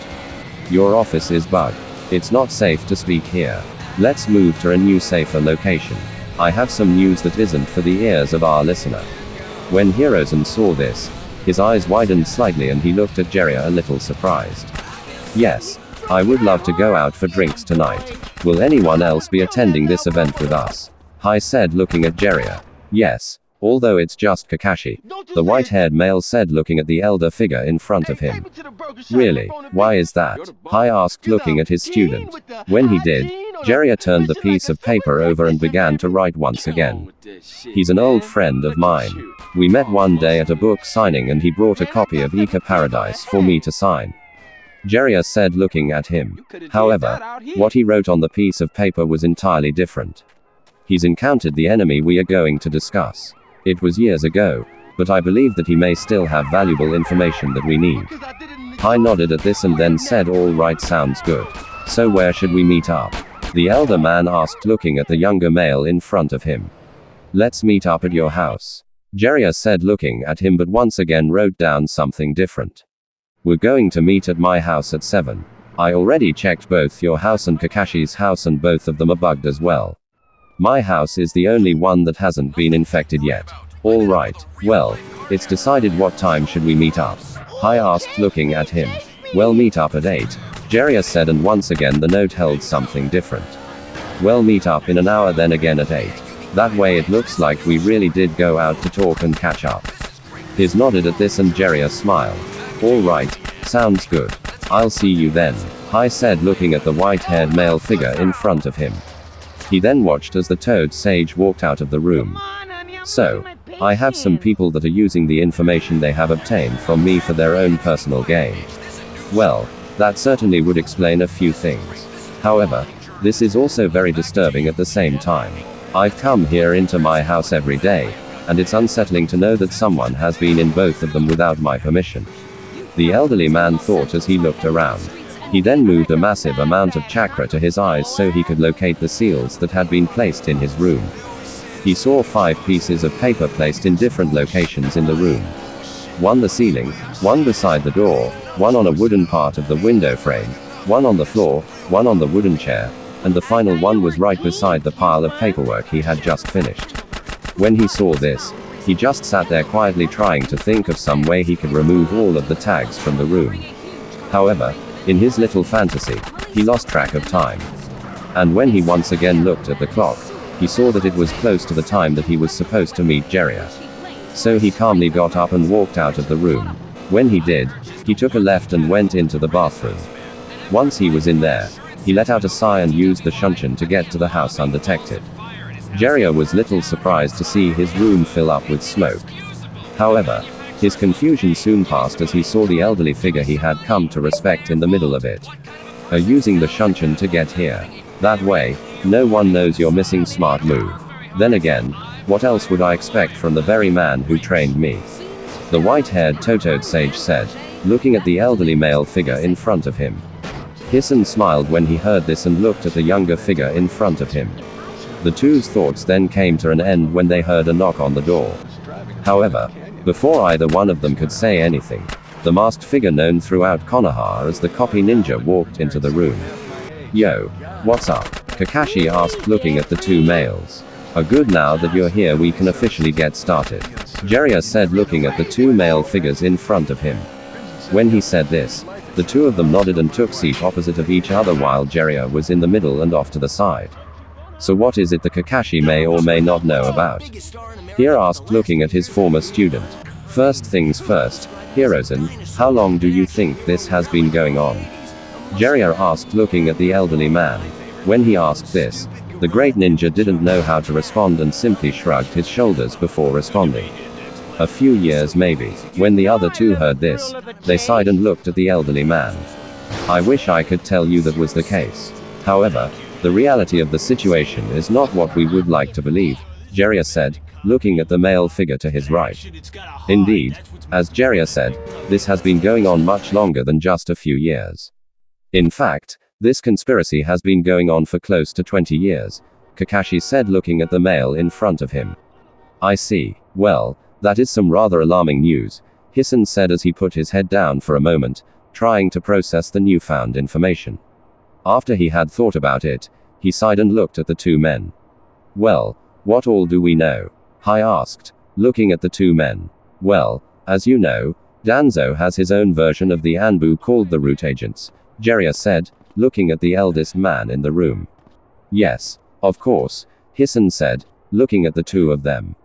Your office is bugged. It's not safe to speak here. Let's move to a new safer location. I have some news that isn't for the ears of our listener. When Hirozen saw this, his eyes widened slightly and he looked at Jiraiya a little surprised. Yes, I would love to go out for drinks tonight. Will anyone else be attending this event with us? I said, looking at Jiraiya. Yes, although it's just Kakashi, the white-haired male said, looking at the elder figure in front of him. Really? Why is that? I asked, looking at his student. When he did, Jiraiya turned the piece of paper over and began to write once again. He's an old friend of mine. We met one day at a book signing and he brought a copy of Ika Paradise for me to sign. Jiraiya said, looking at him. However, what he wrote on the piece of paper was entirely different. He's encountered the enemy we are going to discuss. It was years ago, but I believe that he may still have valuable information that we need. I nodded at this and then said, all right, sounds good. So where should we meet up? The elder man asked, looking at the younger male in front of him. Let's meet up at your house. Jiraiya said, looking at him, but once again wrote down something different. We're going to meet at my house at 7. I already checked both your house and Kakashi's house and both of them are bugged as well. My house is the only one that hasn't been infected yet. Alright, well, it's decided. What time should we meet up? I asked, looking at him. Well, meet up at 8. Jiraiya said, and once again the note held something different. Well, meet up in an hour, then again at 8. That way it looks like we really did go out to talk and catch up. Hiz nodded at this and Jiraiya smiled. Alright, sounds good. I'll see you then, I said, looking at the white-haired male figure in front of him. He then watched as the toad sage walked out of the room. So, I have some people that are using the information they have obtained from me for their own personal gain. Well, that certainly would explain a few things. However, this is also very disturbing at the same time. I've come here into my house every day, and it's unsettling to know that someone has been in both of them without my permission. The elderly man thought as he looked around. He then moved a massive amount of chakra to his eyes so he could locate the seals that had been placed in his room. He saw 5 pieces of paper placed in different locations in the room. One the ceiling, one beside the door, one on a wooden part of the window frame, one on the floor, one on the wooden chair, and the final one was right beside the pile of paperwork he had just finished. When he saw this, he just sat there quietly trying to think of some way he could remove all of the tags from the room. However, in his little fantasy, he lost track of time. And when he once again looked at the clock, he saw that it was close to the time that he was supposed to meet Jiraiya. So he calmly got up and walked out of the room. When he did, he took a left and went into the bathroom. Once he was in there, he let out a sigh and used the shunshin to get to the house undetected. Jiraiya was little surprised to see his room fill up with smoke. However, his confusion soon passed as he saw the elderly figure he had come to respect in the middle of it. Using the shunshin to get here. That way, no one knows you're missing. Smart move. Then again, what else would I expect from the very man who trained me? The white-haired Totoed sage said, looking at the elderly male figure in front of him. Hissen smiled when he heard this and looked at the younger figure in front of him. The two's thoughts then came to an end when they heard a knock on the door. However, before either one of them could say anything, the masked figure known throughout Konoha as the copy ninja walked into the room. Yo, what's up? Kakashi asked looking at the two males. Good, now that you're here we can officially get started. Jiraiya said looking at the two male figures in front of him. When he said this, the two of them nodded and took seat opposite of each other while Jiraiya was in the middle and off to the side. So what is it the Kakashi may or may not know about? Here asked looking at his former student. First things first, Hirozen, how long do you think this has been going on? Jiraiya asked looking at the elderly man. When he asked this, the great ninja didn't know how to respond and simply shrugged his shoulders before responding. A few years maybe. When the other two heard this, they sighed and looked at the elderly man. I wish I could tell you that was the case. However, the reality of the situation is not what we would like to believe, Jiraiya said, looking at the male figure to his right. Indeed, as Jiraiya said, this has been going on much longer than just a few years. In fact, this conspiracy has been going on for close to 20 years, Kakashi said looking at the male in front of him. I see. Well, that is some rather alarming news, Hissen said as he put his head down for a moment, trying to process the newfound information. After he had thought about it, he sighed and looked at the two men. Well, what all do we know? I asked, looking at the two men. Well, as you know, Danzo has his own version of the Anbu called the Root Agents, Jiraiya said, looking at the eldest man in the room. Yes, of course, Hissen said, looking at the two of them.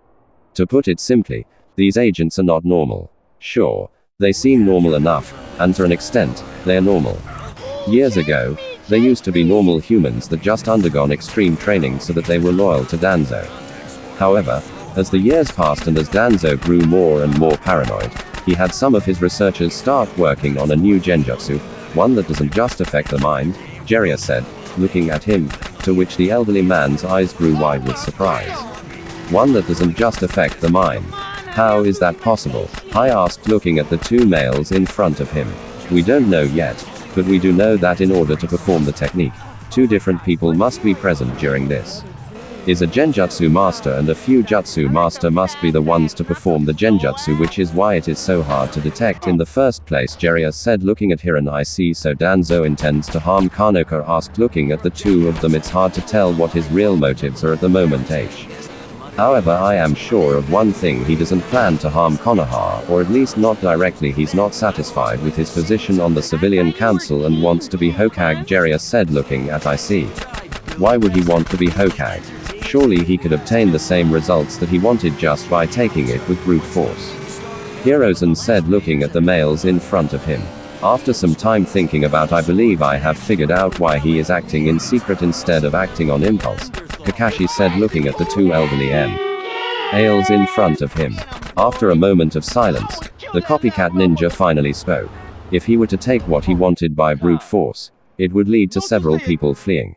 To put it simply, these agents are not normal. Sure, they seem normal enough, and to an extent, they are normal. Years ago, they used to be normal humans that just undergone extreme training so that they were loyal to Danzo. However, as the years passed and as Danzo grew more and more paranoid, he had some of his researchers start working on a new genjutsu, one that doesn't just affect the mind, Jiraiya said, looking at him, to which the elderly man's eyes grew wide with surprise. One that doesn't just affect the mind. How is that possible? I asked looking at the two males in front of him. We don't know yet, but we do know that in order to perform the technique, two different people must be present during this. Is a genjutsu master and a fujutsu master must be the ones to perform the genjutsu, which is why it is so hard to detect in the first place, Jiraiya said looking at Hiran. I see, so Danzo intends to harm Kanoka asked looking at the two of them. It's hard to tell what his real motives are at the moment. However, I am sure of one thing, he doesn't plan to harm Konoha, or at least not directly. He's not satisfied with his position on the civilian council and wants to be Hokage, Jiraiya said looking at IC. Why would he want to be Hokage? Surely he could obtain the same results that he wanted just by taking it with brute force. Hirozen said looking at the males in front of him. After some time thinking about, I believe I have figured out why he is acting in secret instead of acting on impulse, Kakashi said looking at the two elderly males in front of him. After a moment of silence, the copycat ninja finally spoke. If he were to take what he wanted by brute force, it would lead to several people fleeing.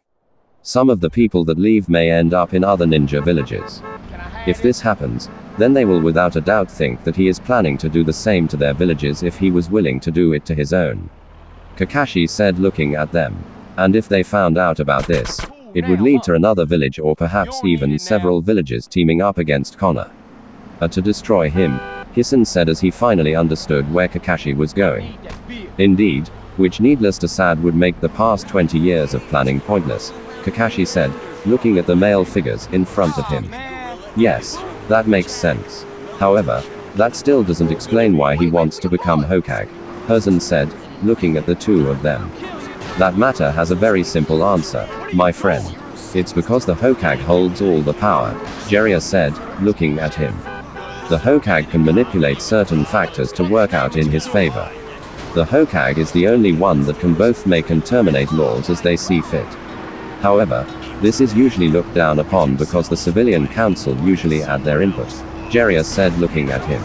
Some of the people that leave may end up in other ninja villages. If this happens, then they will without a doubt think that he is planning to do the same to their villages if he was willing to do it to his own. Kakashi said, looking at them. And if they found out about this, it would lead to another village or perhaps even several villages teaming up against Konoha. To destroy him, Hisan said as he finally understood where Kakashi was going. Indeed, which needless to say would make the past 20 years of planning pointless, Kakashi said, looking at the male figures in front of him. Yes, that makes sense. However, that still doesn't explain why he wants to become Hokage, Hisan said, looking at the two of them. That matter has a very simple answer, my friend. It's because the Hokage holds all the power, Jiraiya said, looking at him. The Hokage can manipulate certain factors to work out in his favor. The Hokage is the only one that can both make and terminate laws as they see fit. However, this is usually looked down upon because the civilian council usually add their input, Jiraiya said, looking at him.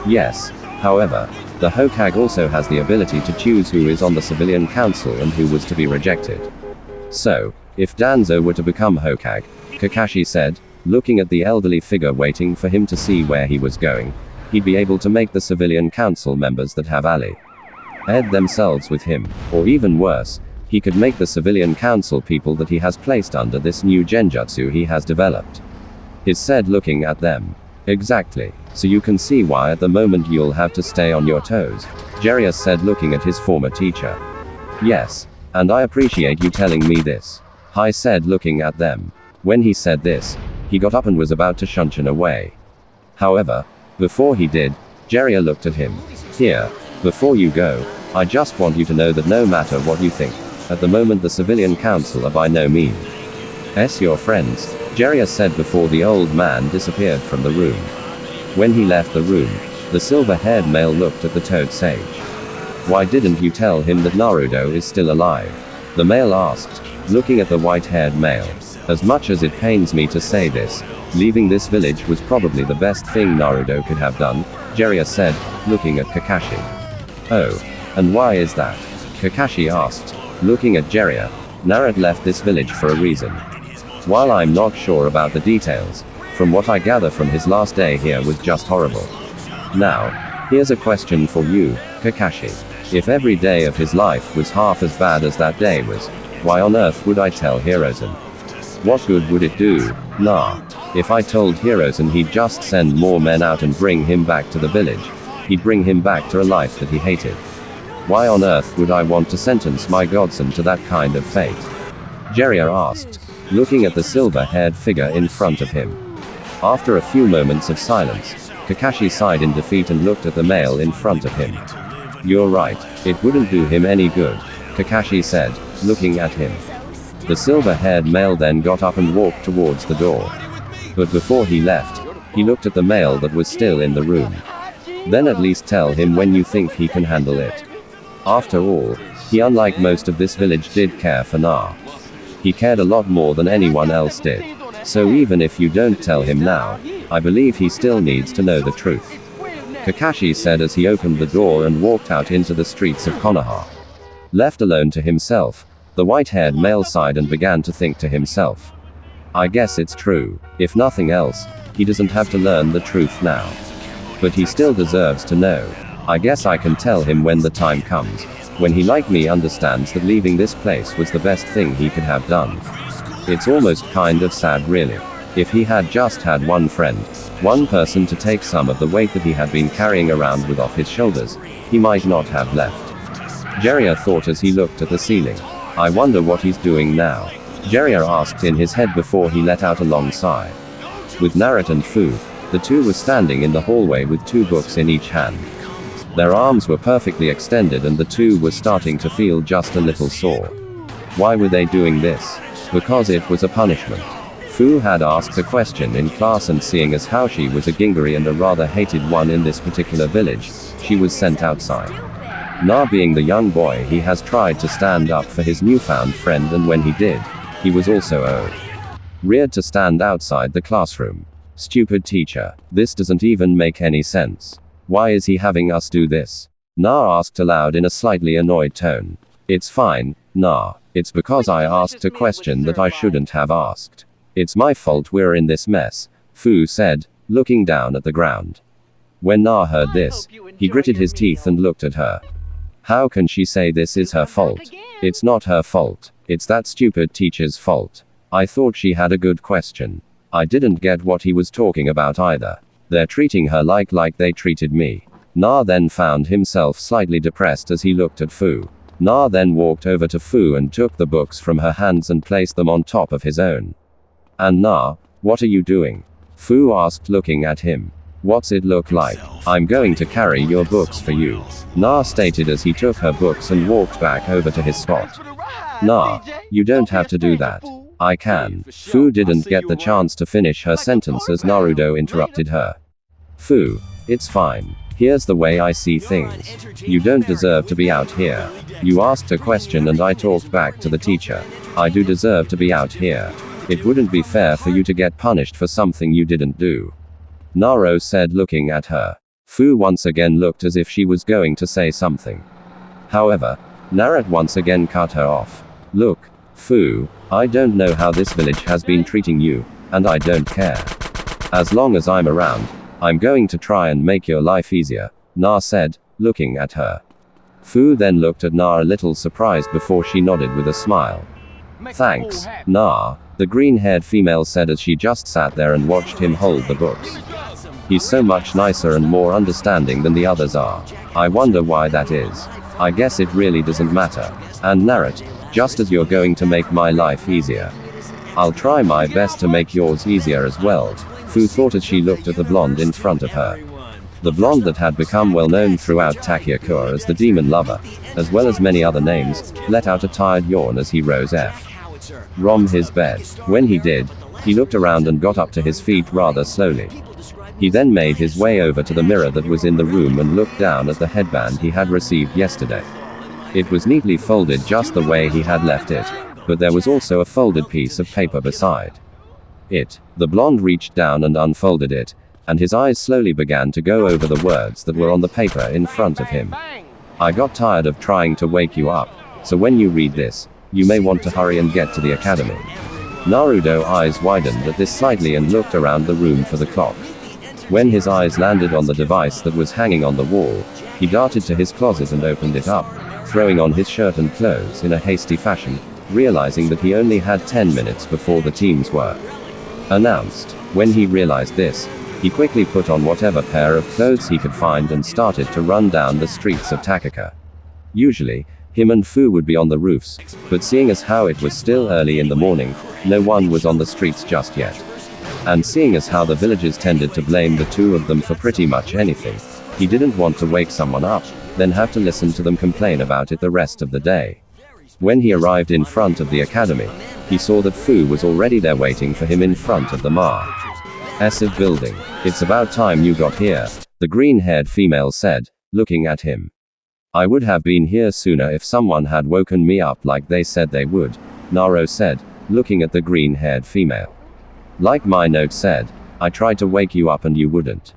Yes, however, the Hokage also has the ability to choose who is on the civilian council and who was to be rejected. So, if Danzo were to become Hokage, Kakashi said, looking at the elderly figure waiting for him to see where he was going, he'd be able to make the civilian council members that have allied themselves with him, or even worse, he could make the civilian council people that he has placed under this new genjutsu he has developed. He said, looking at them. Exactly. So you can see why at the moment you'll have to stay on your toes, Jiraiya said, looking at his former teacher. Yes. And I appreciate you telling me this, I said, looking at them. When he said this, he got up and was about to shuncheon away. However, before he did, Jiraiya looked at him. Here, before you go, I just want you to know that no matter what you think, at the moment the civilian council are by no means your friends, Jiraiya said before the old man disappeared from the room. When he left the room, the silver-haired male looked at the Toad Sage. Why didn't you tell him that Naruto is still alive? The male asked, looking at the white-haired male. As much as it pains me to say this, leaving this village was probably the best thing Naruto could have done, Jiraiya said, looking at Kakashi. Oh. And why is that? Kakashi asked, looking at Jiraiya. Naruto left this village for a reason. While I'm not sure about the details, from what I gather from his last day here was just horrible. Now, here's a question for you, Kakashi. If every day of his life was half as bad as that day was, why on earth would I tell Hirozen? What good would it do? Nah. If I told Hirozen he'd just send more men out and bring him back to the village, he'd bring him back to a life that he hated. Why on earth would I want to sentence my godson to that kind of fate? Jiraiya asked, looking at the silver-haired figure in front of him. After a few moments of silence, Kakashi sighed in defeat and looked at the male in front of him. You're right, it wouldn't do him any good, Kakashi said, looking at him. The silver-haired male then got up and walked towards the door. But before he left, he looked at the male that was still in the room. Then at least tell him when you think he can handle it. After all, he, unlike most of this village, did care for Na. He cared a lot more than anyone else did. So even if you don't tell him now, I believe he still needs to know the truth. Kakashi said as he opened the door and walked out into the streets of Konoha. Left alone to himself, the white-haired male sighed and began to think to himself. I guess it's true. If nothing else, he doesn't have to learn the truth now. But he still deserves to know. I guess I can tell him when the time comes. When he like me understands that leaving this place was the best thing he could have done. It's almost kind of sad really. If he had just had one friend, one person to take some of the weight that he had been carrying around with off his shoulders, he might not have left. Jiraiya thought as he looked at the ceiling. I wonder what he's doing now. Jiraiya asked in his head before he let out a long sigh. With Naruto and Fu, the two were standing in the hallway with two books in each hand. Their arms were perfectly extended and the two were starting to feel just a little sore. Why were they doing this? Because it was a punishment. Fu had asked a question in class and seeing as how she was a Gingari and a rather hated one in this particular village, she was sent outside. Na being the young boy he has tried to stand up for his newfound friend and when he did, he was also reared to stand outside the classroom. Stupid teacher. This doesn't even make any sense. Why is he having us do this? Na asked aloud in a slightly annoyed tone. It's fine, Na. It's because I asked a question that I shouldn't have asked. It's my fault we're in this mess, Fu said, looking down at the ground. When Na heard this, he gritted his teeth and looked at her. How can she say this is her fault? It's not her fault. It's that stupid teacher's fault. I thought she had a good question. I didn't get what he was talking about either. They're treating her like they treated me. Na then found himself slightly depressed as he looked at Fu. Na then walked over to Fu and took the books from her hands and placed them on top of his own. And Na, what are you doing? Fu asked, looking at him. What's it look like? I'm going to carry your books for you. Na stated as he took her books and walked back over to his spot. Na, you don't have to do that. I can. Fu didn't get the chance to finish her sentence as Naruto interrupted her. Fu, it's fine. Here's the way I see things. You don't deserve to be out here. You asked a question and I talked back to the teacher. I do deserve to be out here. It wouldn't be fair for you to get punished for something you didn't do. Naruto said, looking at her. Fu once again looked as if she was going to say something. However, Naruto once again cut her off. Look, Fu, I don't know how this village has been treating you, and I don't care. As long as I'm around, I'm going to try and make your life easier, Na said, looking at her. Fu then looked at Na a little surprised before she nodded with a smile. Thanks, Na, the green-haired female said as she just sat there and watched him hold the books. He's so much nicer and more understanding than the others are. I wonder why that is. I guess it really doesn't matter. And Naruto, just as you're going to make my life easier, I'll try my best to make yours easier as well, Fu thought as she looked at the blonde in front of her. The blonde that had become well known throughout Takayakura as the demon lover, as well as many other names, let out a tired yawn as he rose from his bed. When he did, he looked around and got up to his feet rather slowly. He then made his way over to the mirror that was in the room and looked down at the headband he had received yesterday. It was neatly folded just the way he had left it, but there was also a folded piece of paper beside it. The blonde reached down and unfolded it, and his eyes slowly began to go over the words that were on the paper in front of him. I got tired of trying to wake you up, so when you read this, you may want to hurry and get to the academy. Naruto's eyes widened at this slightly and looked around the room for the clock. When his eyes landed on the device that was hanging on the wall, he darted to his closet and opened it up, throwing on his shirt and clothes in a hasty fashion, realizing that he only had 10 minutes before the teams were announced. When he realized this, he quickly put on whatever pair of clothes he could find and started to run down the streets of Takaka. Usually, him and Fu would be on the roofs, but seeing as how it was still early in the morning, no one was on the streets just yet. And seeing as how the villagers tended to blame the two of them for pretty much anything, he didn't want to wake someone up, then have to listen to them complain about it the rest of the day. When he arrived in front of the academy, he saw that Fu was already there waiting for him in front of the massive building. It's about time you got here, the green-haired female said, looking at him. I would have been here sooner if someone had woken me up like they said they would, Naruto said, looking at the green-haired female. Like my note said, I tried to wake you up and you wouldn't.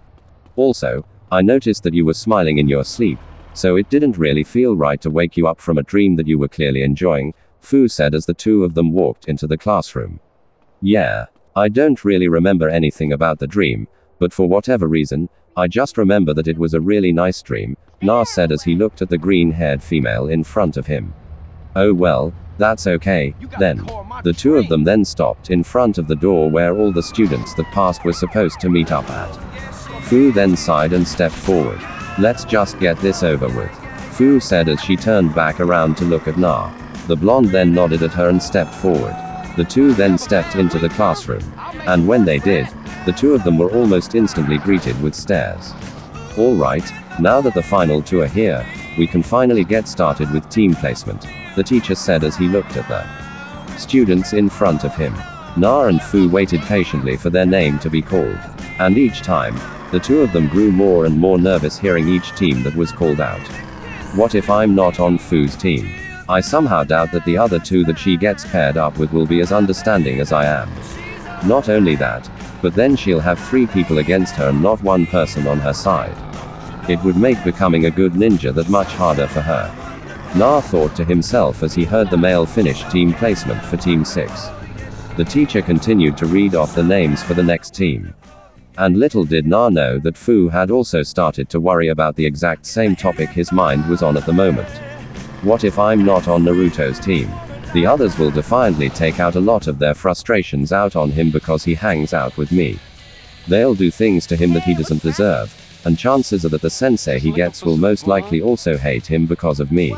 Also, I noticed that you were smiling in your sleep, so it didn't really feel right to wake you up from a dream that you were clearly enjoying, Fu said as the two of them walked into the classroom. Yeah, I don't really remember anything about the dream, but for whatever reason, I just remember that it was a really nice dream, Na said as he looked at the green-haired female in front of him. Oh well, that's okay, then. The two of them then stopped in front of the door where all the students that passed were supposed to meet up at. Fu then sighed and stepped forward. Let's just get this over with, Fu said as she turned back around to look at Na. The blonde then nodded at her and stepped forward. The two then stepped into the classroom. And when they did, the two of them were almost instantly greeted with stares. Alright, now that the final two are here, we can finally get started with team placement, the teacher said as he looked at the students in front of him. Na and Fu waited patiently for their name to be called. And each time, the two of them grew more and more nervous hearing each team that was called out. What if I'm not on Fu's team? I somehow doubt that the other two that she gets paired up with will be as understanding as I am. Not only that, but then she'll have 3 people against her and not 1 person on her side. It would make becoming a good ninja that much harder for her. Na thought to himself as he heard the male finish team placement for Team 6. The teacher continued to read off the names for the next team. And little did Na know that Fu had also started to worry about the exact same topic his mind was on at the moment. What if I'm not on Naruto's team? The others will defiantly take out a lot of their frustrations out on him because he hangs out with me. They'll do things to him that he doesn't deserve, and chances are that the sensei he gets will most likely also hate him because of me.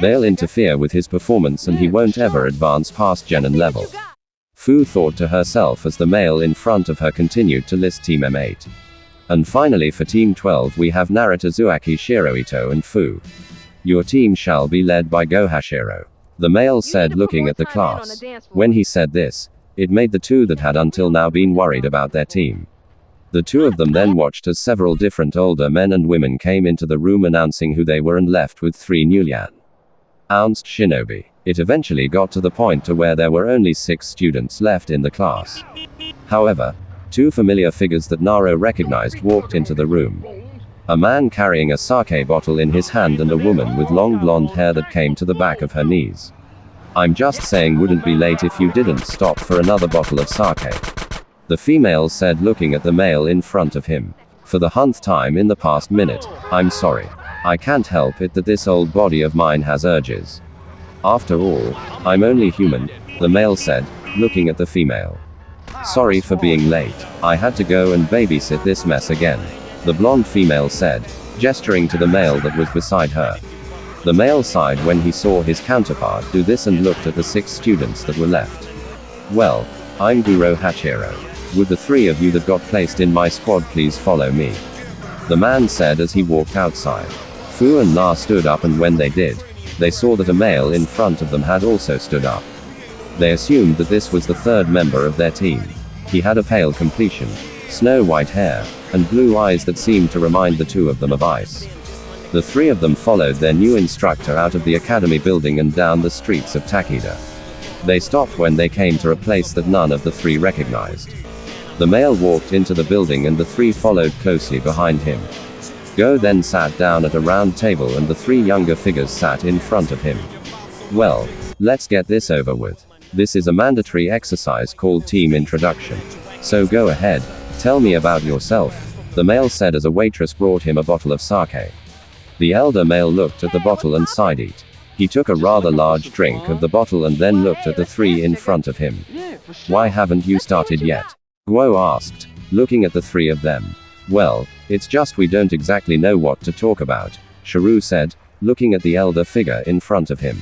They'll interfere with his performance and he won't ever advance past Genin level. Fu thought to herself as the male in front of her continued to list Team M8. And finally for Team 12 we have Naruto, Uzumaki, Shirohito and Fu. Your team shall be led by Gohashiro, the male said looking at the class. When he said this, it made the two that had until now been worried about their team. The two of them then watched as several different older men and women came into the room announcing who they were and left with 3 newly announced shinobi. It eventually got to the point to where there were only 6 students left in the class. However, 2 familiar figures that Naruto recognized walked into the room. A man carrying a sake bottle in his hand and a woman with long blonde hair that came to the back of her knees. I'm just saying wouldn't be late if you didn't stop for another bottle of sake. The female said looking at the male in front of him. For the 100th time in the past minute, I'm sorry. I can't help it that this old body of mine has urges. After all, I'm only human, the male said, looking at the female. Sorry for being late. I had to go and babysit this mess again, the blonde female said, gesturing to the male that was beside her. The male sighed when he saw his counterpart do this and looked at the 6 students that were left. Well, I'm Guro Hachiro. Would the 3 of you that got placed in my squad please follow me? The man said as he walked outside. Fu and Na stood up and when they did, they saw that a male in front of them had also stood up. They assumed that this was the 3rd member of their team. He had a pale complexion, snow-white hair, and blue eyes that seemed to remind the 2 of them of ice. The 3 of them followed their new instructor out of the academy building and down the streets of Takeda. They stopped when they came to a place that none of the 3 recognized. The male walked into the building and the 3 followed closely behind him. Go then sat down at a round table and the 3 younger figures sat in front of him. Well, let's get this over with. This is a mandatory exercise called Team Introduction. So go ahead, tell me about yourself, the male said as a waitress brought him a bottle of sake. The elder male looked at the bottle and sighed it. He took a rather large drink of the bottle and then looked at the 3 in front of him. Why haven't you started yet? Guo asked, looking at the 3 of them. Well, it's just we don't exactly know what to talk about, Shiru said, looking at the elder figure in front of him.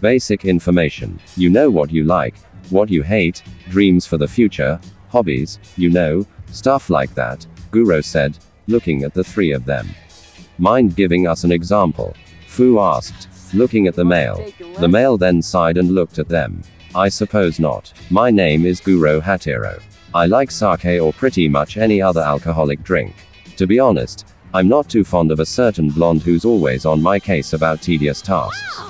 Basic information. You know what you like, what you hate, dreams for the future, hobbies, you know, stuff like that, Guro said, looking at the 3 of them. Mind giving us an example? Fu asked, looking at the male. The male then sighed and looked at them. I suppose not. My name is Guro Hatero. I like sake or pretty much any other alcoholic drink. To be honest, I'm not too fond of a certain blonde who's always on my case about tedious tasks.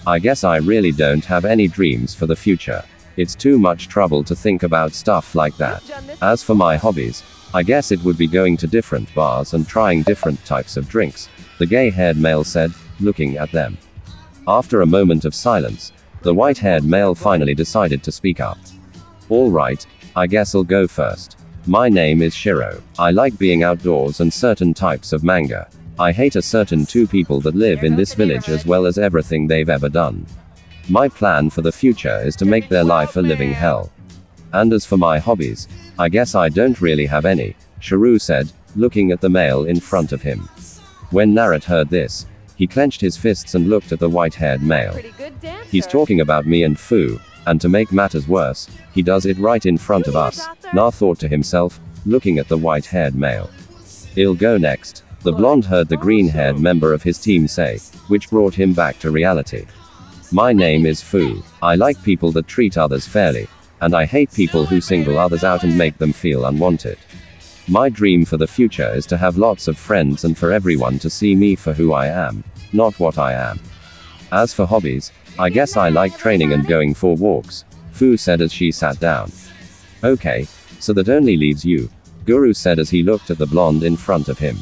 I guess I really don't have any dreams for the future. It's too much trouble to think about stuff like that. As for my hobbies, I guess it would be going to different bars and trying different types of drinks, the gay-haired male said, looking at them. After a moment of silence, the white-haired male finally decided to speak up. All right, I guess I'll go first. My name is Shiro. I like being outdoors and certain types of manga. I hate a certain 2 people that live in this village as well as everything they've ever done. My plan for the future is to make their life a living hell. And as for my hobbies, I guess I don't really have any, Shiru said, looking at the male in front of him. When Naruto heard this, he clenched his fists and looked at the white-haired male. He's talking about me and Fu, and to make matters worse, he does it right in front of us, Na thought to himself, looking at the white-haired male. I'll go next, the blonde heard the green-haired member of his team say, which brought him back to reality. My name is Fu. I like people that treat others fairly, and I hate people who single others out and make them feel unwanted. My dream for the future is to have lots of friends and for everyone to see me for who I am, not what I am. As for hobbies, I guess I like training and going for walks, Fu said as she sat down. Okay, so that only leaves you, Guru said as he looked at the blonde in front of him.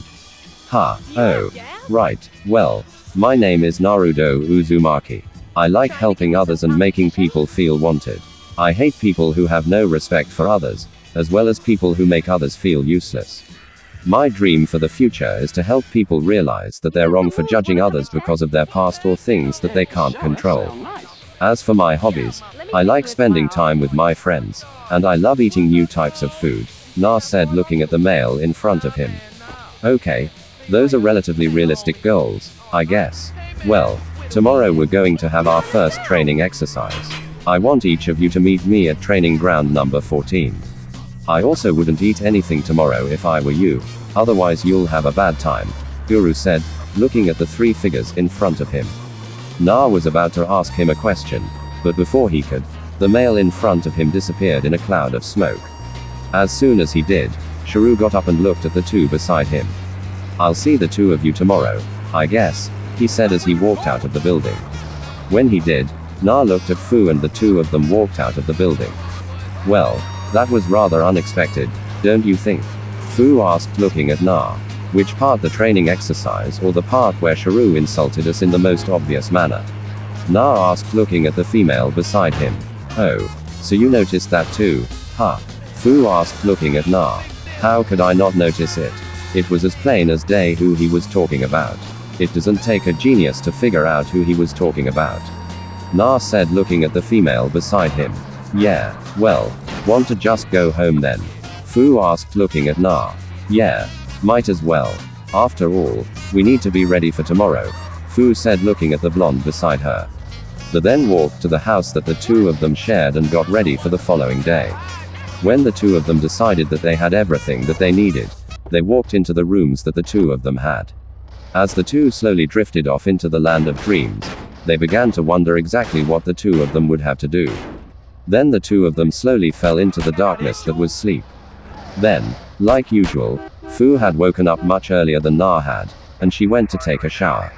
Oh. Right, well, my name is Naruto Uzumaki. I like helping others and making people feel wanted. I hate people who have no respect for others, as well as people who make others feel useless. My dream for the future is to help people realize that they're wrong for judging others because of their past or things that they can't control. As for my hobbies, I like spending time with my friends, and I love eating new types of food, Na said, looking at the male in front of him. Okay, those are relatively realistic goals, I guess. Well, tomorrow we're going to have our first training exercise. I want each of you to meet me at training ground number 14. I also wouldn't eat anything tomorrow if I were you, otherwise you'll have a bad time, Guru said, looking at the three figures in front of him. Na was about to ask him a question, but before he could, the male in front of him disappeared in a cloud of smoke. As soon as he did, Sharu got up and looked at the two beside him. I'll see the two of you tomorrow, I guess, he said as he walked out of the building. When he did, Na looked at Fu and the two of them walked out of the building. Well, that was rather unexpected, don't you think? Fu asked, looking at Na. Which part, the training exercise or the part where Sharu insulted us in the most obvious manner? Na asked, looking at the female beside him. Oh, so you noticed that too, huh? Fu asked, looking at Na. How could I not notice it? It was as plain as day who he was talking about. It doesn't take a genius to figure out who he was talking about. Na said, looking at the female beside him. Yeah, well, want to just go home then? Fu asked, looking at Na. Yeah, might as well. After all, we need to be ready for tomorrow, Fu said, looking at the blonde beside her. They then walked to the house that the two of them shared and got ready for the following day. When the two of them decided that they had everything that they needed, they walked into the rooms that the two of them had. As the two slowly drifted off into the land of dreams, they began to wonder exactly what the two of them would have to do. Then the two of them slowly fell into the darkness that was sleep. Then, like usual, Fu had woken up much earlier than Na had, and she went to take a shower.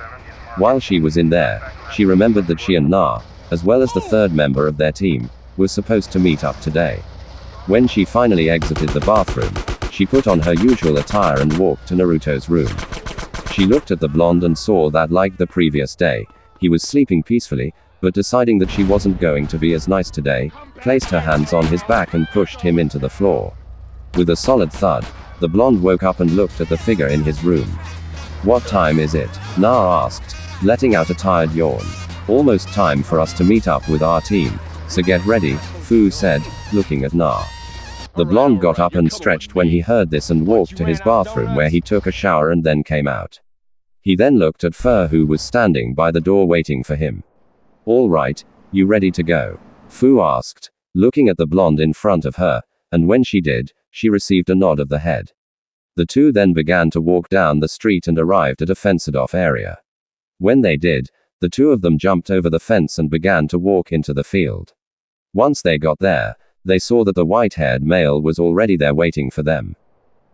While she was in there, she remembered that she and Na, as well as the third member of their team, were supposed to meet up today. When she finally exited the bathroom, she put on her usual attire and walked to Naruto's room. She looked at the blonde and saw that, like the previous day, he was sleeping peacefully, but deciding that she wasn't going to be as nice today, placed her hands on his back and pushed him into the floor. With a solid thud, the blonde woke up and looked at the figure in his room. What time is it? Na asked, letting out a tired yawn. Almost time for us to meet up with our team, so get ready, Fu said, looking at Na. The blonde got up and stretched when he heard this and walked to his bathroom where he took a shower and then came out. He then looked at Fu, who was standing by the door waiting for him. All right, you ready to go? Fu asked, looking at the blonde in front of her, and when she did, she received a nod of the head. The two then began to walk down the street and arrived at a fenced-off area. When they did, the two of them jumped over the fence and began to walk into the field. Once they got there, they saw that the white-haired male was already there waiting for them.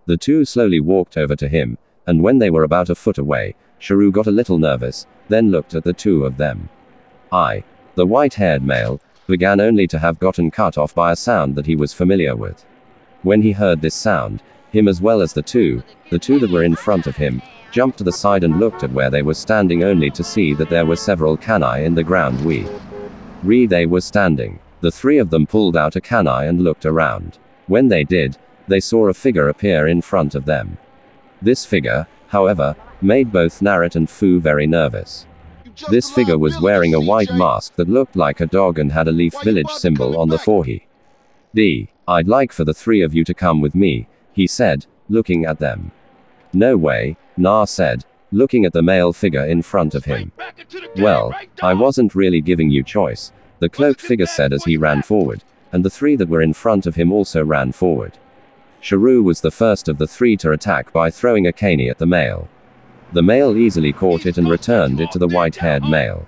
The two slowly walked over to him, and when they were about a foot away, Sharu got a little nervous, then looked at the two of them. The white-haired male, began only to have gotten cut off by a sound that he was familiar with. When he heard this sound, him as well as the two that were in front of him, jumped to the side and looked at where they were standing, only to see that there were several kanai in the ground they were standing. The three of them pulled out a kanai and looked around. When they did, they saw a figure appear in front of them. This figure, however, made both Naruto and Fu very nervous. This figure was wearing a white mask that looked like a dog and had a leaf village symbol on the forehead. I'd like for the three of you to come with me, he said, looking at them. No way, Na said, looking at the male figure in front of him. Well, I wasn't really giving you choice, the cloaked figure said as he ran forward, and the three that were in front of him also ran forward. Sharu was the first of the three to attack by throwing a cane at the male. The male easily caught it and returned it to the white-haired male.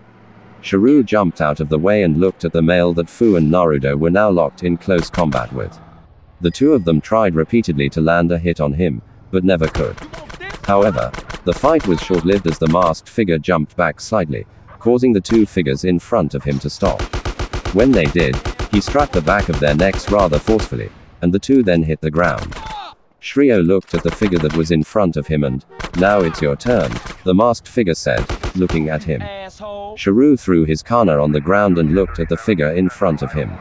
Sharu jumped out of the way and looked at the male that Fu and Naruto were now locked in close combat with. The two of them tried repeatedly to land a hit on him, but never could. However, the fight was short-lived as the masked figure jumped back slightly, causing the two figures in front of him to stop. When they did, he struck the back of their necks rather forcefully, and the two then hit the ground. Shrio looked at the figure that was in front of him and, now it's your turn, the masked figure said, looking at him. Sharu threw his kana on the ground and looked at the figure in front of him.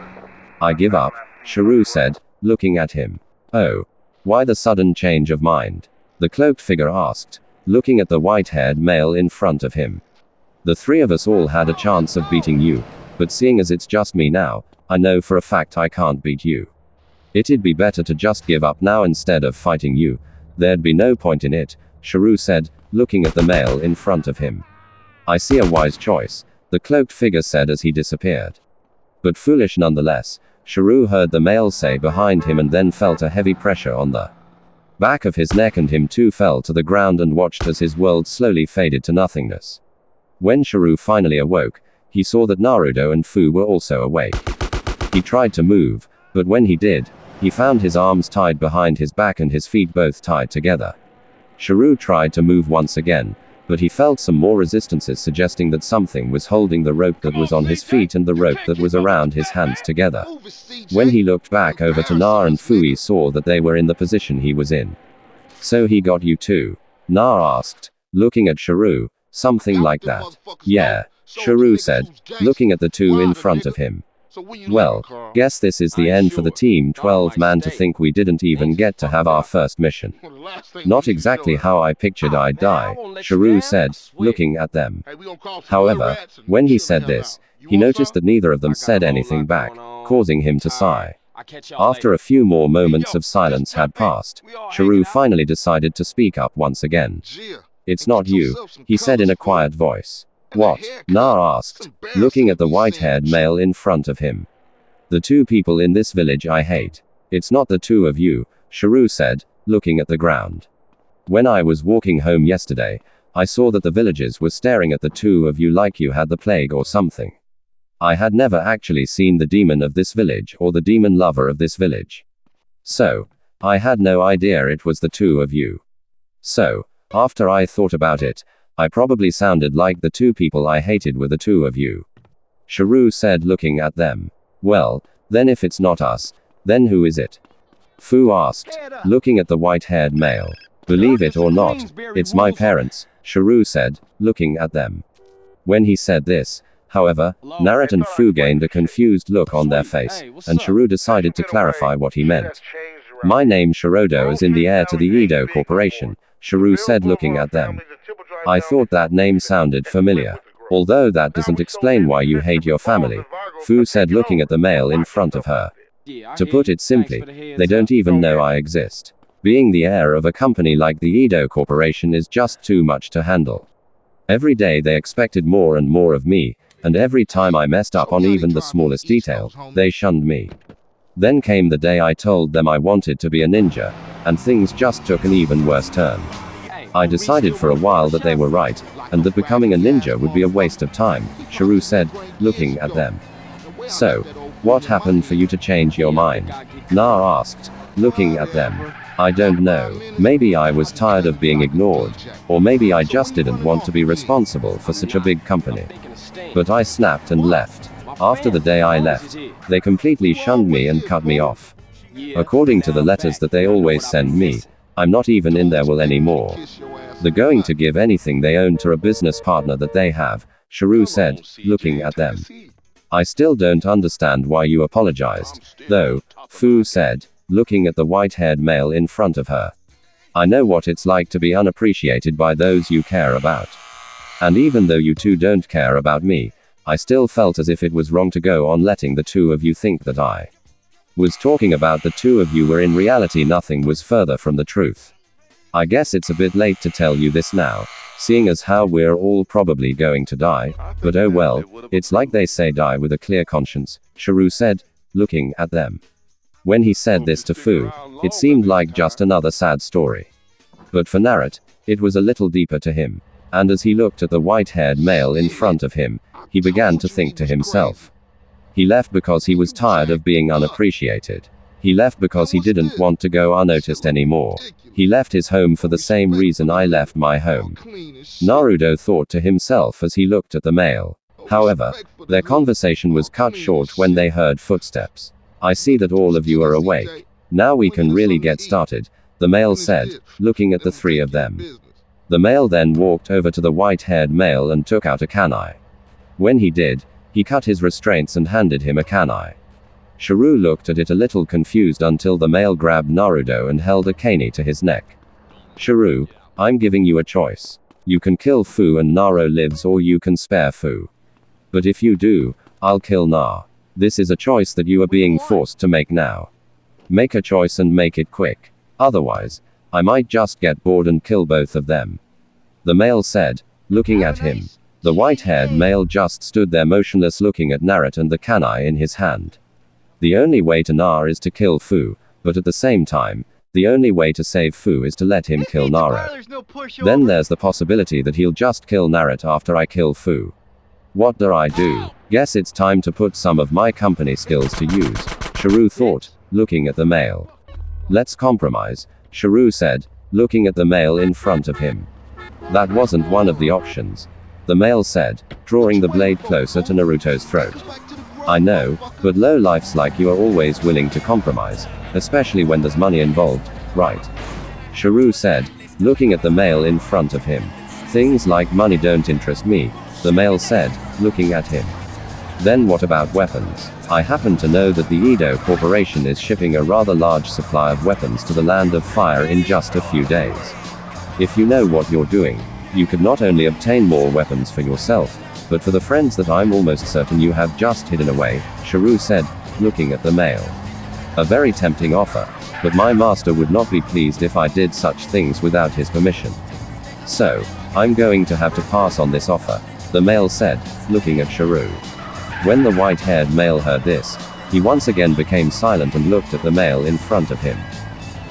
I give up, Sharu said, looking at him. Oh. Why the sudden change of mind? The cloaked figure asked, looking at the white-haired male in front of him. The three of us all had a chance of beating you, but seeing as it's just me now, I know for a fact I can't beat you. It'd be better to just give up now instead of fighting you. There'd be no point in it, Sharu said, looking at the male in front of him. I see a wise choice, the cloaked figure said as he disappeared. But foolish nonetheless, Sharu heard the male say behind him and then felt a heavy pressure on the back of his neck, and him too fell to the ground and watched as his world slowly faded to nothingness. When Sharu finally awoke, he saw that Naruto and Fu were also awake. He tried to move, but when he did, he found his arms tied behind his back and his feet both tied together. Sharu tried to move once again, but he felt some more resistances suggesting that something was holding the rope that was on his feet and the rope that was around his hands together. When he looked back over to Na and Fu, he saw that they were in the position he was in. So he got you too? Na asked, looking at Sharu. Something like that. Yeah, Sharu said, looking at the two in front of him. Well, guess this is the end for the Team 12, man. To think we didn't even get to have our first mission. Not exactly how I pictured I'd die, Sharu said, looking at them. However, when he said this, he noticed that neither of them said anything back, causing him to sigh. After a few more moments of silence had passed, Sharu finally decided to speak up once again. It's not you, he said in a quiet voice. What? Na asked, looking at the white-haired male in front of him. The two people in this village I hate. It's not the two of you, Sharu said, looking at the ground. When I was walking home yesterday, I saw that the villagers were staring at the two of you like you had the plague or something. I had never actually seen the demon of this village or the demon lover of this village. So, I had no idea it was the two of you. So, after I thought about it, I probably sounded like the two people I hated were the two of you. Sharu said, looking at them. Well, then if it's not us, then who is it? Fu asked, looking at the white-haired male. Believe it or not, it's my parents, Sharu said, looking at them. When he said this, however, Naruto and Fu gained a confused look on their face, and Sharu decided to clarify what he meant. My name Shirodo is in the heir to the Edo Corporation, Sharu said, looking at them. I thought that name sounded familiar. Although that doesn't explain why you hate your family, Fu said, looking at the male in front of her. To put it simply, they don't even know I exist. Being the heir of a company like the Edo Corporation is just too much to handle. Every day they expected more and more of me, and every time I messed up on even the smallest detail, they shunned me. Then came the day I told them I wanted to be a ninja, and things just took an even worse turn. I decided for a while that they were right, and that becoming a ninja would be a waste of time, Sharu said, looking at them. So, what happened for you to change your mind? Na asked, looking at them. I don't know. Maybe I was tired of being ignored, or maybe I just didn't want to be responsible for such a big company. But I snapped and left. After the day I left, they completely shunned me and cut me off. According to the letters that they always send me, I'm not even in their will anymore. They're going to give anything they own to a business partner that they have, Sharu said, looking at them. I still don't understand why you apologized, though, Fu said, looking at the white-haired male in front of her. I know what it's like to be unappreciated by those you care about. And even though you two don't care about me, I still felt as if it was wrong to go on letting the two of you think that I was talking about the two of you where in reality nothing was further from the truth. I guess it's a bit late to tell you this now, seeing as how we're all probably going to die, but oh well, it's like they say, die with a clear conscience, Sharu said, looking at them. When he said this to Fu, it seemed like just another sad story. But for Naruto, it was a little deeper to him, and as he looked at the white-haired male in front of him, he began to think to himself. He left because he was tired of being unappreciated. He left because he didn't want to go unnoticed anymore. He left his home for the same reason I left my home. Naruto thought to himself as he looked at the male. However, their conversation was cut short when they heard footsteps. I see that all of you are awake. Now we can really get started, the male said, looking at the three of them. The male then walked over to the white-haired male and took out a kunai. When he did, he cut his restraints and handed him a kunai. Shiru looked at it a little confused until the male grabbed Naruto and held a cane to his neck. Shiru, I'm giving you a choice. You can kill Fu and Naro lives, or you can spare Fu. But if you do, I'll kill Na. This is a choice that you are being forced to make now. Make a choice and make it quick. Otherwise, I might just get bored and kill both of them. The male said, looking at him. The white-haired male just stood there motionless looking at Naruto and the kunai in his hand. The only way to Na is to kill Fu, but at the same time, the only way to save Fu is to let him kill Naro. Then there's the possibility that he'll just kill Naruto after I kill Fu. What do I do? Guess it's time to put some of my company skills to use, Shiru thought, looking at the male. Let's compromise, Shiru said, looking at the male in front of him. That wasn't one of the options, the male said, drawing the blade closer to Naruto's throat. I know, but low-lifes like you are always willing to compromise, especially when there's money involved, right? Shiru said, looking at the male in front of him. Things like money don't interest me, the male said, looking at him. Then what about weapons? I happen to know that the Edo Corporation is shipping a rather large supply of weapons to the Land of Fire in just a few days. If you know what you're doing, you could not only obtain more weapons for yourself, but for the friends that I'm almost certain you have just hidden away, Shiru said, looking at the male. A very tempting offer, but my master would not be pleased if I did such things without his permission. So, I'm going to have to pass on this offer, the male said, looking at Shiru. When the white-haired male heard this, he once again became silent and looked at the male in front of him.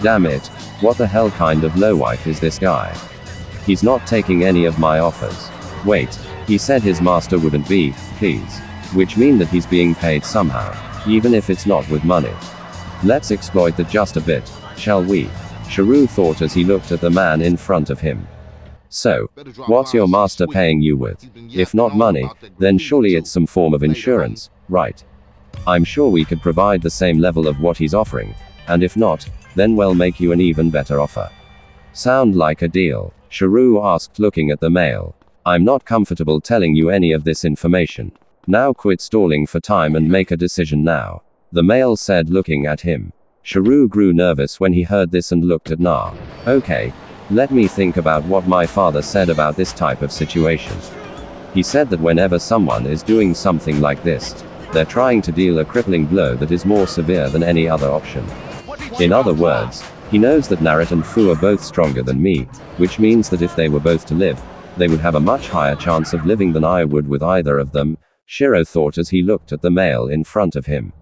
Damn it, what the hell kind of lowlife is this guy? He's not taking any of my offers. Wait, he said his master wouldn't be pleased. Which mean that he's being paid somehow, even if it's not with money. Let's exploit that just a bit, shall we? Shiru thought as he looked at the man in front of him. So, what's your master paying you with? If not money, then surely it's some form of insurance, right? I'm sure we could provide the same level of what he's offering, and if not, then we'll make you an even better offer. Sound like a deal? Shiru asked looking at the male. I'm not comfortable telling you any of this information. Now quit stalling for time and make a decision now, the male said looking at him. Shiru grew nervous when he heard this and looked at Na. Okay, let me think about what my father said about this type of situation. He said that whenever someone is doing something like this, they're trying to deal a crippling blow that is more severe than any other option. In other words, he knows that Naruto and Fu are both stronger than me, which means that if they were both to live, they would have a much higher chance of living than I would with either of them, Shiro thought as he looked at the male in front of him.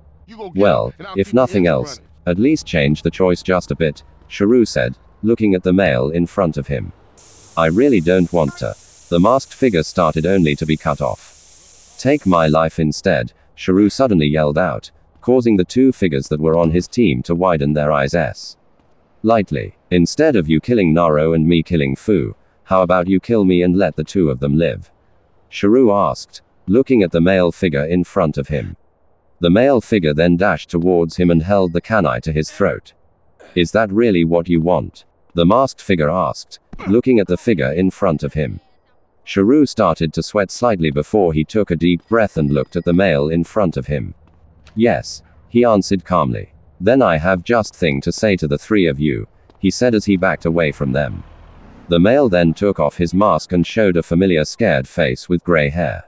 Well, if nothing else, at least change the choice just a bit, Shiru said, looking at the male in front of him. I really don't want to. The masked figure started only to be cut off. Take my life instead, Shiru suddenly yelled out, causing the two figures that were on his team to widen their eyes lightly. Instead of you killing Naro and me killing Fu, how about you kill me and let the two of them live? Shiru asked, looking at the male figure in front of him. The male figure then dashed towards him and held the kunai to his throat. Is that really what you want? The masked figure asked, looking at the figure in front of him. Shiru started to sweat slightly before he took a deep breath and looked at the male in front of him. Yes, he answered calmly. Then I have just thing to say to the three of you, he said as he backed away from them. The male then took off his mask and showed a familiar scared face with gray hair.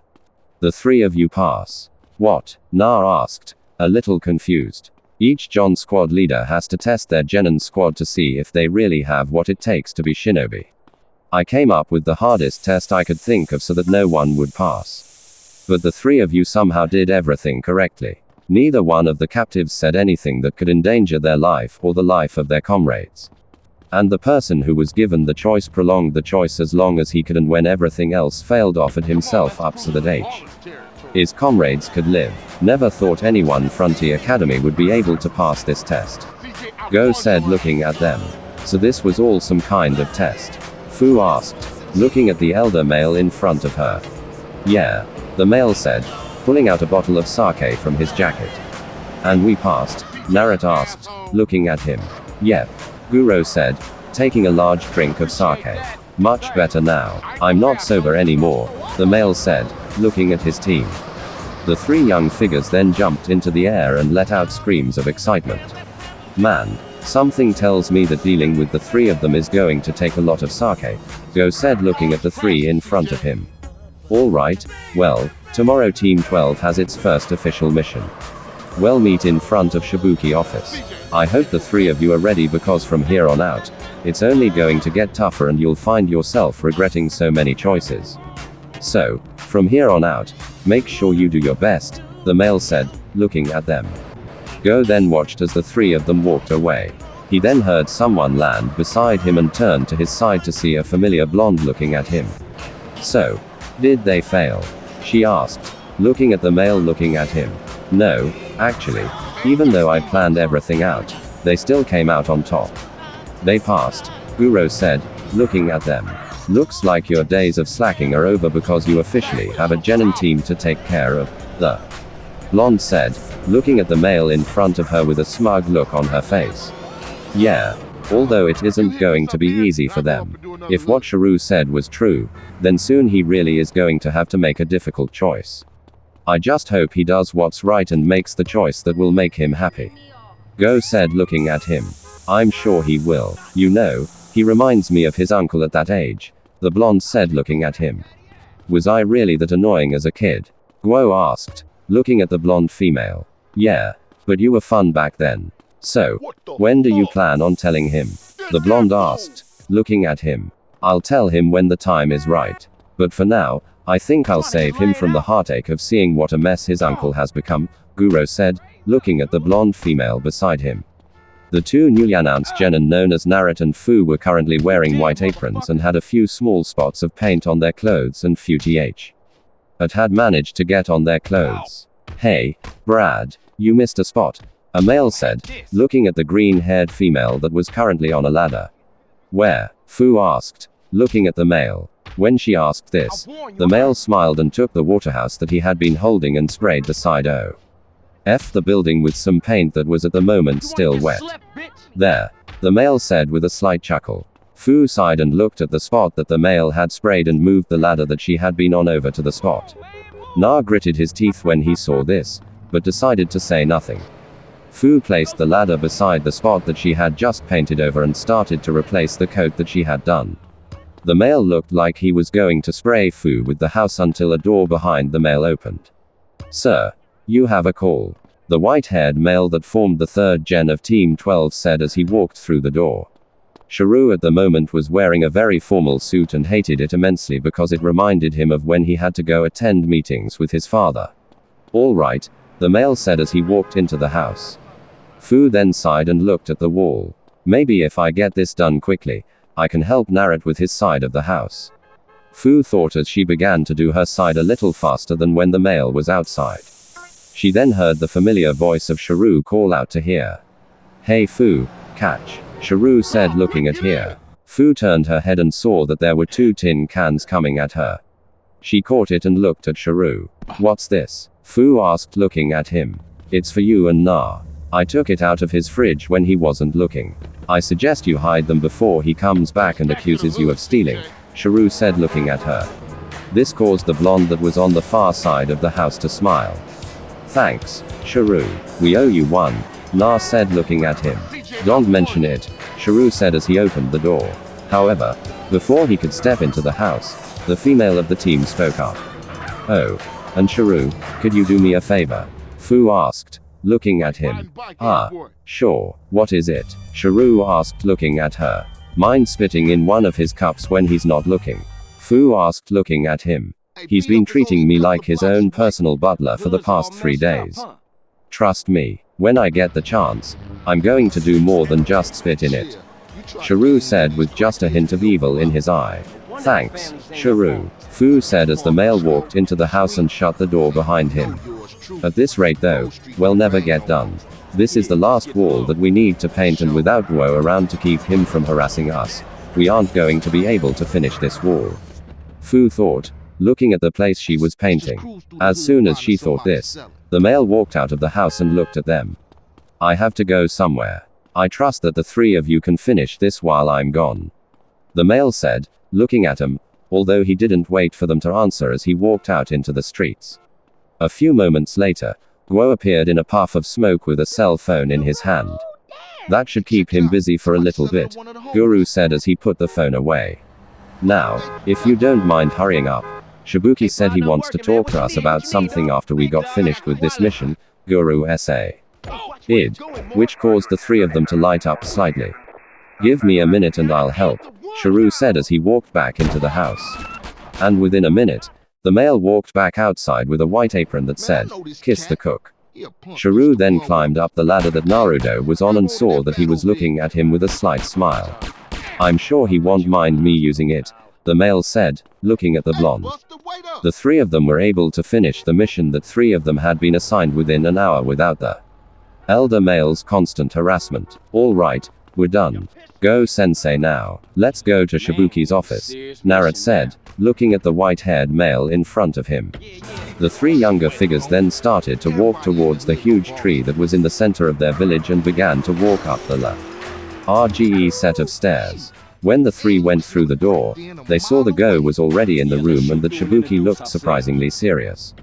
The three of you pass. What? Na asked, a little confused. Each John squad leader has to test their Genin squad to see if they really have what it takes to be shinobi. I came up with the hardest test I could think of so that no one would pass. But the three of you somehow did everything correctly. Neither one of the captives said anything that could endanger their life or the life of their comrades. And the person who was given the choice prolonged the choice as long as he could, and when everything else failed offered himself up so that his comrades could live. Never thought anyone Frontier Academy would be able to pass this test. Go said looking at them. So this was all some kind of test? Fu asked, looking at the elder male in front of her. Yeah, the male said, pulling out a bottle of sake from his jacket. And we passed? Naruto asked, looking at him. Yep. Guro said, taking a large drink of sake. Much better now. I'm not sober anymore, the male said, looking at his team. The three young figures then jumped into the air and let out screams of excitement. Man, something tells me that dealing with the three of them is going to take a lot of sake, Go said looking at the three in front of him. Alright, well, tomorrow Team 12 has its first official mission. We'll meet in front of Shibuki office. I hope the three of you are ready because from here on out, it's only going to get tougher and you'll find yourself regretting so many choices. So, from here on out, make sure you do your best, the male said, looking at them. Go then watched as the three of them walked away. He then heard someone land beside him and turned to his side to see a familiar blonde looking at him. So, did they fail? She asked, looking at the male looking at him. No, actually, even though I planned everything out, they still came out on top. They passed, Guro said, looking at them. Looks like your days of slacking are over because you officially have a genin team to take care of, the blonde said, looking at the male in front of her with a smug look on her face. Yeah, although it isn't going to be easy for them. If what Shiru said was true, then soon he really is going to have to make a difficult choice. I just hope he does what's right and makes the choice that will make him happy. Go said looking at him. I'm sure he will. You know, he reminds me of his uncle at that age, the blonde said looking at him. Was I really that annoying as a kid? Guo asked, looking at the blonde female. Yeah, but you were fun back then. So, when do you plan on telling him? The blonde asked, looking at him. I'll tell him when the time is right. But for now, I think I'll save him from the heartache of seeing what a mess his uncle has become, Guro said, looking at the blonde female beside him. The two newly announced genin known as Naruto and Fu were currently wearing white aprons and had a few small spots of paint on their clothes and few th. But had managed to get on their clothes. Hey, Brad, you missed a spot, a male said, looking at the green-haired female that was currently on a ladder. Where? Fu asked, looking at the male. When she asked this, the male smiled and took the waterhouse that he had been holding and sprayed the side of the building with some paint that was at the moment still wet. There, the male said with a slight chuckle. Fu sighed and looked at the spot that the male had sprayed and moved the ladder that she had been on over to the spot. Na gritted his teeth when he saw this, but decided to say nothing. Fu placed the ladder beside the spot that she had just painted over and started to replace the coat that she had done. The male looked like he was going to spray Fu with the house until a door behind the male opened. Sir, you have a call. The white-haired male that formed the third gen of Team 12 said as he walked through the door. Shiru at the moment was wearing a very formal suit and hated it immensely because it reminded him of when he had to go attend meetings with his father. All right, the male said as he walked into the house. Fu then sighed and looked at the wall. Maybe if I get this done quickly, I can help Naruto with his side of the house. Fu thought as she began to do her side a little faster than when the male was outside. She then heard the familiar voice of Shiru call out to her. Hey Fu, catch, Shiru said looking at her. Fu turned her head and saw that there were two tin cans coming at her. She caught it and looked at Shiru. What's this? Fu asked looking at him. It's for you and Na. I took it out of his fridge when he wasn't looking. I suggest you hide them before he comes back and accuses you of stealing, Shiru said looking at her. This caused the blonde that was on the far side of the house to smile. Thanks, Shiru. We owe you one, Na said looking at him. Don't mention it, Shiru said as he opened the door. However, before he could step into the house, the female of the team spoke up. Oh, and Shiru, could you do me a favor? Fu asked, looking at him. Ah, sure, what is it? Shiru asked looking at her. Mind spitting in one of his cups when he's not looking? Fu asked looking at him. He's been treating me like his own personal butler for the past 3 days. Trust me, when I get the chance, I'm going to do more than just spit in it. Shiru said with just a hint of evil in his eye. Thanks, Shiru, Fu said as the male walked into the house and shut the door behind him. At this rate though, we'll never get done. This is the last wall that we need to paint, and without Guo around to keep him from harassing us, we aren't going to be able to finish this wall. Fu thought, looking at the place she was painting. As soon as she thought this, the male walked out of the house and looked at them. I have to go somewhere. I trust that the three of you can finish this while I'm gone. The male said, looking at him, although he didn't wait for them to answer as he walked out into the streets. A few moments later, Guo appeared in a puff of smoke with a cell phone in his hand. That should keep him busy for a little bit, Guru said as he put the phone away. Now, if you don't mind hurrying up, Shibuki said he wants to talk to us about something after we got finished with this mission, Guru said, which caused the three of them to light up slightly. Give me a minute and I'll help, Shiru said as he walked back into the house. And within a minute, the male walked back outside with a white apron that said, "Kiss the cook." Shiru then climbed up the ladder that Naruto was on and saw that he was looking at him with a slight smile. I'm sure he won't mind me using it, the male said, looking at the blonde. The three of them were able to finish the mission that three of them had been assigned within an hour without the elder male's constant harassment. All right, we're done. Go sensei now. Let's go to Shibuki's office, Naruto said, looking at the white-haired male in front of him. The three younger figures then started to walk towards the huge tree that was in the center of their village and began to walk up the RGE set of stairs. When the three went through the door, they saw the Go was already in the room and that Shibuki looked surprisingly serious.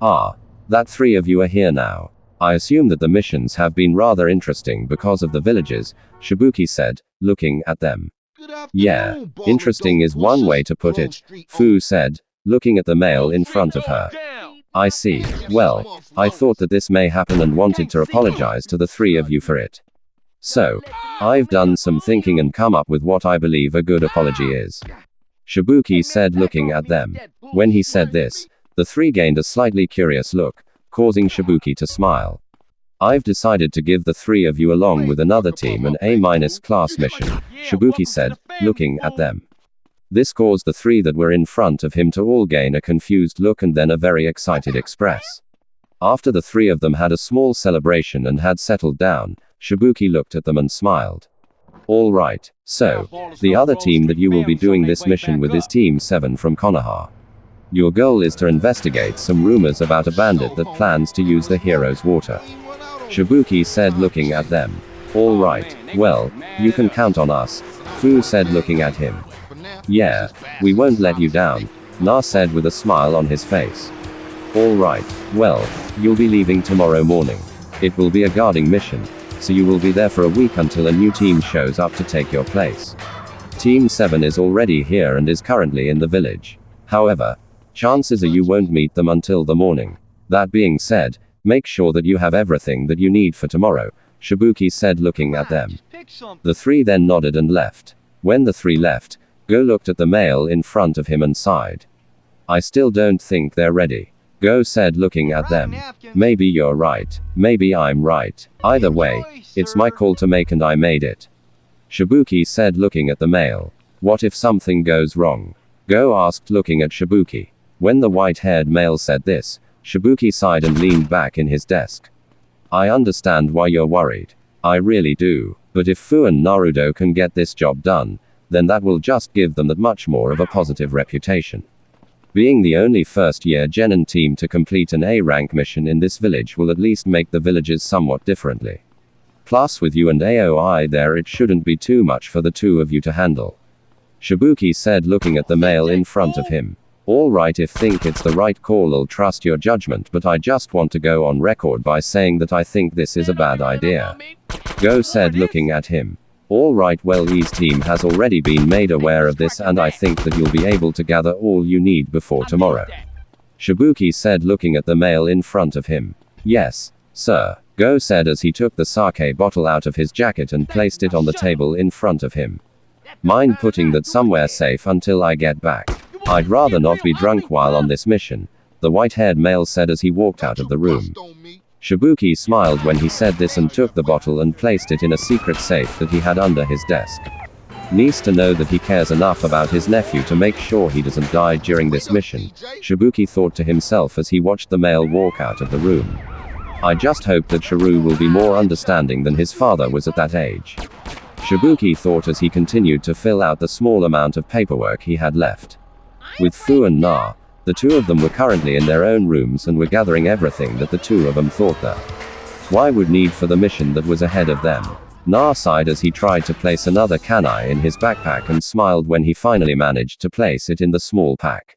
Ah, that three of you are here now. I assume that the missions have been rather interesting because of the villages, Shibuki said, looking at them. Yeah, interesting is one way to put it, Fu said, looking at the male in front of her. I see. Well, I thought that this may happen and wanted to apologize to the three of you for it. So, I've done some thinking and come up with what I believe a good apology is. Shibuki said, looking at them. When he said this, the three gained a slightly curious look, causing Shibuki to smile. I've decided to give the three of you along with another team an A- class mission, Shibuki said, looking at them. This caused the three that were in front of him to all gain a confused look and then a very excited express. After the three of them had a small celebration and had settled down, Shibuki looked at them and smiled. All right, so, the other team that you will be doing this mission with is Team 7 from Konoha. Your goal is to investigate some rumors about a bandit that plans to use the hero's water. Shibuki said, looking at them. All right, well, you can count on us, Fu said, looking at him. Yeah, we won't let you down, Na said with a smile on his face. All right, well, you'll be leaving tomorrow morning. It will be a guarding mission, so you will be there for a week until a new team shows up to take your place. Team 7 is already here and is currently in the village. However, chances are you won't meet them until the morning. That being said, make sure that you have everything that you need for tomorrow, Shibuki said, looking at them. The three then nodded and left. When the three left, Go looked at the male in front of him and sighed. I still don't think they're ready. Go said, looking at them. Maybe you're right. Maybe I'm right. Either way, it's my call to make and I made it. Shibuki said, looking at the male. What if something goes wrong? Go asked, looking at Shibuki. When the white-haired male said this, Shibuki sighed and leaned back in his desk. I understand why you're worried. I really do. But if Fu and Naruto can get this job done, then that will just give them that much more of a positive reputation. Being the only first-year genin team to complete an A-rank mission in this village will at least make the villages somewhat differently. Plus with you and AOI there, it shouldn't be too much for the two of you to handle. Shibuki said, looking at the male in front of him. All right, if think it's the right call, I'll trust your judgment, but I just want to go on record by saying that I think this is a bad idea. Go said, looking at him. All right, well, E's team has already been made aware of this and I think that you'll be able to gather all you need before tomorrow. Shibuki said, looking at the male in front of him. Yes, sir, Go said as he took the sake bottle out of his jacket and placed it on the table in front of him. Mind putting that somewhere safe until I get back. I'd rather not be drunk while on this mission, the white-haired male said as he walked out of the room. Shibuki smiled when he said this and took the bottle and placed it in a secret safe that he had under his desk. Needs to know that he cares enough about his nephew to make sure he doesn't die during this mission, Shibuki thought to himself as he watched the male walk out of the room. I just hope that Shiru will be more understanding than his father was at that age. Shibuki thought as he continued to fill out the small amount of paperwork he had left. With Fu and Na, the two of them were currently in their own rooms and were gathering everything that the two of them thought that why would need for the mission that was ahead of them. Na sighed as he tried to place another kanai in his backpack and smiled when he finally managed to place it in the small pack.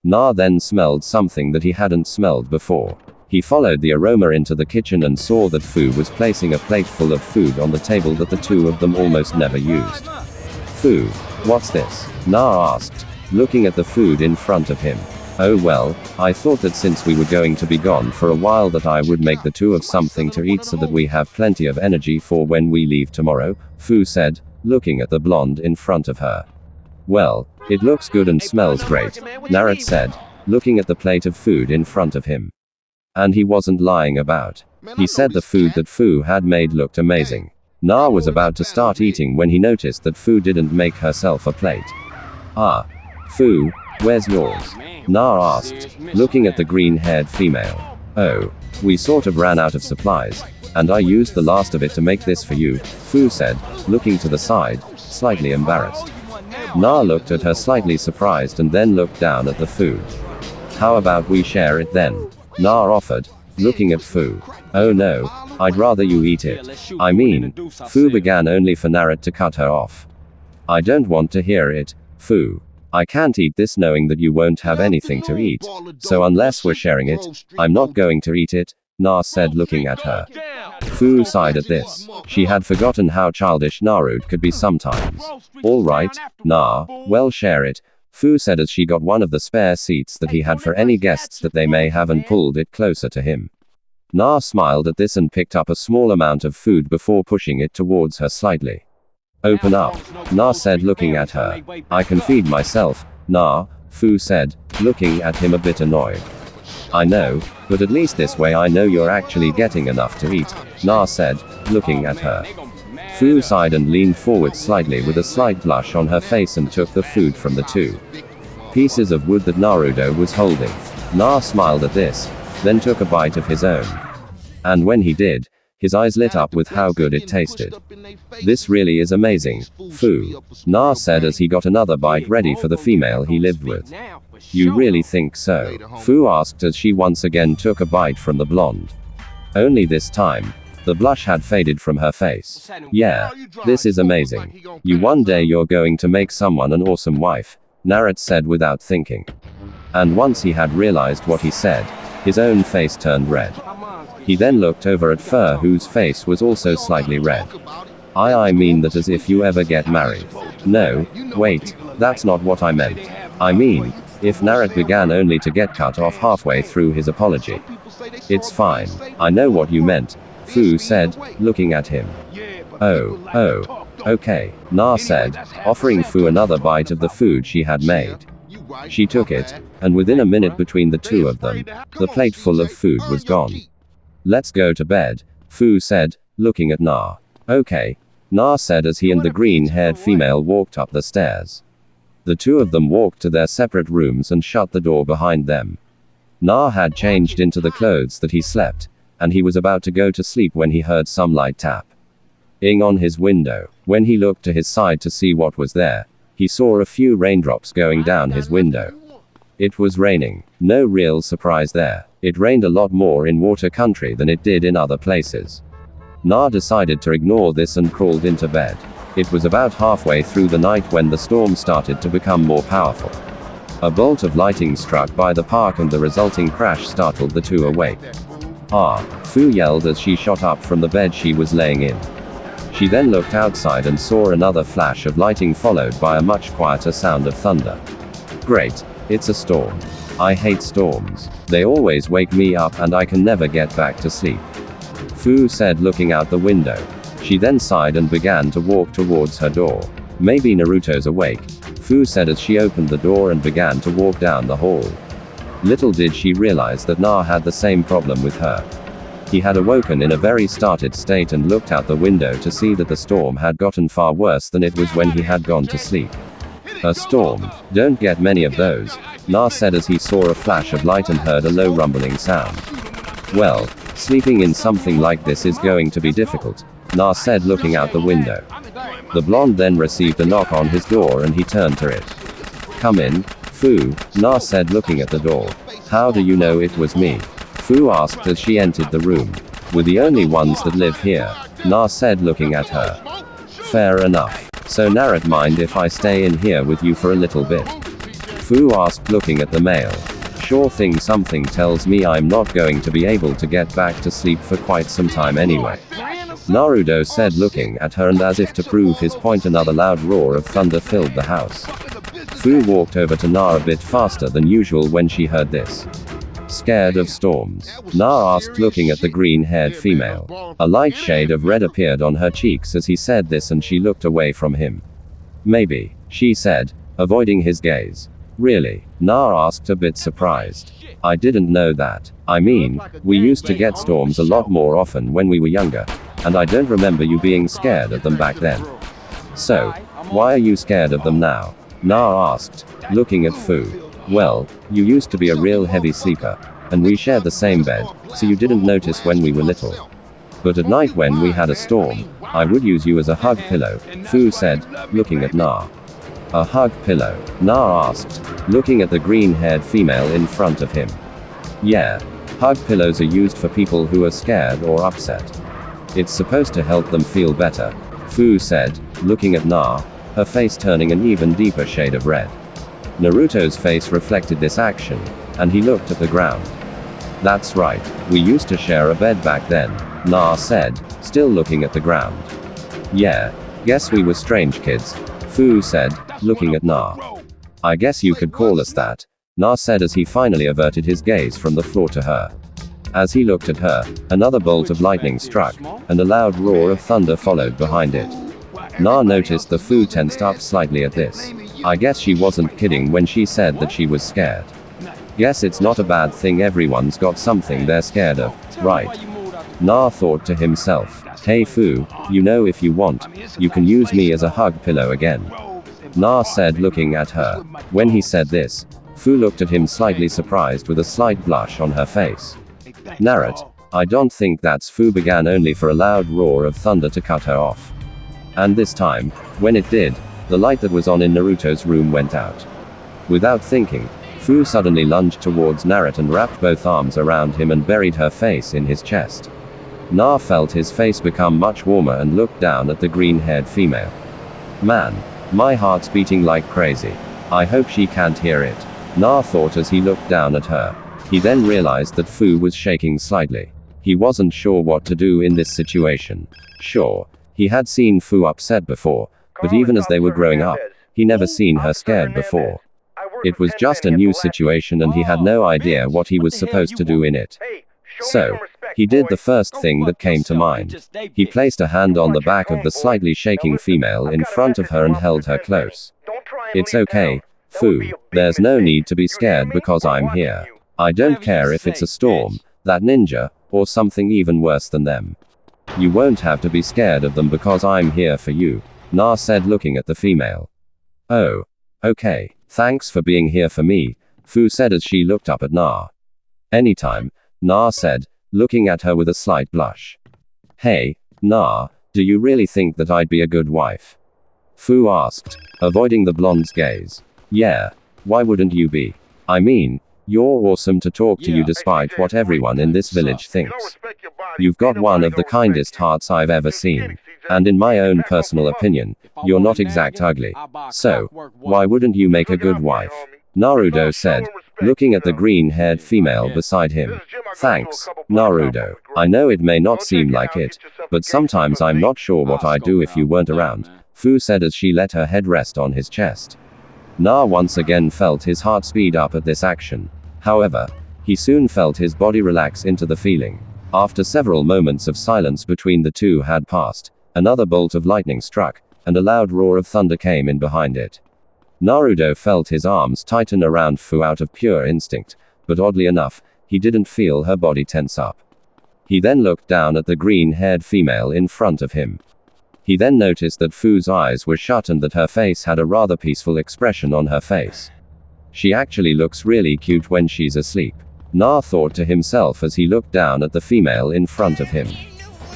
Na then smelled something that he hadn't smelled before. He followed the aroma into the kitchen and saw that Fu was placing a plate full of food on the table that the two of them almost never used. Fu, what's this? Na asked, looking at the food in front of him. Oh well, I thought that since we were going to be gone for a while that I would make the two of something to eat so that we have plenty of energy for when we leave tomorrow, Fu said, looking at the blonde in front of her. Well, it looks good and smells great, Naruto said, looking at the plate of food in front of him. And he wasn't lying about. He said the food that Fu had made looked amazing. Na was about to start eating when he noticed that Fu didn't make herself a plate. Ah. Fu, where's yours? Na asked, looking at the green-haired female. Oh. We sort of ran out of supplies, and I used the last of it to make this for you, Fu said, looking to the side, slightly embarrassed. Na looked at her slightly surprised and then looked down at the food. How about we share it then? Na offered, looking at Fu. Oh no, I'd rather you eat it. I mean, Fu began only for Naruto to cut her off. I don't want to hear it, Fu. I can't eat this knowing that you won't have anything to eat, so unless we're sharing it, I'm not going to eat it, Na said looking at her. Fu sighed at this. She had forgotten how childish Naruto could be sometimes. Alright, Na, well share it, Fu said as she got one of the spare seats that he had for any guests that they may have and pulled it closer to him. Na smiled at this and picked up a small amount of food before pushing it towards her slightly. Open up, Na said looking at her. I can feed myself, Na, Fu said, looking at him a bit annoyed. I know, but at least this way I know you're actually getting enough to eat, Na said, looking at her. Fu sighed and leaned forward slightly with a slight blush on her face and took the food from the two pieces of wood that Naruto was holding. Na smiled at this, then took a bite of his own. And when he did, his eyes lit up with how good it tasted. This really is amazing, Fu, Na said as he got another bite ready for the female he lived with. You really think so? Fu asked as she once again took a bite from the blonde. Only this time, the blush had faded from her face. Yeah, this is amazing. You one day you're going to make someone an awesome wife, Naruto said without thinking. And once he had realized what he said, his own face turned red. He then looked over at Fur whose face was also slightly red. I mean that as if you ever get married. No, wait, that's not what I meant. I mean, if Naruto began only to get cut off halfway through his apology. It's fine, I know what you meant, Fu said, looking at him. Oh, okay, Na said, offering Fu another bite of the food she had made. She took it, and within a minute between the two of them, the plate full of food was gone. Let's go to bed, Fu said, looking at Na. Okay, Na said as he and the green-haired female walked up the stairs. The two of them walked to their separate rooms and shut the door behind them. Na had changed into the clothes that he slept, and he was about to go to sleep when he heard some light tapping on his window. When he looked to his side to see what was there, he saw a few raindrops going down his window. It was raining. No real surprise there. It rained a lot more in water country than it did in other places. Na decided to ignore this and crawled into bed. It was about halfway through the night when the storm started to become more powerful. A bolt of lightning struck by the park and the resulting crash startled the two awake. Ah, Fu yelled as she shot up from the bed she was laying in. She then looked outside and saw another flash of lightning followed by a much quieter sound of thunder. Great, it's a storm. I hate storms. They always wake me up and I can never get back to sleep, Fu said looking out the window. She then sighed and began to walk towards her door. Maybe Naruto's awake, Fu said as she opened the door and began to walk down the hall. Little did she realize that Na had the same problem with her. He had awoken in a very startled state and looked out the window to see that the storm had gotten far worse than it was when he had gone to sleep. A storm? Don't get many of those, Na said as he saw a flash of light and heard a low rumbling sound. Well, sleeping in something like this is going to be difficult, Na said looking out the window. The blonde then received a knock on his door and he turned to it. Come in, Fu, Na said looking at the door. How do you know it was me? Fu asked as she entered the room. We're the only ones that live here, Na said looking at her. Fair enough. So Naruto, mind if I stay in here with you for a little bit? Fu asked, looking at the male. Sure thing, something tells me I'm not going to be able to get back to sleep for quite some time anyway. Naruto said, looking at her, and as if to prove his point, another loud roar of thunder filled the house. Fu walked over to Na a bit faster than usual when she heard this. Scared of storms? Na asked, looking at the green-haired female. A light shade of red appeared on her cheeks as he said this, and she looked away from him. Maybe, she said, avoiding his gaze. Really? Na asked, a bit surprised. I didn't know that. I mean, we used to get storms a lot more often when we were younger, and I don't remember you being scared of them back then. So, why are you scared of them now? Na asked, looking at Fu. Well, you used to be a real heavy sleeper, and we shared the same bed, so you didn't notice when we were little. But at night when we had a storm, I would use you as a hug pillow, Fu said, looking at Na. A hug pillow? Na asked, looking at the green-haired female in front of him. Yeah. Hug pillows are used for people who are scared or upset. It's supposed to help them feel better, Fu said, looking at Na, her face turning an even deeper shade of red. Naruto's face reflected this action, and he looked at the ground. That's right, we used to share a bed back then, Na said, still looking at the ground. Yeah. Guess we were strange kids, Fu said, looking at Na. I guess you could call us that, Na said as he finally averted his gaze from the floor to her. As he looked at her, another bolt of lightning struck, and a loud roar of thunder followed behind it. Na noticed the Fu tensed up slightly at this. I guess she wasn't kidding when she said that she was scared. Guess it's not a bad thing, everyone's got something they're scared of, right? Na thought to himself. Hey Fu, you know, if you want, you can use me as a hug pillow again. Na said, looking at her. When he said this, Fu looked at him slightly surprised with a slight blush on her face. Naruto, I don't think that's Fu began, only for a loud roar of thunder to cut her off. And this time, when it did, the light that was on in Naruto's room went out. Without thinking, Fu suddenly lunged towards Naruto and wrapped both arms around him and buried her face in his chest. Na felt his face become much warmer and looked down at the green-haired female. Man, my heart's beating like crazy. I hope she can't hear it, Na thought as he looked down at her. He then realized that Fu was shaking slightly. He wasn't sure what to do in this situation. Sure, he had seen Fu upset before, but even as they were growing up, he never seen her scared before. It was just a new situation and he had no idea what he was supposed to do in it. So, he did the first thing that came to mind. He placed a hand on the back of the slightly shaking female in front of her and held her close. It's okay, Fu, there's no need to be scared because I'm here. I don't care if it's a storm, that ninja, or something even worse than them. You won't have to be scared of them because I'm here for you, Na said, looking at the female. Oh. Okay, thanks for being here for me, Fu said as she looked up at Na. Anytime, Na said, looking at her with a slight blush. Hey, Na, do you really think that I'd be a good wife? Fu asked, avoiding the blonde's gaze. Yeah, why wouldn't you be? I mean, you're awesome to talk to you despite what everyone in this village thinks. You've got one of the kindest hearts I've ever seen. And in my own personal opinion, you're not exact ugly. So, why wouldn't you make a good wife? Naruto said, looking at the green-haired female beside him. Thanks, Naruto. I know it may not seem like it, but sometimes I'm not sure what I'd do if you weren't around, Fu said as she let her head rest on his chest. Na once again felt his heart speed up at this action. However, he soon felt his body relax into the feeling. After several moments of silence between the two had passed, another bolt of lightning struck, and a loud roar of thunder came in behind it. Naruto felt his arms tighten around Fu out of pure instinct, but oddly enough, he didn't feel her body tense up. He then looked down at the green-haired female in front of him. He then noticed that Fu's eyes were shut and that her face had a rather peaceful expression on her face. She actually looks really cute when she's asleep, Na thought to himself as he looked down at the female in front of him.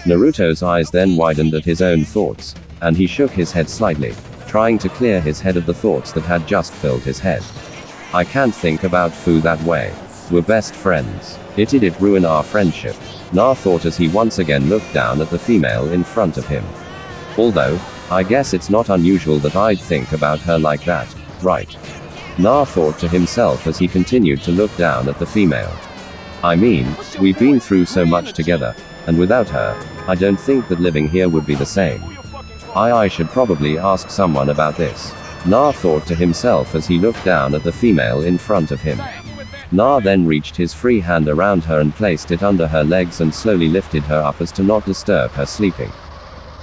Naruto's eyes then widened at his own thoughts, and he shook his head slightly, trying to clear his head of the thoughts that had just filled his head. I can't think about Fu that way. We're best friends. It'd ruin our friendship, Na thought as he once again looked down at the female in front of him. Although, I guess it's not unusual that I'd think about her like that, right? Na thought to himself as he continued to look down at the female. I mean, we've been through so much together, and without her, I don't think that living here would be the same. I should probably ask someone about this. Na thought to himself as he looked down at the female in front of him. Na then reached his free hand around her and placed it under her legs and slowly lifted her up as to not disturb her sleeping.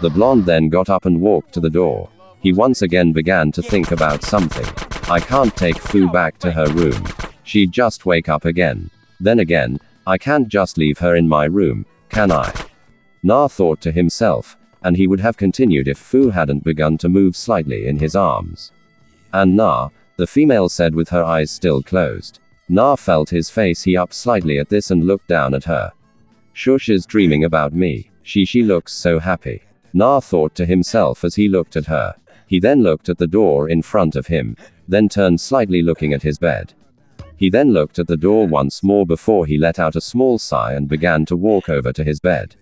The blonde then got up and walked to the door. He once again began to think about something. I can't take Fu back to her room. She'd just wake up again. Then again, I can't just leave her in my room, can I? Na thought to himself, and he would have continued if Fu hadn't begun to move slightly in his arms. And Na, the female said with her eyes still closed. Na felt his face heat up slightly at this and looked down at her. Shush is dreaming about me. She looks so happy. Na thought to himself as he looked at her. He then looked at the door in front of him, then turned slightly looking at his bed. He then looked at the door once more before he let out a small sigh and began to walk over to his bed.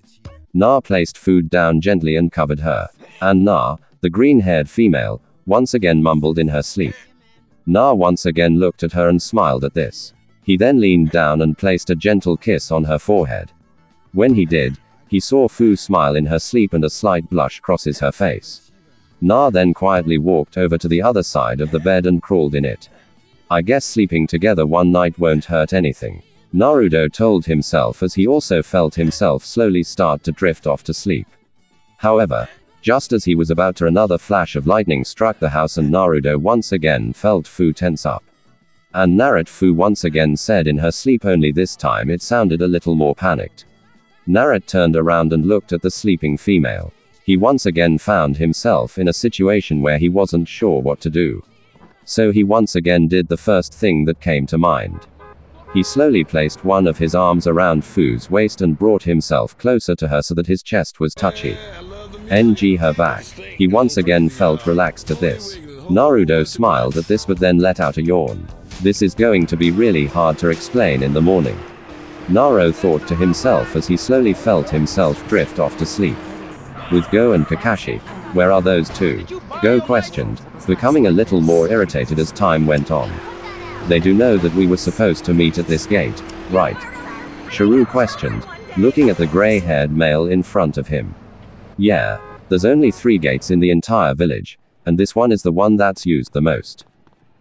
Na placed food down gently and covered her. And Na, the green-haired female, once again mumbled in her sleep. Na once again looked at her and smiled at this. He then leaned down and placed a gentle kiss on her forehead. When he did, he saw Fu smile in her sleep and a slight blush crosses her face. Na then quietly walked over to the other side of the bed and crawled in it. I guess sleeping together one night won't hurt anything, Naruto told himself as he also felt himself slowly start to drift off to sleep. However, just as he was about to, another flash of lightning struck the house and Naruto once again felt Fu tense up. And Naruto Fu once again said in her sleep, only this time it sounded a little more panicked. Naruto turned around and looked at the sleeping female. He once again found himself in a situation where he wasn't sure what to do. So he once again did the first thing that came to mind. He slowly placed one of his arms around Fu's waist and brought himself closer to her so that his chest was touchy. Her back. He once again felt relaxed at this. Naruto smiled at this but then let out a yawn. This is going to be really hard to explain in the morning. Naruto thought to himself as he slowly felt himself drift off to sleep. With Go and Kakashi, where are those two? Go questioned, becoming a little more irritated as time went on. They do know that we were supposed to meet at this gate, right? Shiru questioned, looking at the gray-haired male in front of him. Yeah, there's only 3 gates in the entire village, and this one is the one that's used the most.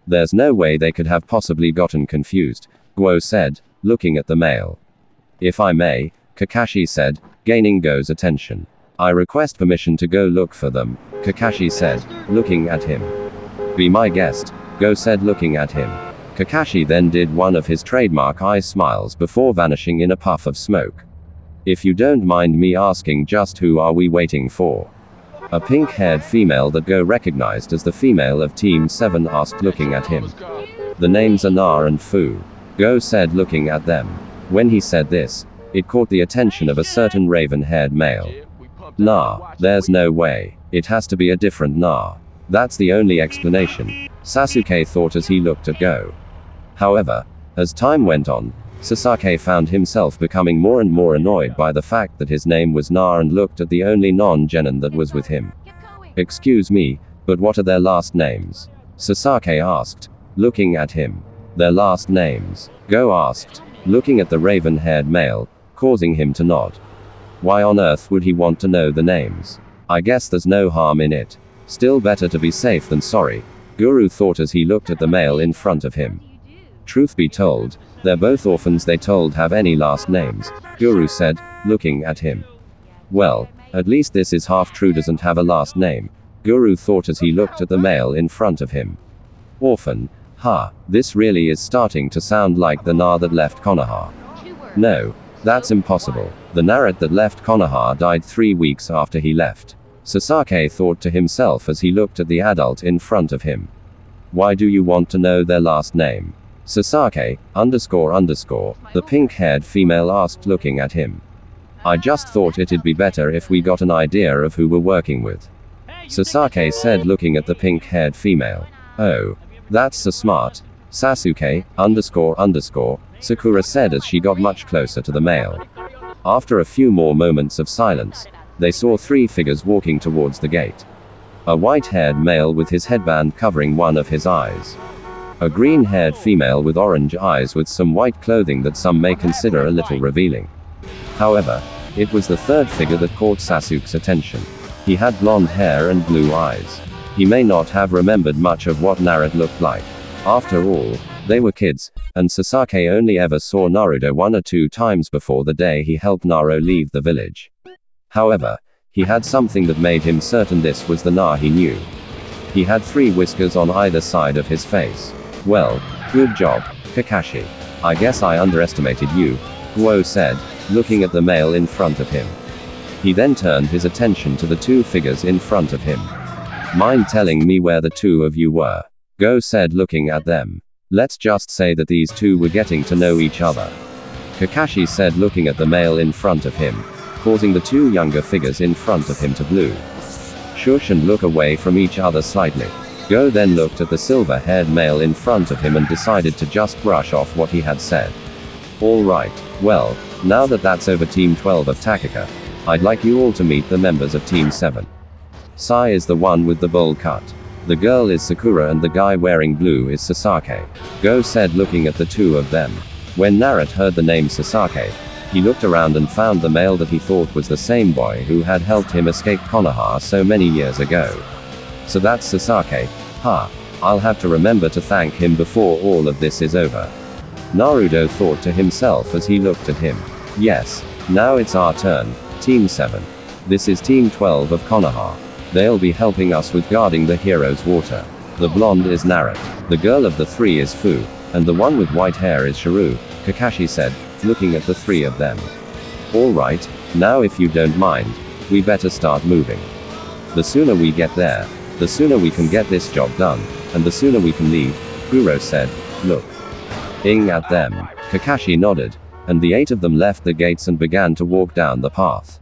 There's no way they could have possibly gotten confused, Guo said, looking at the male. If I may, Kakashi said, gaining Go's attention. I request permission to go look for them, Kakashi said, looking at him. Be my guest, Go said, looking at him. Kakashi then did one of his trademark eye smiles before vanishing in a puff of smoke. If you don't mind me asking, just who are we waiting for? A pink-haired female that Go recognized as the female of Team 7 asked, looking at him. The names are Na and Fu, Go said, looking at them. When he said this, it caught the attention of a certain raven-haired male. Na, there's no way. It has to be a different Na. That's the only explanation, Sasuke thought as he looked at Go. However, as time went on, Sasuke found himself becoming more and more annoyed by the fact that his name was Na and looked at the only non-genin that was with him. Excuse me, but what are their last names? Sasuke asked, looking at him. Their last names? Go asked, looking at the raven-haired male, causing him to nod. Why on earth would he want to know the names? I guess there's no harm in it. Still better to be safe than sorry, Guru thought as he looked at the male in front of him. Truth be told, they're both orphans they told have any last names, Guru said, looking at him. Well, at least this is half true, doesn't have a last name, Guru thought as he looked at the male in front of him. Orphan? This really is starting to sound like the Na that left Konoha. No, that's impossible. The Naruto that left Konoha died 3 weeks after he left. Sasuke thought to himself as he looked at the adult in front of him. Why do you want to know their last name? Sasuke, the pink-haired female asked, looking at him. I just thought it'd be better if we got an idea of who we're working with. Sasuke said, looking at the pink-haired female. Oh, that's so smart. Sasuke, Sakura said as she got much closer to the male. After a few more moments of silence, they saw 3 figures walking towards the gate. A white-haired male with his headband covering one of his eyes. A green-haired female with orange eyes with some white clothing that some may consider a little revealing. However, it was the third figure that caught Sasuke's attention. He had blonde hair and blue eyes. He may not have remembered much of what Naruto looked like. After all, they were kids, and Sasuke only ever saw Naruto 1 or 2 times before the day he helped Naruto leave the village. However, he had something that made him certain this was the Na he knew. He had 3 whiskers on either side of his face. Well, good job, Kakashi. I guess I underestimated you, Guo said, looking at the male in front of him. He then turned his attention to the 2 figures in front of him. Mind telling me where the 2 of you were? Go said, looking at them. Let's just say that these 2 were getting to know each other. Kakashi said, looking at the male in front of him, causing the 2 younger figures in front of him to blue. Shush and look away from each other slightly. Go then looked at the silver-haired male in front of him and decided to just brush off what he had said. Alright, well, now that that's over Team 12 of Takaka, I'd like you all to meet the members of Team 7. Sai is the one with the bowl cut. The girl is Sakura and the guy wearing blue is Sasuke. Go said, looking at the 2 of them. When Naruto heard the name Sasuke, he looked around and found the male that he thought was the same boy who had helped him escape Konoha so many years ago. So that's Sasuke, huh? I'll have to remember to thank him before all of this is over. Naruto thought to himself as he looked at him. Yes, now it's our turn, Team 7. This is Team 12 of Konoha. They'll be helping us with guarding the hero's water. The blonde is Naruto. The girl of the 3 is Fu. And the one with white hair is Shiru, Kakashi said, looking at the 3 of them. Alright, now if you don't mind, we better start moving. The sooner we get there, the sooner we can get this job done, and the sooner we can leave, Kuro said, looking at them. Kakashi nodded, and the 8 of them left the gates and began to walk down the path.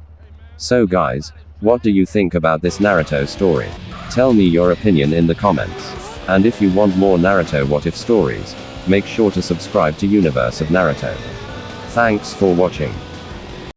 So guys, what do you think about this Naruto story? Tell me your opinion in the comments. And if you want more Naruto what if stories, make sure to subscribe to Universe of Naruto. Thanks for watching.